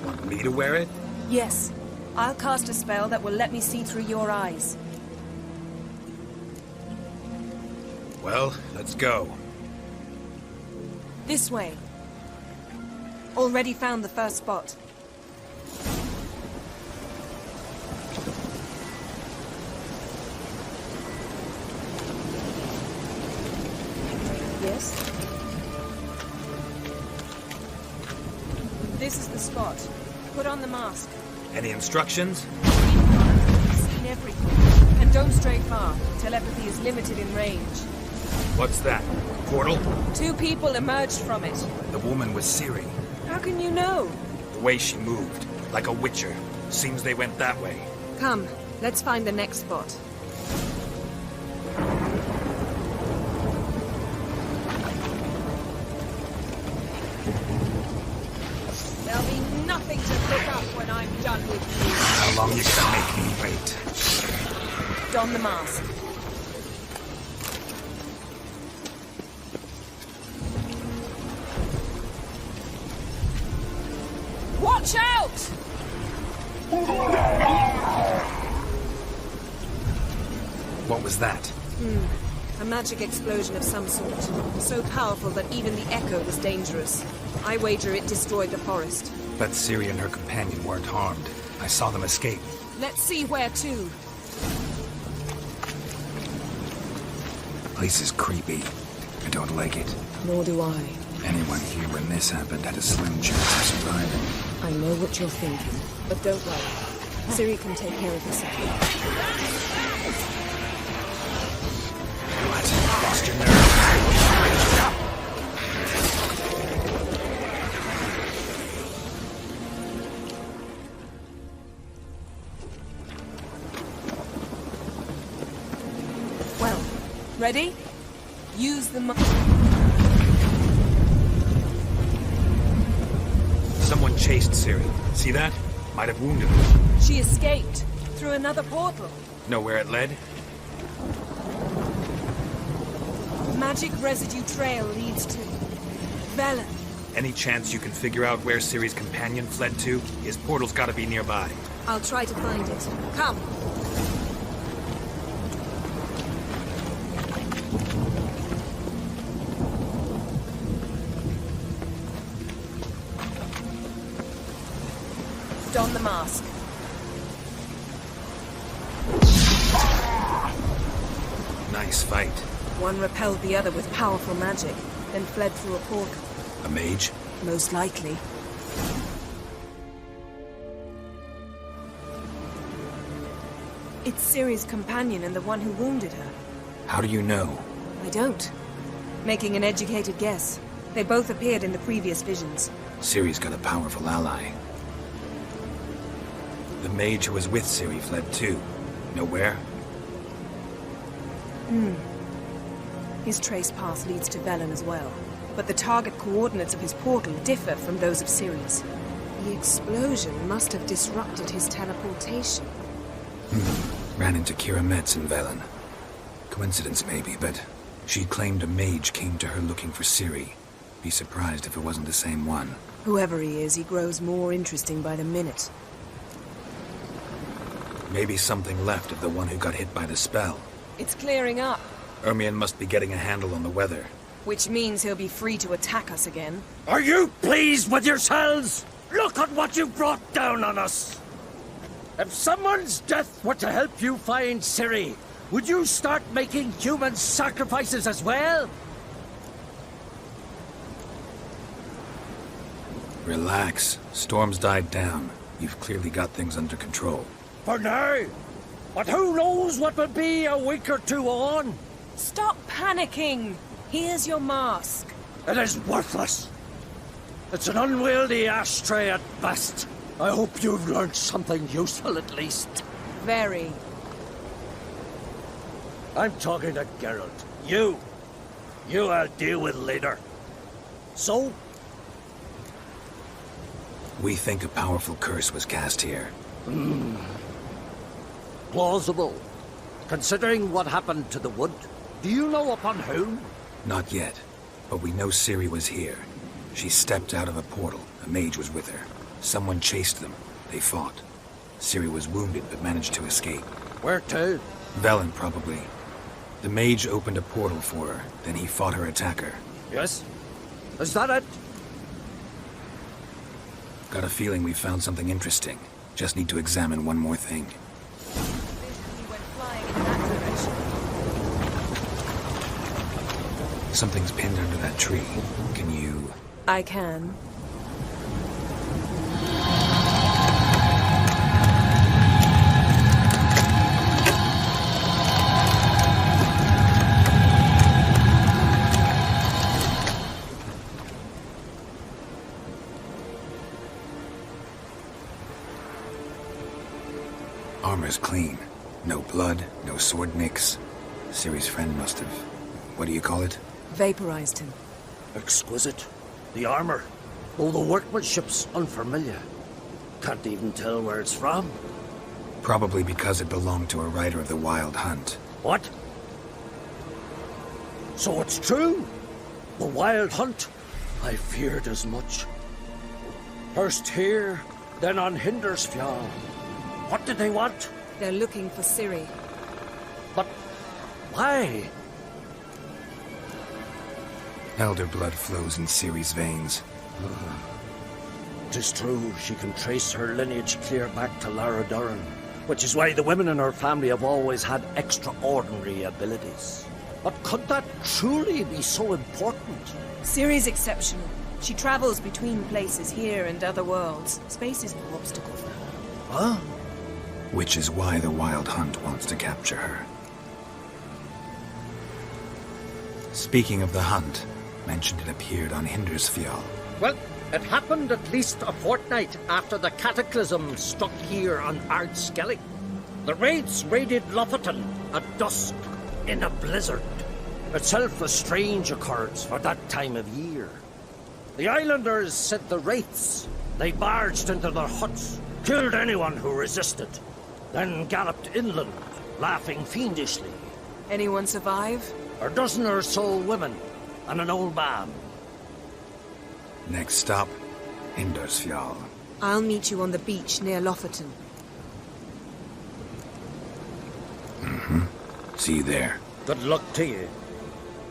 Want me to wear it? Yes. I'll cast a spell that will let me see through your eyes. Well, let's go. This way. Already found the first spot. Yes? This is the spot. Put on the mask. Any instructions? You've seen everything. And don't stray far. Telepathy is limited in range. What's that? Portal? 2 people emerged from it. The woman was Ciri. How can you know? The way she moved, like a witcher. Seems they went that way. Come, let's find the next spot. There'll be nothing to look up when I'm done with you. How long you gonna make me wait? Don the mask. Watch out! What was that? A magic explosion of some sort. So powerful that even the echo was dangerous. I wager it destroyed the forest. But Ciri and her companion weren't harmed. I saw them escape. Let's see where to. Place is creepy. I don't like it. Nor do I. Anyone here when this happened had a slim chance of surviving. I know what you're thinking, but don't worry. Ciri can take care of herself. What? Lost your nerve? Well, ready? Use the Someone chased Ciri. See that? Might have wounded her. She escaped through another portal. Know where it led? Magic residue trail leads to Velen. Any chance you can figure out where Ciri's companion fled to? His portal's gotta be nearby. I'll try to find it. Come. Don the mask. Nice fight. One repelled the other with powerful magic, then fled through a portal. A mage? Most likely. It's Ciri's companion and the one who wounded her. How do you know? I don't. Making an educated guess. They both appeared in the previous visions. Ciri's got a powerful ally. The mage who was with Ciri fled too. Know where? His trace path leads to Velen as well. But the target coordinates of his portal differ from those of Ciri's. The explosion must have disrupted his teleportation. Ran into Kira Metz in Velen. Coincidence maybe, but she claimed a mage came to her looking for Ciri. Be surprised if it wasn't the same one. Whoever he is, he grows more interesting by the minute. Maybe something left of the one who got hit by the spell. It's clearing up, Ermion must be getting a handle on the weather. which means he'll be free to attack us again. Are you pleased with yourselves? Look at what you brought down on us! If someone's death were to help you find Ciri, would you start making human sacrifices as well? Relax. Storm's died down. You've clearly got things under control. For now. But who knows what will be a week or two on? Stop panicking! Here's your mask. It is worthless. It's an unwieldy ashtray at best. I hope you've learned something useful at least. Very. I'm talking to Geralt. You I'll deal with later. So? We think a powerful curse was cast here. Plausible. Considering what happened to the wood, do you know upon whom? Not yet, but we know Ciri was here. She stepped out of a portal. A mage was with her. Someone chased them. They fought. Ciri was wounded, but managed to escape. Where to? Velen, probably. The mage opened a portal for her, then he fought her attacker. Yes? Is that it? Got a feeling we found something interesting. Just need to examine one more thing. Something's pinned under that tree. Can you... I can. Armor's clean. No blood, no sword nicks. Ciri's friend must have... what do you call it? Vaporized him. Exquisite. The armor. Oh, the workmanship's unfamiliar. Can't even tell where it's from. Probably because it belonged to a rider of the Wild Hunt. What? So it's true? The Wild Hunt? I feared as much. First here, then on Hindersfjall. What did they want? They're looking for Ciri. But why? Elder blood flows in Ciri's veins. Tis true, she can trace her lineage clear back to Lara Duran, which is why the women in her family have always had extraordinary abilities. But could that truly be so important? Ciri's exceptional. She travels between places here and other worlds. Space is no obstacle for her. Huh? Which is why the Wild Hunt wants to capture her. Speaking of the hunt, mentioned it appeared on Hindersfjall. Well, it happened at least a fortnight after the cataclysm struck here on Ardskellig. The raids raided Lofoten at dusk in a blizzard. Itself a strange occurrence for that time of year. The islanders said the wraiths. They barged into their huts, killed anyone who resisted, then galloped inland, laughing fiendishly. Anyone survive? A dozen or so women and an old man. Next stop, Hindersfjall. I'll meet you on the beach near Lofoten. Mm-hmm. See you there. Good luck to you.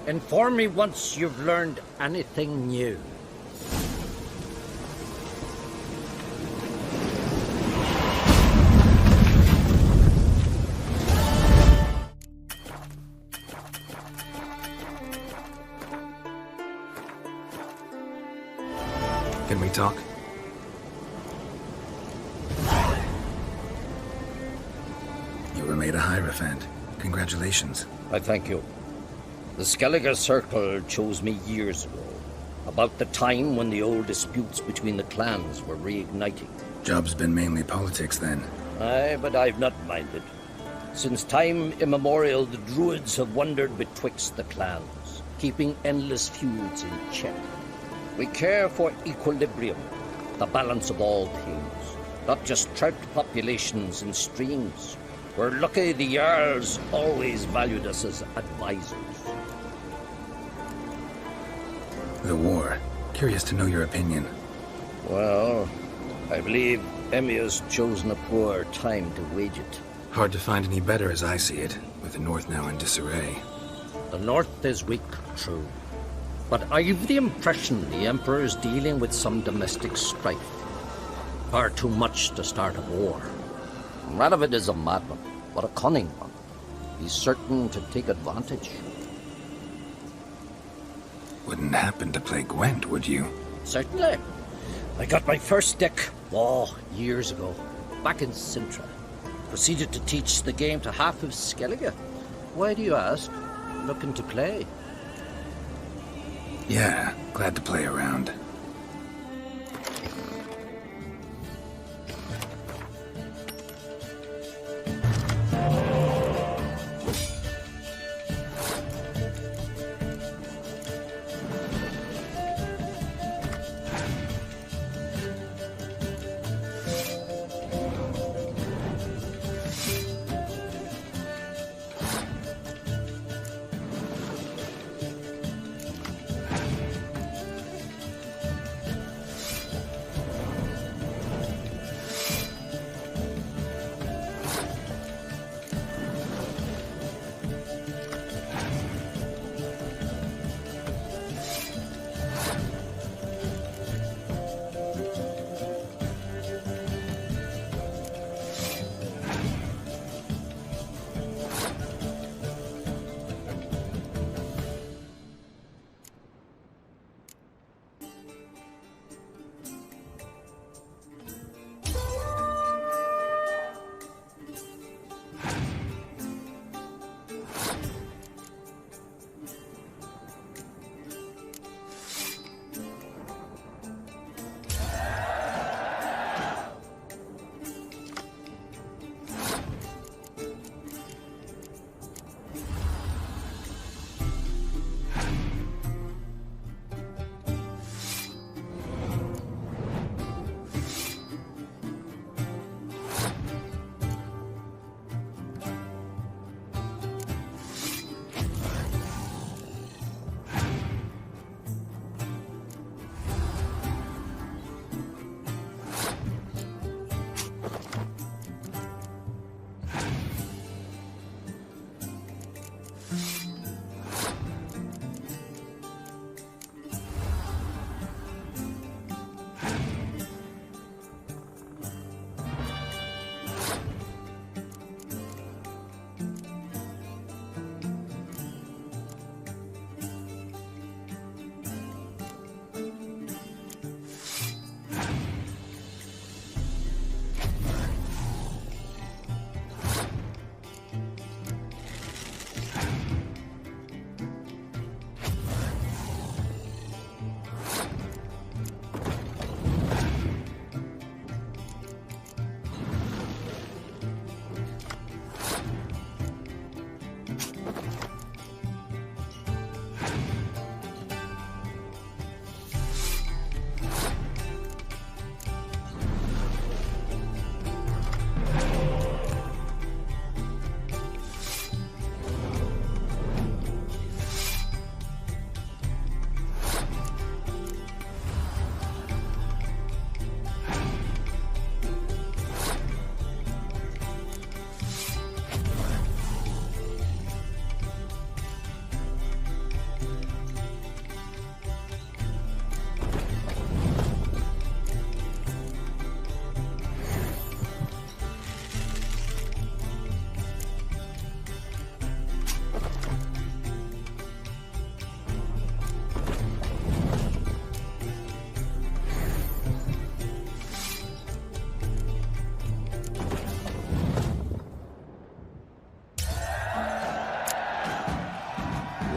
Inform me once you've learned anything new. Can we talk? You were made a Hierophant. Congratulations. I thank you. The Skellige Circle chose me years ago, about the time when the old disputes between the clans were reigniting. Job's been mainly politics then. Aye, but I've not minded. Since time immemorial, the Druids have wandered betwixt the clans, keeping endless feuds in check. We care for equilibrium, the balance of all things, not just trout populations and streams. We're lucky the Jarls always valued us as advisors. The war. Curious to know your opinion. Well, I believe Emmir's chosen a poor time to wage it. Hard to find any better as I see it, with the North now in disarray. The North is weak, true. But I've the impression the Emperor is dealing with some domestic strife. Far too much to start a war. Radovid is a madman, but a cunning one. He's certain to take advantage. Wouldn't happen to play Gwent, would you? Certainly. I got my first deck, years ago, back in Sintra. Proceeded to teach the game to half of Skellige. Why do you ask? Looking to play? Yeah, glad to play around.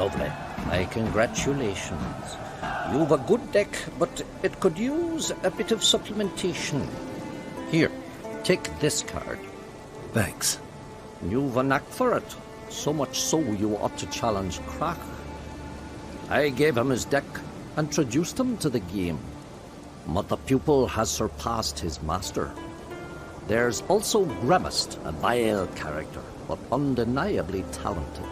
Lovely. My congratulations. You've a good deck, but it could use a bit of supplementation. Here, take this card. Thanks. You've a knack for it. So much so you ought to challenge Crach. I gave him his deck, introduced him to the game. But the pupil has surpassed his master. There's also Gramist, a vile character, but undeniably talented.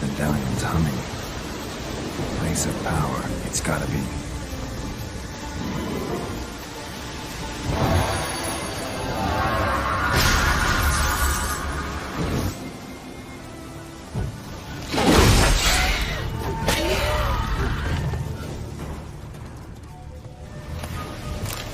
Medallion's humming. Place of power, it's gotta be.